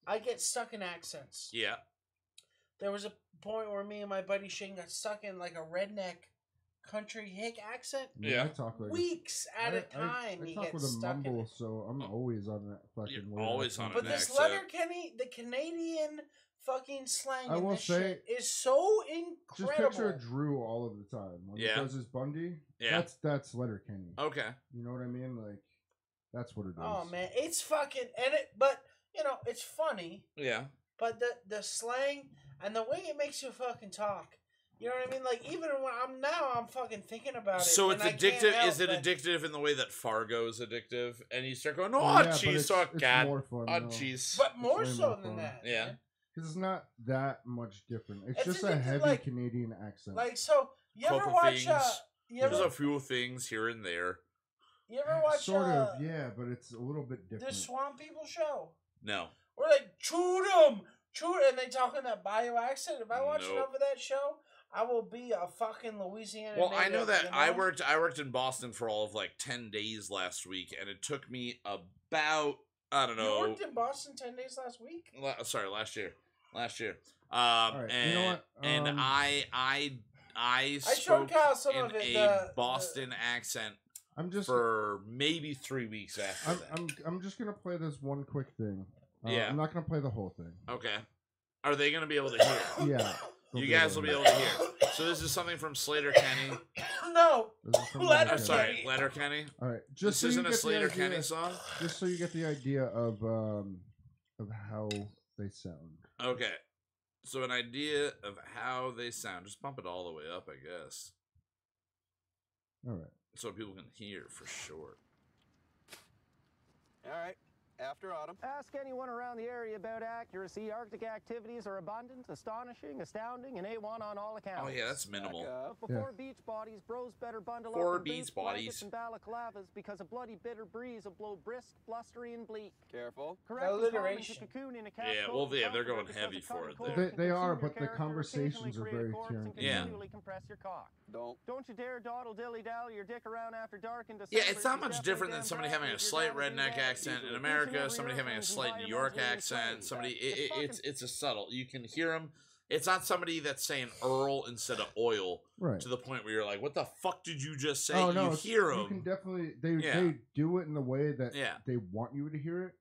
I get stuck in accents. Yeah. There was a point where me and my buddy Shane got stuck in like a redneck country hick accent. Yeah. I talk like Weeks at a time, I you talk get with a stuck in mumble, it. so I'm always on that fucking. You're weird always accent. on But an this accent. Letterkenny, the Canadian fucking slang I in will this say- shit is so Just incredible. picture Drew all of the time. When Yeah. he does his Bundy, Yeah. that's Letterkenny. Okay. You know what I mean? Like, that's what it is. Oh man, it's fucking but you know it's funny. Yeah. But the slang and the way it makes you fucking talk, you know what I mean? Like even when I'm fucking thinking about it. So and it's I can't addictive. help Is it but- addictive in the way that Fargo is addictive? And you start going, oh, Yeah, but jeez, oh, it's God. more fun. Oh, though. jeez. But more way so more than fun. that. Yeah. man. Because it's not that much different. It's It's just a addictive, heavy like- Canadian accent. Like so, you ever Couple watch? things. You There's ever a few things here and there. you ever watch? sort of, yeah, but it's a little bit The different. Swamp People show. No. We're like shoot 'em, and they talk in that Bayou accent. If I watch Nope. enough of that show, I will be a fucking Louisiana. Well, I know native, that you I worked in Boston for all of like 10 days last week, and it took me about I don't You know. worked in Boston 10 days last week. Sorry, last year. Last year. right, And, you know what? and I showed spoke Kyle some in of it, a Boston accent I'm just for maybe 3 weeks after that. I'm just gonna play this one quick thing. Yeah. I'm not gonna play the whole thing. Okay. Are they going to be able to hear? Yeah. they'll You be guys will be able to hear. So this is soming from Slater Kenny. No. This is from Letter- I'm Letterkenny. sorry, Letter Kenny. All right, This just so you isn't get a the Slater idea- Kenny song. Just so you get the idea of how they sound. Okay. So an idea of how they sound. Just bump it all the way up, I guess, All right. so people can hear for sure. All right, after autumn. Ask anyone around the area about accuracy. Arctic activities are abundant, astonishing, astounding, and A1 on all accounts. Oh yeah, that's minimal. Back up. But before beach bodies, bros better bundle For up in beach boots, blankets, bodies. and balaclavas because a bloody bitter breeze will blow brisk, blustery, and bleak. Careful. Correct Alliteration. to cocoon in a cat Yeah, coat well, and yeah, they're comfort going because heavy a for cutting it cold there. can They are, consume your but the character, conversations occasionally are create very corpse, and Tarantino. Yeah. continually compress your cock. Don't. Don't you dare dawdle dilly dally your dick around after dark in December. Yeah, it's not You much definitely different than damn somebody right having a if you're slight down to do redneck that. accent in Each and America, every somebody having a earthworm's slight New environmentally York insane. accent, somebody. It's fucking- It's a subtle. You can hear them. It's not somebody that's saying Earl instead of oil Right. to the point where you're like, what the fuck did you just say? Oh no, You hear you them. can definitely Yeah. they do it in the way that Yeah. they want you to hear it,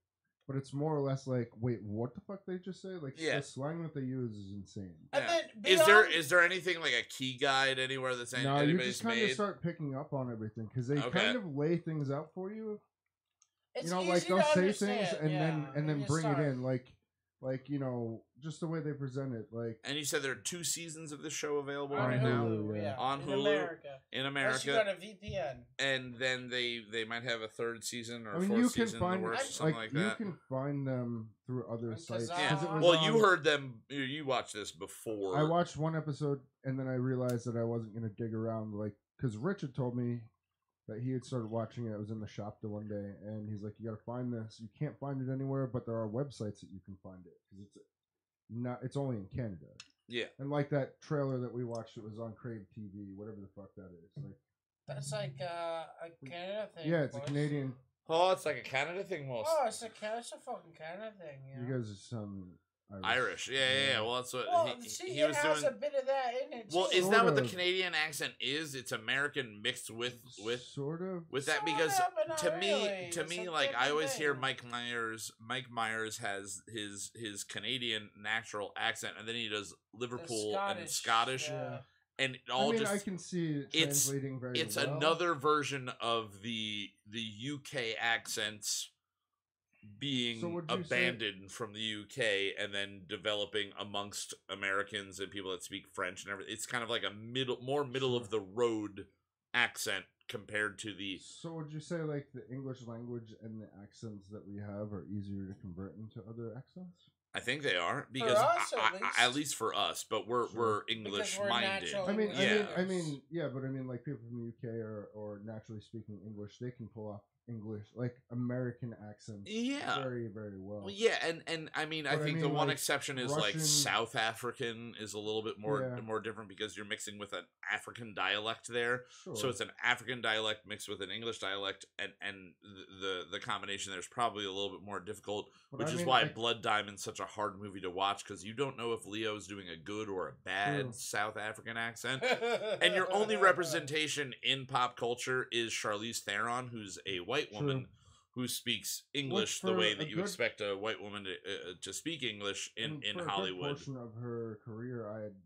but it's more or less like, wait, what the fuck they just say? Like Yeah. the slang that they use is insane. And Yeah. then Is there anything like a key guide anywhere that's No, you anybody's just kind of made? start picking up on everything because they Okay. kind of lay things out for you. it's You know, easy like to they'll say understand, things and yeah, then you bring start. it in, like you know, just the way they present it, like. And you said there are 2 seasons of the show available on right Hulu, now Hulu, yeah. yeah. On in Hulu, America. in Unless you America, got a VPN. and then they might have a 3rd season or I mean, 4th you can season in the find works or something like you that. can find them through other Because sites. I- Yeah. 'cause it was Well, you on- heard them. You watched this before. I watched one episode and then I realized that I wasn't gonna dig around, like, because Rich had told me that he had started watching it. I was in the shop the one day, and he's like, "You gotta find this. You can't find it anywhere, but there are websites that you can find it because it's only in Canada." Yeah. And like that trailer that we watched, it was on Crave TV, whatever the fuck that is. Like, That's like a Canada thing. yeah, it's a boys. Canadian. Oh, it's like a Canada thing, most. Oh, it's a fucking Canada thing. You know? You guys are some Irish. Yeah. Well, that's what Well, he see, was it has doing. a bit of that in it. Well, too. is that what the Sort of. Canadian accent is? It's American mixed with sort of. that, Sort because of, but not to me really. to It's me a like I different always hear thing. Mike Myers has his Canadian natural accent, and then he does The Liverpool and Scottish, yeah. and it all I mean, just I can see it it's- translating very it's well. another version of the UK accents being So would you say- abandoned from the UK and then developing amongst Americans and people that speak French and everything. It's kind of like a middle Sure. of the road accent compared to the So would you say like the English language and the accents that we have are easier to convert into other accents? I think they are because us, at least for us, but we're Sure. English we're minded. natural I mean, Yeah. yeah, but I mean, like people from the UK or naturally speaking English, they can pull off English, like American accents, Yeah. very, very well. Well, yeah, and I mean, I But I think the mean, one like, exception is like Russian- South African is a little bit more Yeah. more different because you're mixing with an African dialect there. Sure. So it's an African dialect mixed with an English dialect, and the combination there is probably a little bit more difficult, But which I is mean, why like- Blood Diamond's such a hard movie to watch because you don't know if Leo's doing a good or a bad True. South African accent. And your only representation in pop culture is Charlize Theron, who's a white woman True. who speaks English the for way a that you good- expect a white woman to speak English in for a good Hollywood. portion of her career, I had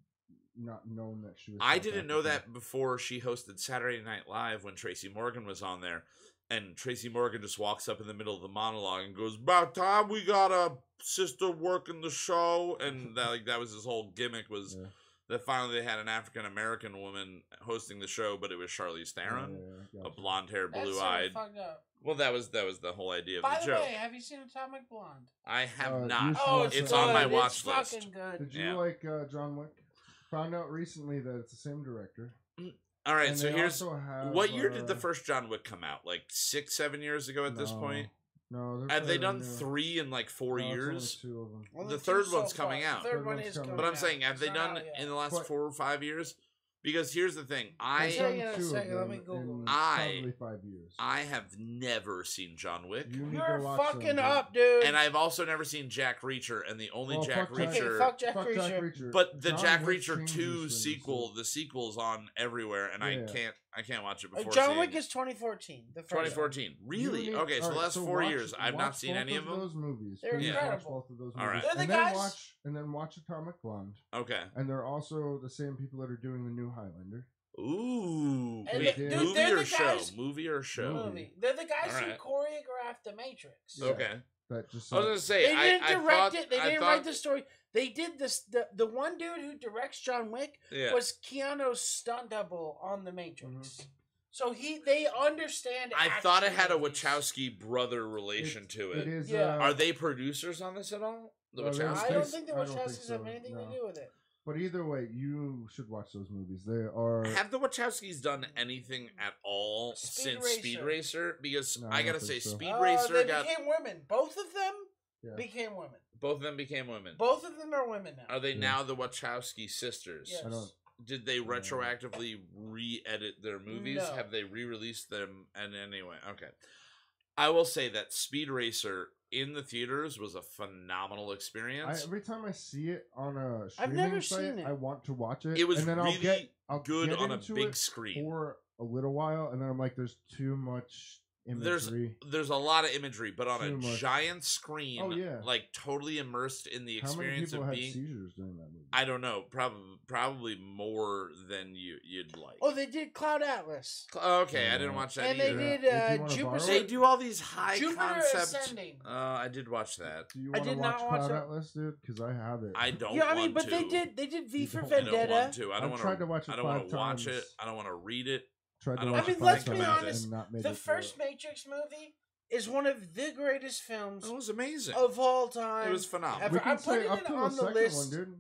not known that she was. I South didn't know African. that before she hosted Saturday Night Live when Tracy Morgan was on there. And Tracy Morgan just walks up in the middle of the monologue and goes, "About time we got a sister working the show." And that was his whole gimmick was Yeah. that finally they had an African American woman hosting the show, but it was Charlize Theron, Yeah, a gotcha. blonde hair, That's blue sort of eyed. fucked up. Well, that was the whole idea of By the the joke. way, have you seen Atomic Blonde? I have you not. should Oh, watch it's It's that. on my good. watch It's list. fucking good. Did you Yeah. like John Wick? Found out recently that it's the same director. All right, And so they here's also have, what year did the first John Wick come out? Like 6-7 years ago at this No. point. No, they're Have they fairly done new. 3 in like 4 No, it's only years? 2 of them. Only The two third so one's coming far. out. The third Third one one's is coming coming But I'm out. saying, have It's they not done out yet. in the last But- 4 or 5 years? Because here's the thing, I've tell done you in a 2 of second, let them me Google in it. probably 5 years. I have never seen John Wick, You need You're to watch fucking them, dude. up, dude. and I've also never seen Jack Reacher, and the only Oh, Jack fuck Jack- Okay, Reacher. fuck Jack Fuck Reacher. Reacher. But the John Jack Wick Reacher changes 2 things, sequel, so- the sequel's on everywhere, and Yeah. I can't watch it before John seeing Wick it. is 2014. The first 2014. Really? You need- Okay, so the alright, last 4 watch- years, I've not watch seen both any of them. those movies. They're Please watch incredible. both of those All right. movies. They're the and guys- then watch Atomic Blonde. Okay. And they're also the same people that are doing the new Highlander. Ooh. And Wait, the- dude, movie they're or the show? guys- Movie or show? movie. They're the guys Alright. who choreographed The Matrix. Yeah. Okay. That just I was gonna say, They didn't I direct thought, it. They I didn't thought, write the story. They did this. The one dude who directs John Wick Yeah. was Keanu's stunt double on The Matrix. So they understand. I action thought it had a movies. Wachowski brother relation to It it. is. Yeah. Are they producers on this at all? The Well, they're- Wachowskis? I don't think the I don't think Wachowskis have so, anything no. to do with it. But either way, you should watch those movies. They are. Have the Wachowskis done anything at all Speed since Racer. Speed Racer? Because No, I I gotta don't say, think so. Speed Racer They got became women. Both of them Yeah. became women. both of them became women. Both of them are women now. Are they Yeah. now the Wachowski sisters? Yes. I don't. Did they retroactively re-edit their movies? No. Have they re-released them? And anyway, okay. I will say that Speed Racer in the theaters was a phenomenal experience. Every time I see it on a I've streaming never site, seen it. I want to watch it. It was and then really I'll good get on a into big it screen. for a little while, and then I'm like, there's too much imagery. There's a lot of imagery, but on Too a much. giant screen, Oh, yeah. like totally immersed in the How many experience people of had being. seizures during that movie? I don't know, probably more than you'd like. Oh, they did Cloud Atlas. Okay, I didn't watch that And either. they did If you wanna Jupiter. borrow They do all these high Jupiter concept. Ascending. I did watch that. Do you I want to did watch not watch Cloud it. Atlas, dude? Because I have it. I don't. Yeah, I mean, want but to. they did V You for don't. I don't Vendetta. want to. I don't I've want tried to watch it I don't want 5 to watch it. times. I don't want to read it. Tried I to don't watch I mean, it let's 5 be times honest, and not made The it through first it. Matrix movie is one of the greatest films It was amazing. of all time. It was phenomenal. ever. We can I'm say putting up it to on the the second list. one, dude.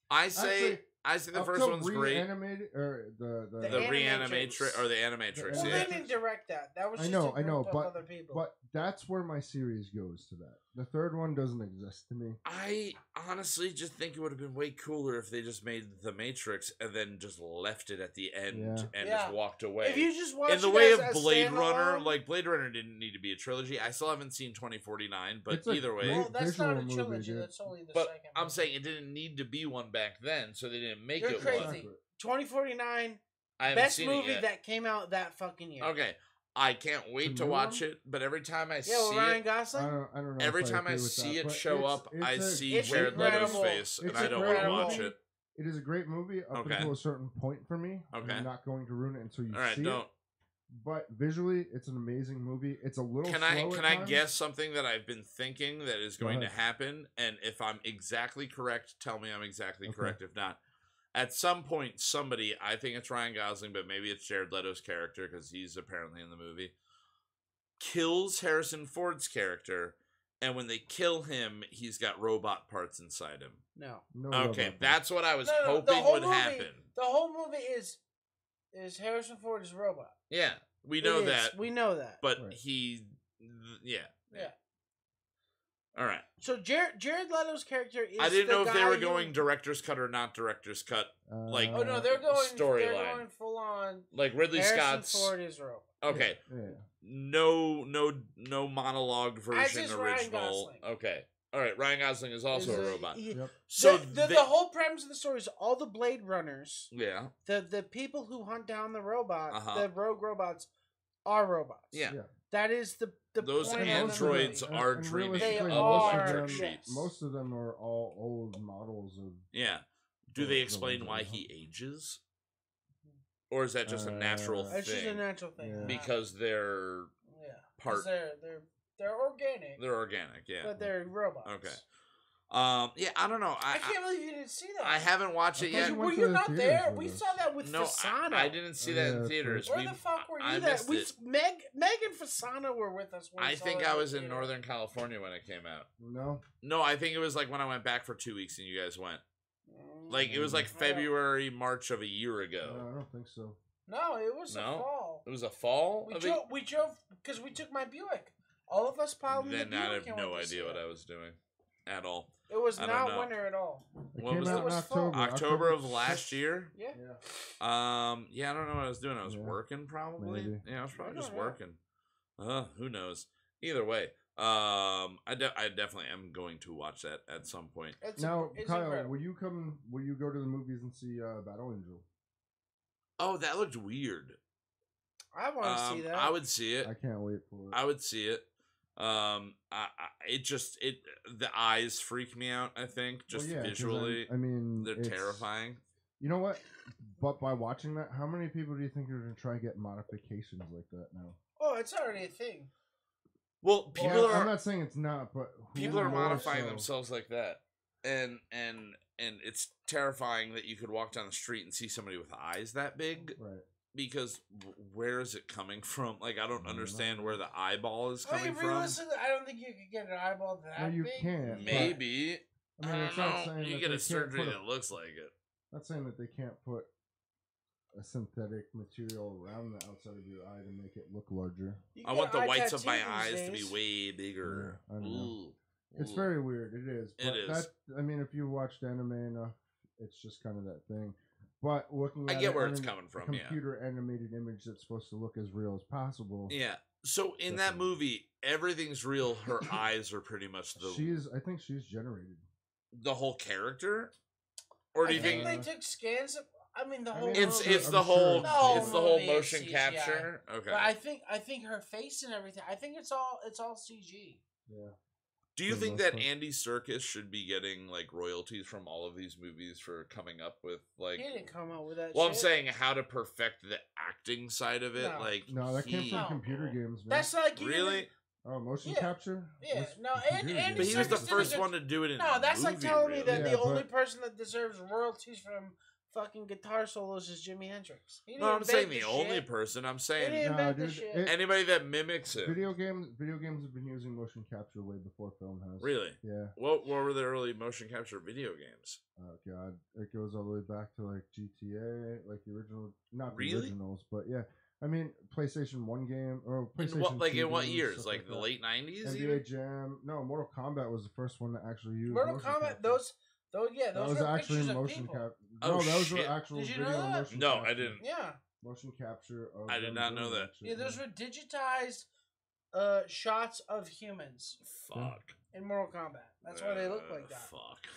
I say Actually, the Up first till one's great. Reanimated, or The The Reanimatrix or the Animatrix. Well, Yeah. they didn't direct that. That was I just know, a group of but other people. but that's where my series goes to that. The third one doesn't exist to me. I honestly just think it would have been way cooler if they just made the Matrix and then just left it at the end and Yeah. just walked away. if you just watch In the it way as of a Blade Runner, standalone- like Blade Runner didn't need to be a trilogy. I still haven't seen 2049, but It's a either way. great well, that's not a visual movie, trilogy. dude. That's only the But second. I'm movie. saying it didn't need to be one back then, so they didn't make You're it crazy. one. Exactly. 2049, I haven't best seen movie it yet. that came out that fucking year. Okay, I can't wait The to new watch one? it, but every time I Yeah, see well, Ryan it, Gosling. I don't know. every if time I agree with see that, it but show it's- up, I it's a see it's Jared Leto's incredible. face, and It's I don't want to incredible. watch it. It is a great movie up Okay. until a certain point for me. and Okay. I'm not going to ruin it until you All right, see don't. it. But visually, it's an amazing movie. It's a little. Can slow I at can I times. guess something that I've been thinking that is Go going to ahead. happen? And if I'm exactly correct, tell me I'm exactly Okay. correct. If not, at some point, somebody, I think it's Ryan Gosling, but maybe it's Jared Leto's character because he's apparently in the movie, kills Harrison Ford's character, and when they kill him, he's got robot parts inside him. No. No Okay, robot. that's what I was No, the hoping whole would movie- happen. The whole movie is Harrison Ford is a robot. Yeah, we know It is. that, We know that. but Right. yeah. Yeah. All right. So Jared Leto's character is. I didn't the know if they guy were who- going director's cut or not director's cut. like- Oh no, they're going. They're storyline. going full on. Like Ridley Harrison Scott's. Ford is a robot. Okay. Yeah. No monologue version is Ryan original. Gosling. Okay. All right. Ryan Gosling is also Is a robot. Yep. So the whole premise of the story is all the Blade Runners, yeah. the people who hunt down the robot, Uh-huh. the rogue robots, are robots. Yeah. That is the Those point of the androids movie. are And dreaming They of realistically, are, electric yes. sheep. Most of them are all old models of. Yeah. Do the- they the explain ones why that he ages? Or is that just a natural It's just a thing? natural thing. Yeah. Because they're yeah, 'Cause part- they're organic, they're organic, yeah. but they're robots. Okay. Yeah, I don't know. I can't believe you didn't see that. I haven't watched it I thought yet. you Were went you to the not theaters there? with We us. saw that with No, Fasano. I didn't see Oh, that yeah, in that's theaters. Where the fuck were you? I That missed we it. Meg and Fasano were with us. When we I saw think it I in the was in theater. Northern California when it came out. No. No, I think it was like when I went back for 2 weeks and you guys went. Like it was like Yeah. February, March of a year No, ago. I don't think so. No, it was No? a fall. It was a fall. We drove because we took my Buick. All of us piled in the Then Buick. I have and no went to see idea what it. I was doing at all. It was I don't not know. winter at all. It What came was out it? in was fall. October. October of 6th. last year. Yeah. Yeah. Yeah, I don't know what I was doing. I was Yeah. working probably. Maybe. Yeah, I was probably I just don't know. working. Who knows? Either way, I definitely am going to watch that at some point. Now, it's Kyle, incredible. will you come? Will you go to the movies and see Battle Angel? Oh, that looked weird. I want to see that. I would see it. I can't wait for it. I would see it. The eyes freak me out. I think just Well, yeah, 'cause visually, I mean, they're it's- terrifying. You know what? But by watching that, how many people do you think are going to try and get modifications like that now? Oh, it's already a thing. Well, people I'm are not saying it's not, but who people are more modifying so? themselves like that, and it's terrifying that you could walk down the street and see somebody with eyes that big. Right. Because where is it coming from? Like I don't don't understand know. where the eyeball is I coming mean, from. realistically, I don't think you could get an eyeball that No, you big. can't. but- Maybe. I mean, it's don't not know. saying You that get they a can't surgery put a- that looks like it. Not saying that they can't put a synthetic material around the outside of your eye to make it look larger. You I get want the eye whites of my tattoo eyes these to be days. way bigger. Yeah, I know. Ooh. It's Ooh. very weird. It is. It But is. That, I mean, if you watched anime enough, it's just kind of that thing. But looking I at get it where on it's a coming from, yeah. computer animated image that's supposed to look as real as possible. Yeah. So in that movie, everything's real. Her eyes are pretty much I think she's generated. the whole character. Or do you think they took scans of? I mean, the whole. it's movie. the I'm whole sure. it's the whole movie is motion CGI. capture? Okay. But I think her face and everything. I think it's all CG. Yeah. Do you For the think most that part. Andy Serkis should be getting like royalties from all of these movies for coming up with like? He didn't come up with that. Well, shit. I'm saying how to perfect the acting side of it. No. Like No, that came from No. computer games, man. That's like you really. Oh, motion Yeah. capture? Yeah, Was no, and computer Andy But games. he was the Serkis did a first good- one to do it in. No, that's like movie, telling me really. that Yeah, the only but- person that deserves royalties from fucking guitar solos is Jimi Hendrix. He didn't No, I'm invent saying the the only shit. person. I'm He saying didn't No, invent the dude, shit. anybody that mimics it. Video games have been using motion capture way before film has. Really? Yeah. What were the early motion capture video games? Oh god, it goes all the way back to like GTA, like the original, not the Really? originals, but yeah. I mean, PlayStation 1 game or In PlayStation what, like 2 in what games, years? stuff Like the that. late '90s? NBA Jam. No, Mortal Kombat was the first one to actually use Mortal motion Kombat, capture. those that those was were actually pictures of motion people. capture. Oh, No, that was shit. the actual Did you video know that? motion No, capture. I didn't. Yeah, Motion capture of I did them not doing know that. shit, yeah, those yeah. were digitized shots of humans Fuck. in Mortal Kombat. That's why they look like that. Fuck.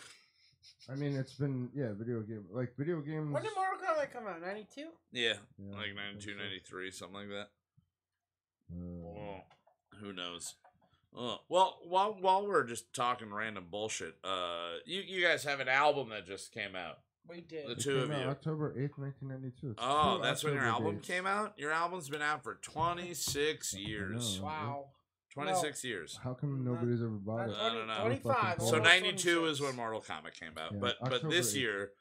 I mean, it's been video games. When did Mortal Kombat come out? 92? Yeah, Yeah, like I 92, think so. 93, something like that. Uh, Oh, who knows? Well, while we're just talking random bullshit, you guys have an album that just came out. We did. The it two came of out you. October 8th, 1992. It's Oh, two that's when your October album dates. came out? Your album's been out for 26 years. know. Wow. 26 years. How come nobody's ever bought it? I don't know. 25. So Almost 92 is 26. when Mortal Kombat came out. Yeah, but October this 8th. year,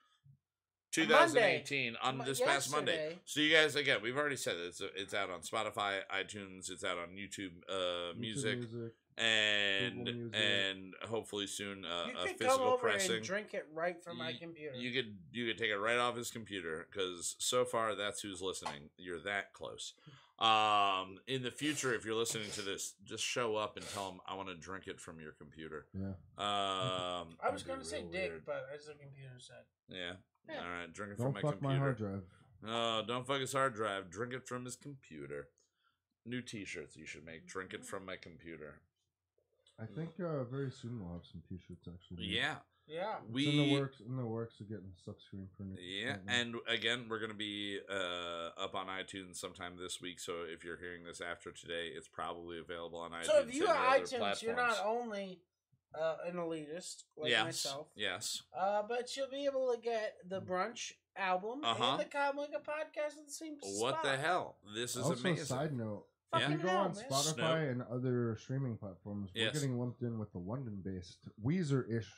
Monday. 2018, on this past Monday. Yesterday. So you guys, again, we've already said it. It's out on Spotify, iTunes, it's out on YouTube, YouTube Music, Music. and Google Music. and hopefully soon You a could come physical over pressing. and drink it right from my You- computer. You could take it right off his computer because so far that's who's listening. You're that close. In the future, if you're listening to this, just show up and tell him I want to drink it from your computer. Yeah. I was that'd going be to say real dick, weird. but as the computer said. Yeah. Yeah. All right. Drink it Don't from my fuck my computer. hard drive. No, don't fuck his hard drive. Drink it from his computer. New T-shirts you should make. Drink it from my computer. I think very soon we'll have some T-shirts actually. Yeah. Yeah. It's in the works of getting stuff screen printed. Yeah, right now. and again, we're gonna be up on iTunes sometime this week. So if you're hearing this after today, it's probably available on iTunes. So if you and are your other iTunes, you're platforms. not only an elitist like yes, myself, yes. but you'll be able to get the brunch album Uh-huh. and the Comlinga podcast at the same What spot. the hell? This is Also, amazing. side note, Yeah. if you go hell, on man. Spotify Snow. and other streaming platforms, Yes. we're getting lumped in with the London-based Weezer-ish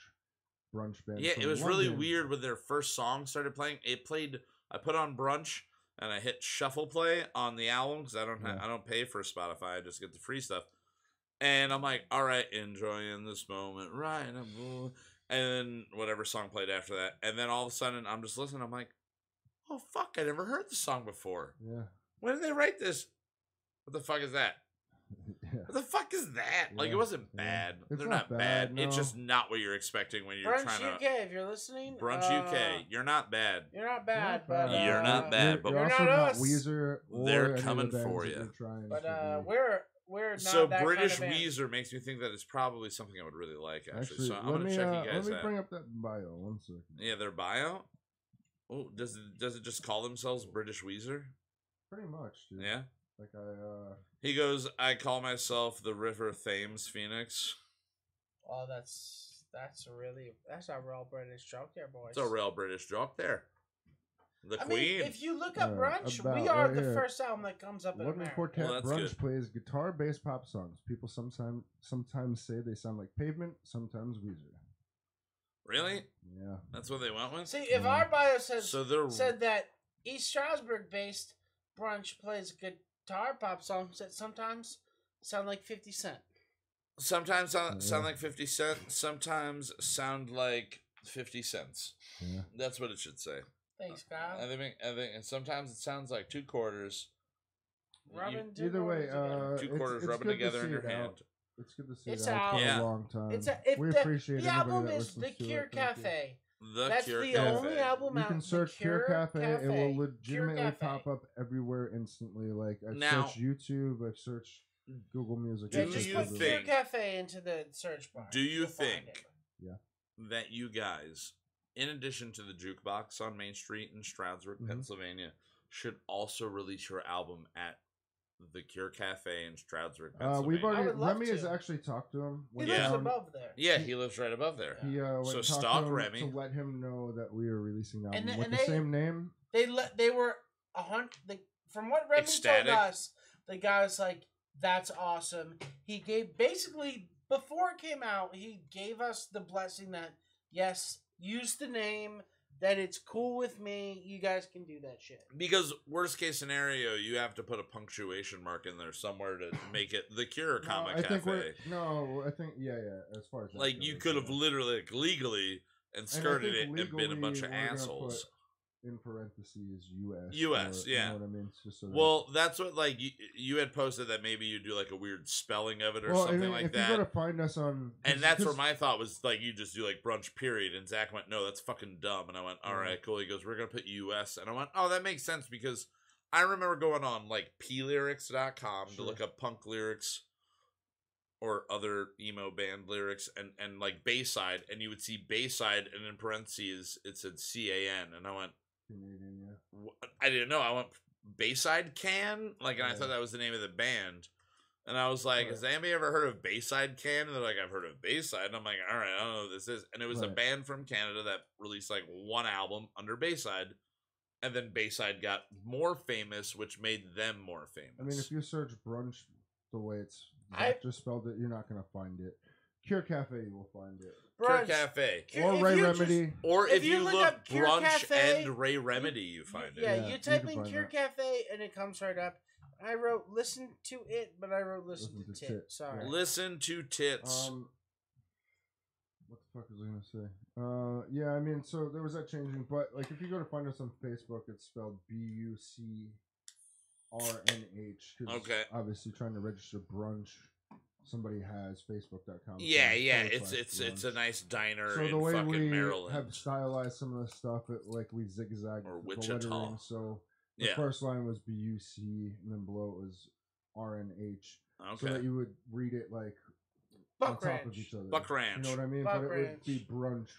brunch band. Yeah, from it was really London. weird when their first song started playing. It played. I put on brunch and I hit shuffle play on the album because I don't Yeah. I don't pay for Spotify. I just get the free stuff. And I'm like, all right, enjoying this moment, right? And then whatever song played after that, and then all of a sudden I'm just listening. I'm like, oh fuck, I never heard the song before. Yeah. When did they write this? What the fuck is that? Yeah. What the fuck is that? Like, it Yeah, wasn't yeah. bad. It's They're not not bad, bad. It's no. just not what you're expecting when you're Brunch trying UK, to. if you're listening. Brunch UK, you're not bad. You're not bad, Not but bad. You're not bad, You're, but you're you're also not not us. Weezer. Or They're any of the coming bands for that ya. you're trying but to be. we're not So that British kind of band. Weezer makes me think that it's probably something I would really like. Actually, Actually, so I'm let gonna me check you guys let me out. bring up that bio 1 second. Yeah, their bio. Oh, does it just call themselves British Weezer? Pretty much, dude. Yeah. Like He goes, I call myself the River Thames Phoenix. Oh, that's a real British joke there, boys. It's a real British joke there. The I Queen. mean, if you look up Brunch, about we are right the here. first album that comes up in London America. Quartet Well, that's Brunch good. plays guitar, bass, pop songs. People sometimes say they sound like Pavement, sometimes Weezer. Really? Yeah. That's what they went with? See, if our bio So they're said that East Stroudsburg-based Brunch plays guitar pop songs that sometimes sound like 50 Cent. sometimes sound Yeah. like 50 Cent, sometimes sound like 50 cents. Yeah. That's what it should say. Thanks, Kyle. I think, and sometimes it sounds like 2 quarters. Rubbing two Either way, quarters together. 2 it's- quarters it's rubbing good to together in see your it out. hand. It's good to see It's it out for out. a long time. if we the, appreciate the anybody album that is listens The to Cure it. Thank you. Cafe. The That's Cure the Cafe. only album You out. can The search Cure Cafe. It will Cure legitimately Cafe. pop up everywhere instantly. Like I've Now- searched YouTube. I've searched Google Music. Do Yeah, it's just you put everywhere. Cure think- Cafe into the search bar. Do you You'll find think it. that you guys, in addition to the Jukebox on Main Street in Stroudsburg, Mhm. Pennsylvania, should also release your album at the Cure Cafe in Stroudsburg, We've Pennsylvania? already. I would love Remy has to. actually talked to him. He went lives down- above there. Yeah, he lives right above there. He went So and talked stalk to him Remy. to let him know that we were releasing the And album the- with and the they- same name. They were from what Remy Ecstatic. told us, the guy was like, "That's awesome." He gave basically before it came out, he gave us the blessing that yes, use the name, that it's cool with me. You guys can do that shit. Because worst case scenario, you have to put a punctuation mark in there somewhere to make it the Cure Comic I think Cafe. I think yeah. As far as that Like you goes, could have yeah. literally legally and And I skirted think it and been a bunch of legally, we're gonna assholes. put in parentheses U.S. US, or, yeah. You know what I mean? It's just so that- Well, that's what like you had posted that maybe you do like a weird spelling of it or Well, something and like if that. you go to find us on, And that's where 'cause- my thought was like you just do like brunch period, and Zach went, no, that's fucking dumb, and I went, all Yeah. right, cool. He goes, we're gonna put US, and I went, oh, that makes sense because I remember going on like plyrics.com to Sure. look up punk lyrics or other emo band lyrics and like Bayside, and you would see Bayside, and in parentheses it said CAN, and I went, Canadian, yeah. I didn't know. I went Bayside Can, like, and I Yeah. thought that was the name of the band. And I was like, Right. has anybody ever heard of Bayside Can? And they're like, I've heard of Bayside. And I'm like, all right, I don't know what this is. And it was a Right. band from Canada that released like one album under Bayside. And then Bayside got more famous, which made them more famous. I mean, if you search brunch the way it's I- Zach just spelled it, you're not gonna find it. Cure Cafe, you will find it. Cure Brunch. Cafe. Or If Ray you just- Remedy. Or If if you you look look up Cure Brunch Cafe, and Ray Remedy, you find Yeah, it. Yeah, you you type can in find Cure that. Cafe and it comes right up. I wrote listen to it, but I wrote listen to Listen to tit. tit, Sorry. yeah. Listen to tits. What the fuck was I gonna say? Yeah, I mean, so there was that changing, but like if you go to find us on Facebook, it's spelled BUCRNH. 'Cause Okay. Obviously, trying to register brunch, somebody has Facebook.com. Yeah, / it's a nice diner So in the way fucking we Maryland. have stylized some of the stuff, like we zigzag Or the Wichita. lettering. So the Yeah. first line was BUC, and then below it was RNH, so Okay. that you would read it like Buck on top Ranch. of each other. Buck Ranch. You know what I mean? Buck but it would be Ranch. brunch.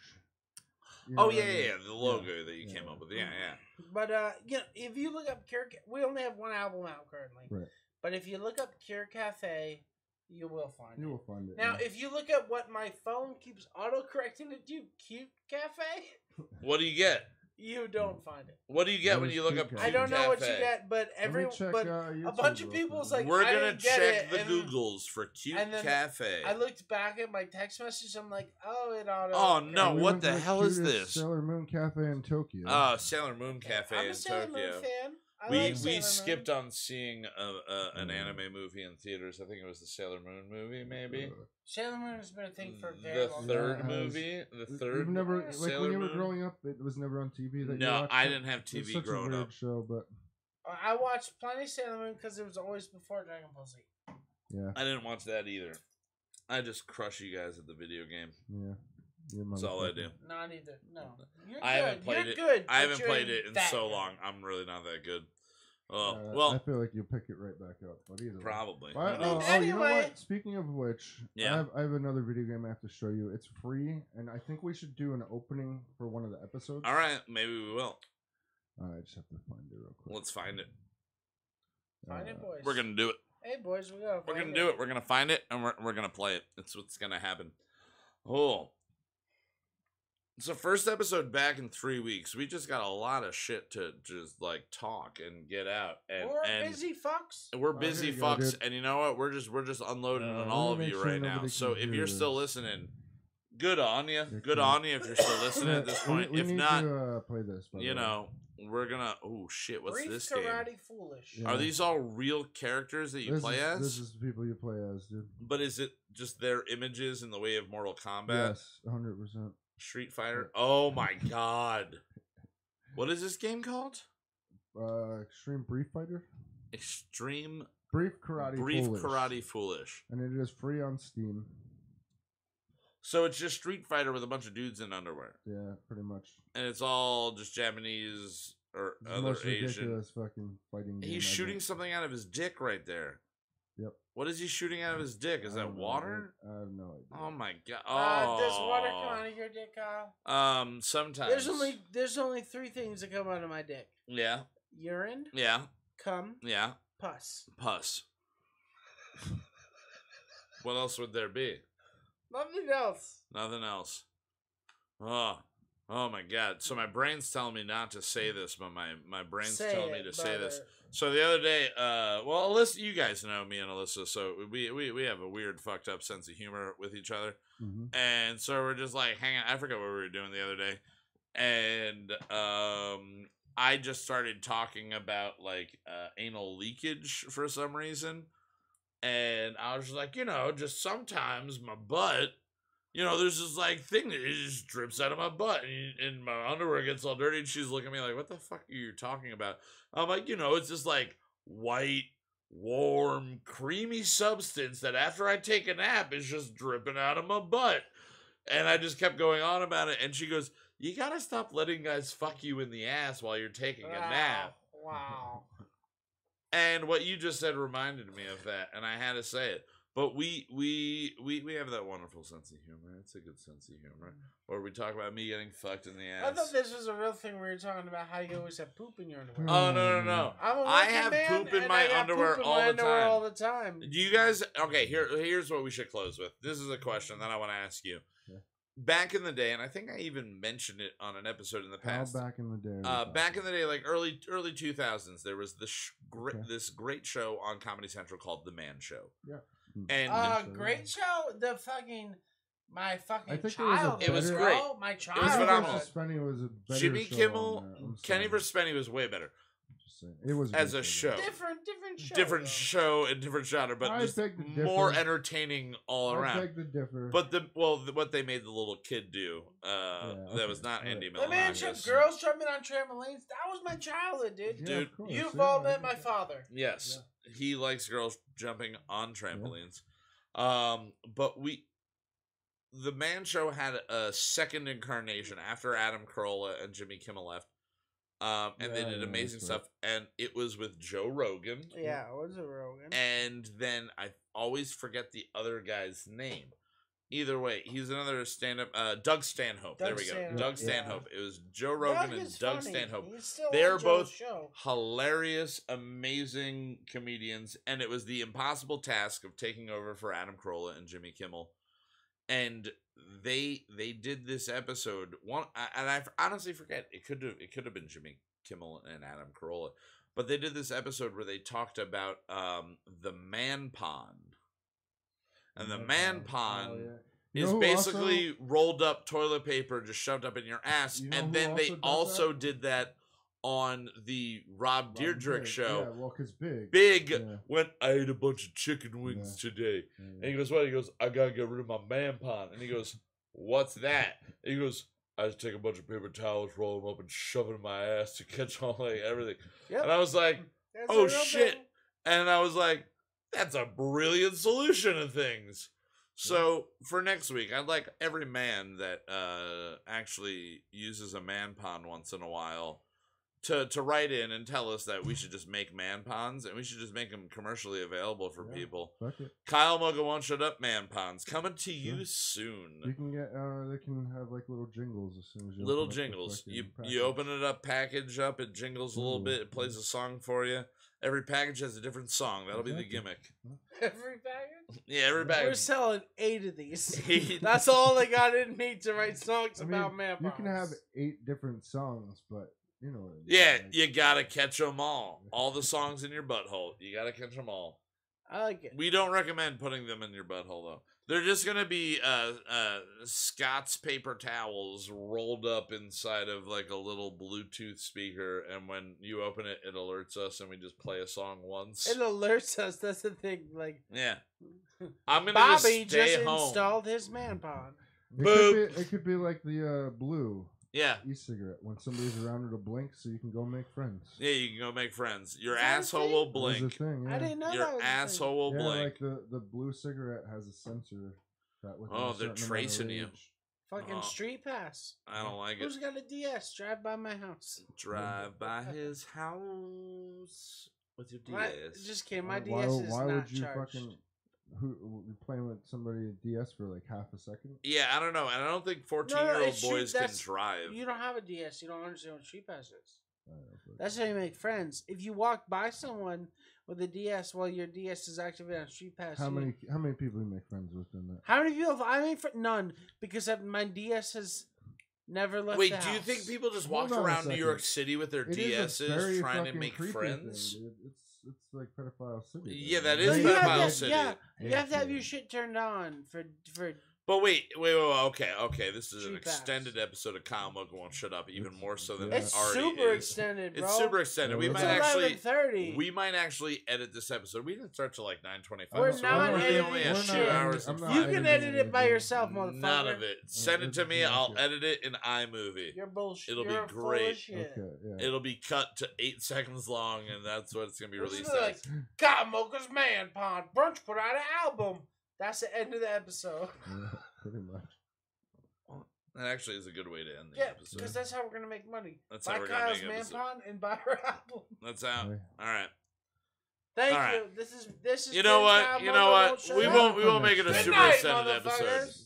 You know Oh what I yeah, mean? yeah, the logo that you Yeah. came up with. Yeah, yeah. But you know, if you look up Cure, we only have one album out currently. Right. But if you look up Cure Cafe, you will find You it. will find it. Now, yeah. if you look at what my phone keeps auto-correcting it to, Cute Cafe, What do you get? you don't find it. What do you get What when is you look Cute up? Cafe? I don't know what you Cafe? get, but Let me check, but a YouTube bunch of real people's quick. like, We're I gonna didn't get check it, the and Googles for Cute and then Cafe. I looked back at my text message. I'm like, oh, it auto. Oh, no, We what went to the hell is cutest this? Sailor Moon Cafe in Tokyo. Oh, Sailor Moon Cafe I'm a in Sailor Moon Tokyo. fan. I We like Sailor Moon. skipped on seeing an Mm. anime movie in theaters. I think it was the Sailor Moon movie, maybe. Sailor Moon has been a thing for a very The long third time. Yeah, it has. movie, the You've third. never like Sailor when you were Moon? growing up, it was never on TV. That you No, watched I it? didn't have It was TV such growing a weird up. show, but I watched plenty of Sailor Moon because it was always before Dragon Ball Z. yeah, I didn't watch that either. I just crush you guys at the video game. yeah. You That's all I do. motherfucker. Not either. No. You're I good. haven't played You're it. good. I but haven't you're played it in that so good. long. I'm really not that good. Oh I well, feel like you'll pick it right back up. But either way. probably. But, mean, you know anyway- what? Speaking of which, Yeah. I have another video game I have to show you. It's free, and I think we should do an opening for one of the episodes. All right, maybe we will. I just have to find it real quick. Let's find it. Find it, boys. We're gonna do it. Hey, boys, we gotta. We're find gonna do it. We're gonna find it, and we're gonna play it. That's what's gonna happen. Oh, it's the first episode back in 3 weeks. We just got a lot of shit to just like talk and get out, and We're busy fucks. We're Oh, busy here you go, fucks, dude. and you know what? We're just unloading Yeah, on let all me of make you sure right now. nobody So can if hear you're still this. listening, good on you. You're Good cool. on you if you're still listening at this We- point. we If need not, to, play this. By the you way. know, we're gonna. Oh shit! What's Brief this game? karate foolish. Yeah. Are these all real characters that you this play is, as? This is the people you play as, dude. But is it just their images in the way of Mortal Kombat? Yes, 100%. Street Fighter? Oh my god. What is this game called? Extreme Brief Fighter. Extreme Brief Karate. Brief Foolish. Karate Foolish. And it is free on Steam. So it's just Street Fighter with a bunch of dudes in underwear. Yeah, pretty much. And it's all just Japanese or It's the other most Asian. ridiculous fucking fighting game. He's ever. shooting something out of his dick right there. Yep. What is he shooting out of his dick? Is I that don't know. water? I have no idea. Oh my god! Oh, Does water come out of your dick, Kyle? Sometimes. There's only 3 things that come out of my dick: Yeah, urine, yeah, cum, yeah. pus. Pus. What else would there be? Nothing else. Nothing else. Oh my god. So my brain's telling me not to say this, but my brain's telling me to say this. So the other day, well, Alyssa, you guys know me and Alyssa, so we have a weird, fucked up sense of humor with each other. Mm-hmm. And so we're just like hanging. I forgot what we were doing the other day. And I just started talking about like anal leakage for some reason. And I was just like, just sometimes my butt, there's this like thing that it just drips out of my butt and my underwear gets all dirty. And she's looking at me like, what the fuck are you talking about? I'm like, it's just like white, warm, creamy substance that after I take a nap is just dripping out of my butt. And I just kept going on about it. And she goes, you gotta stop letting guys fuck you in the ass while you're taking a nap. Wow. And what you just said reminded me of that, and I had to say it. But we have that wonderful sense of humor. It's a good sense of humor. Where we talk about me getting fucked in the ass. I thought this was a real thing where you're talking about how you always have poop in your underwear. Oh, no. I have poop in my underwear all the time. Do you guys... Okay, here's what we should close with. This is a question that I want to ask you. Back in the day, and I think I even mentioned it on an episode in the past. How back in the day? Back in the day, like early 2000s, there was this great show on Comedy Central called The Man Show. Yeah. And great show. My fucking I think child. It was great. My child. It was phenomenal. Spenny was a better Jimmy show Kimmel, Kenny sorry. Verspenny was way better. It was as a show. Different show and different genre, but I just beg to more differ. entertaining all I around. beg to differ. But what they made the little kid do, that was not Andy The Man Show, Milonakis. girls jumping on trampolines. That was my childhood, dude. Yeah, Dude, of course, You've yeah, all I met get my that. father. Yes, he likes girls jumping on trampolines. But the Man Show had a second incarnation after Adam Carolla and Jimmy Kimmel left. And they did amazing stuff, and it was with Joe Rogan. Yeah, it was a Rogan. And then I always forget the other guy's name. Either way, he's another stand-up. Doug Stanhope. There we go. Doug Stanhope. It was Joe Rogan and Doug Stanhope. They're both hilarious, amazing comedians, and it was the impossible task of taking over for Adam Carolla and Jimmy Kimmel. And they did this episode and I honestly forget, it could have been Jimmy Kimmel and Adam Carolla, but they did this episode where they talked about the man pond, and the man pond is basically rolled up toilet paper just shoved up in your ass. And then they also did that on the Rob Dyrdek show. Yeah, well, because Big went, I ate a bunch of chicken wings today. And he goes, what? He goes, I gotta get rid of my man pond. And he goes, what's that? And he goes, I just take a bunch of paper towels, roll them up, and shove it in my ass to catch all like everything. Yep. And I was like, oh shit. And I was like, that's a brilliant solution to things. So for next week, I'd like every man that actually uses a man pond once in a while to write in and tell us that we should just make man ponds, and we should just make them commercially available for people. Kyle Moga Won't Shut Up man ponds coming to you soon. You can get they can have like little jingles as soon as you little jingles. You open it up, package up, it jingles a little bit, it plays a song for you. Every package has a different song. That'll be the gimmick. Every package? Yeah, every package. We're selling 8 of these. That's all they got in me to write songs about man ponds. You can have 8 different songs, but you know. Yeah, you gotta catch them all. All the songs in your butthole. You gotta catch them all. I like it. We don't recommend putting them in your butthole, though. They're just gonna be Scott's paper towels rolled up inside of like a little Bluetooth speaker, and when you open it, it alerts us, and we just play a song once. It alerts us. That's the thing. Like, yeah, I'm gonna Bobby just stay home. Installed his man pond. It could be like the blue. Yeah. E-cigarette. When somebody's around, it'll blink so you can go make friends. Yeah, you can go make friends. Your asshole will blink. Thing, I didn't know Your that was asshole will blink. Like the blue cigarette has a sensor that they're tracing you. Fucking street pass. I don't like Who's got a DS? Drive by my house. Drive by his house. with your I DS. just kidding. My Why, DS is why not would you charged. fucking you playing with somebody DS for like half a second? Yeah, I don't know, and I don't think 14-year-old it's Street- boys can that's- drive. You don't have a DS. You don't understand what Street Pass is. I don't know, but- That's how you make friends. If you walk by someone with a DS while your DS is activated on Street Pass, how many people you make friends with in that? How many people have I made none because my DS has never left. Wait, the do you house. think people just Hold walk on a around New York second. City with their It is a very DSs trying to fucking make creepy friends? thing, dude. It's like pedophile city. Yeah, dude. that They- is You have pedophile to- city. Yeah, you have to have Yeah. your shit turned on for. But wait, okay. This is an Cheap ass. extended episode of Kyle Mocha Won't Shut Up, even more so than Yeah. it It's already super is. extended, bro. It's super extended. Yeah, We it's might actually 11:30. we might actually edit this episode. We didn't start till like 9:25. We're so not really editing only shit. have 2 hours I'm and not You 5 can minutes. edit it by yourself, motherfucker. None of it. Send it to me. it's I'll bullshit. edit it in iMovie. You're bullshit. It'll be You're full great. of shit. Okay, yeah. It'll be cut to 8 seconds long, and that's what it's gonna be This released is like, as. God, Mocha's Man Pond Brunch put out an album. That's the end of the episode. Yeah, pretty much. That actually is a good way to end the Yeah, episode. because that's how we're gonna make money. That's how Buy we're gonna Kyle's make Man episode. Pond and buy her album. That's out. Okay. All right. Thank All you. right. This is. You know been what? Kyle You Mocha know what? Won't Shut We Up. won't make it a Good super night, extended episode. motherfuckers.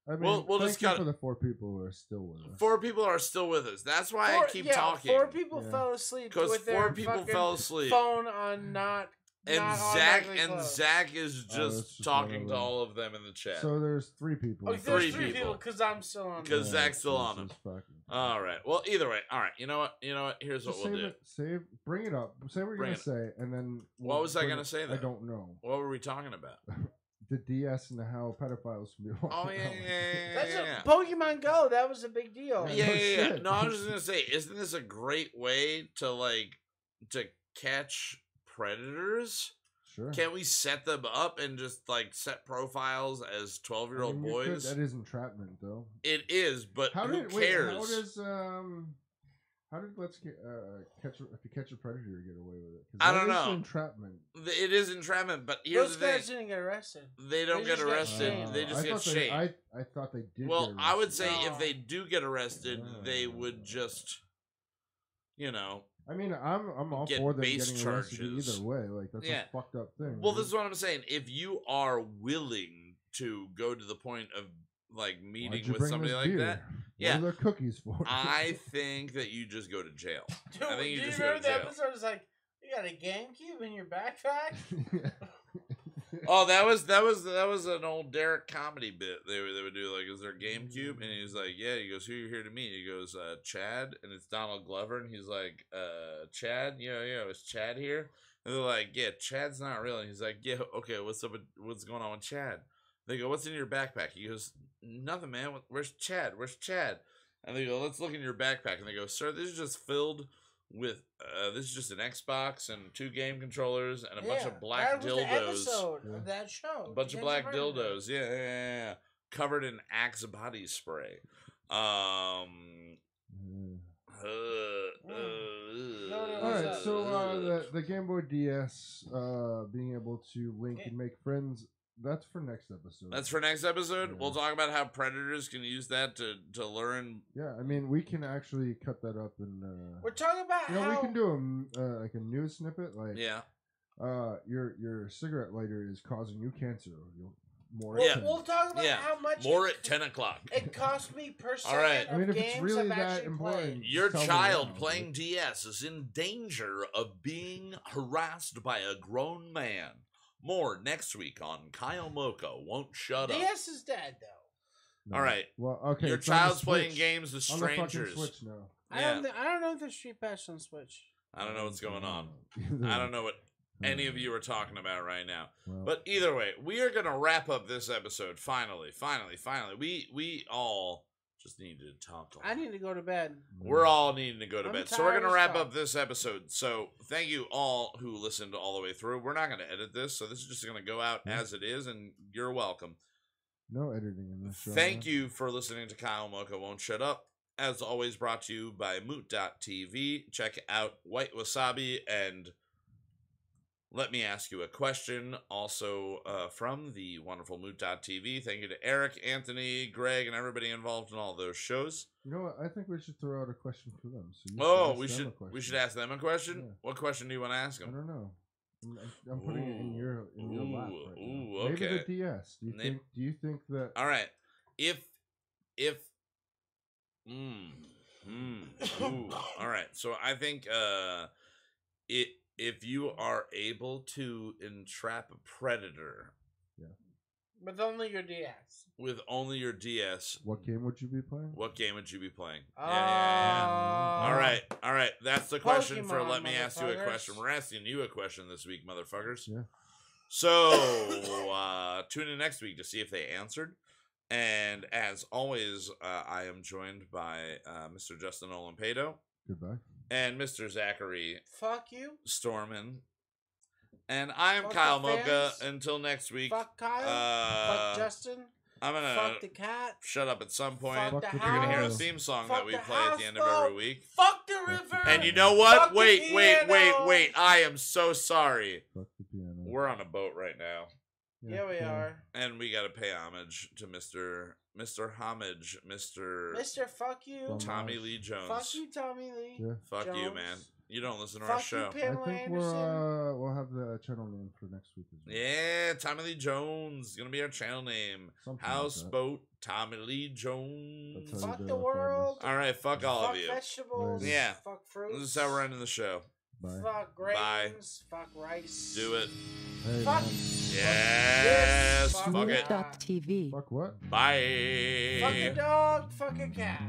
I mean, We'll thank just you cut- for the 4 people who are still with us. 4 people are still with us. That's why I keep talking. 4 people Yeah. fell asleep Because with 4 their people fucking fell asleep. phone on not. And not Zach automatically closed. is Oh, just that's just talking one to of them. all of them in the chat. So there's 3 people. Oh, there's 3 3 people. people because I'm still on. 'Cause there. Zach's still on this them. is fucking- All right. Well, either way. All right. You know what? Here's what Just we'll save do. it. Bring it up. Say what you're Bring gonna say, and then. What was I put gonna it- say I then? don't know. What were we talking about? The DS and how pedophiles can be. Oh walking yeah, around. yeah. That's yeah. a Pokemon Go. That was a big deal. Yeah, No yeah, yeah. shit. No, I was just gonna say, isn't this a great way to catch predators? Sure. Can't we set them up and just set profiles as 12-year-old I mean, you could- boys? that is entrapment, though. It is, but How who did cares? how did catch if you catch a predator you get away with it? 'Cause I that don't is know. Entrapment. It is entrapment, but here's Those the guys thing: didn't get arrested. they don't they get just got arrested; shamed. they just I get thought shamed. I thought they did. Well, get I would arrested. say No. if they do get arrested, they would Oh. just, I mean, I'm all get for them base getting arrested charges. either way. Like that's Yeah. a fucked up thing. Well, dude. this is what I'm saying. If you are willing to go to the point of Why'd meeting you with bring somebody this like beer? that, What yeah. are their cookies for? I think that you just go to jail. Dude, I think you do just you go to remember the jail. episode? It's like, you got a GameCube in your backpack? Oh, that was an old Derek comedy bit. They would do is there GameCube? And he's like, yeah. He goes, who you here to meet? He goes, Chad, and it's Donald Glover, and he's like, Chad, yeah, is Chad here? And they're like, yeah, Chad's not real. And he's like, yeah, okay, what's up? What's going on with Chad? They go, what's in your backpack? He goes, nothing, man. Where's Chad? Where's Chad? And they go, let's look in your backpack. And they go, sir, this is just filled with this is just an Xbox and 2 game controllers and a bunch of black that was the dildos. episode Yeah. of that show. A bunch of Against black the Predator. dildos, yeah, covered in Axe body spray. Yeah. No, All right, What's so the Game Boy DS being able to link and make friends, that's for next episode. That's for next episode. Yeah. We'll talk about how predators can use that to learn. Yeah, I mean, we can actually cut that up and We're talking about you know, how we can do like a news snippet, like Yeah, your cigarette lighter is causing you cancer. More we'll, Yeah. we'll talk about yeah. how much More it, at 10 o'clock. it cost me per second. All right. I mean, of if it's games really I've that actually important, played. Your Tell me child now, playing DS is in danger of being harassed by a grown man. More next week on Kyle Mocha Won't Shut Up. DS is dead though. No. All right. Well, okay. Your it's on the child's playing Switch. games with on the fucking strangers. Switch now. Yeah. I don't know if there's Street Pass on Switch. I don't know what's going on. Either I way. don't know what any of you are talking about right now. Well, But either way, we are going to wrap up this episode. Finally. We all just need to talk. I need to go to bed. We're all needing to go to I'm bed. So we're tired going to as wrap fuck. up this episode. So thank you all who listened all the way through. We're not going to edit this. So this is just going to go out Yeah. as it is. And you're welcome. no editing in this show. Thank you for listening to Kyle Mocha Won't Shut Up. As always, brought to you by Moot.tv. Check out White Wasabi and Let Me Ask You a Question, also from the wonderful Moot.tv. Thank you to Eric, Anthony, Greg, and everybody involved in all those shows. You know what? I think we should throw out a question for them. So We should ask them a question. Yeah. What question do you want to ask them? I don't know. I'm putting it in your lap right now. Okay. Maybe the DS. Do you think that? All right. All right. So I think if you are able to entrap a predator, with only your DS. With only your DS. What game would you be playing? Yeah. All right. That's the question for Let Me Ask You a Question. We're asking you a question this week, motherfuckers. Yeah. So tune in next week to see if they answered. And as always, I am joined by Mr. Justin Olimpedo. Goodbye. And Mr. Zachary. Fuck you. Storman. And I am Kyle Mocha. Until next week. Fuck Kyle. Fuck Justin. I'm gonna fuck the cat. Shut up at some point. Fuck the You're gonna hear a house. theme song Fuck that we the play at the end of every week. Fuck the river. And you know what? Fuck Wait. the I am so sorry. Fuck the piano. We're on a boat right now. Yeah, we are. And we gotta pay homage to Mr. Homage, Mr. Fuck you. Tommy Lee Jones. Fuck you, Tommy Lee. Yeah. Fuck Jones. you, man. You don't listen to Fuck our show. You, Pamela I think Anderson. we'll have the channel name for next week as well. Yeah, Tommy Lee Jones is gonna be our channel name. Something Houseboat Tommy Lee Jones. That's how Fuck you the do it, world. All right, fuck all Fuck of you. vegetables. Yeah. Fuck fruits. This is how we're ending the show. Bye. Fuck grains. Bye. Fuck rice. Do it. Hey, Fuck. man. Yes. Fuck Fuck it. TV. Fuck what? Bye. Fuck a dog. Fuck a cat.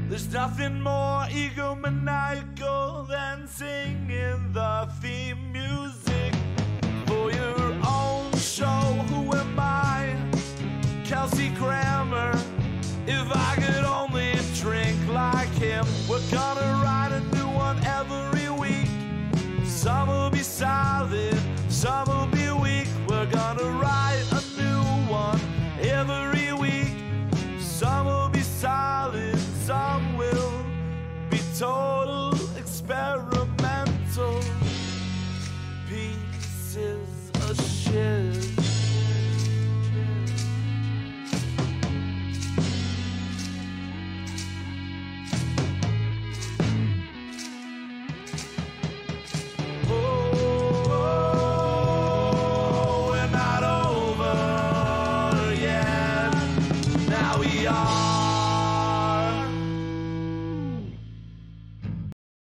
There's nothing more egomaniacal than singing the theme music for your own show. Who am I? Kelsey Grammer. If I could only drink like him, we're gonna write a new one every week. Some will be solid, some will be weak. We're gonna write a new one every week. Some will be solid, some will be total experimental pieces of shit. We're not over yet. Now we are.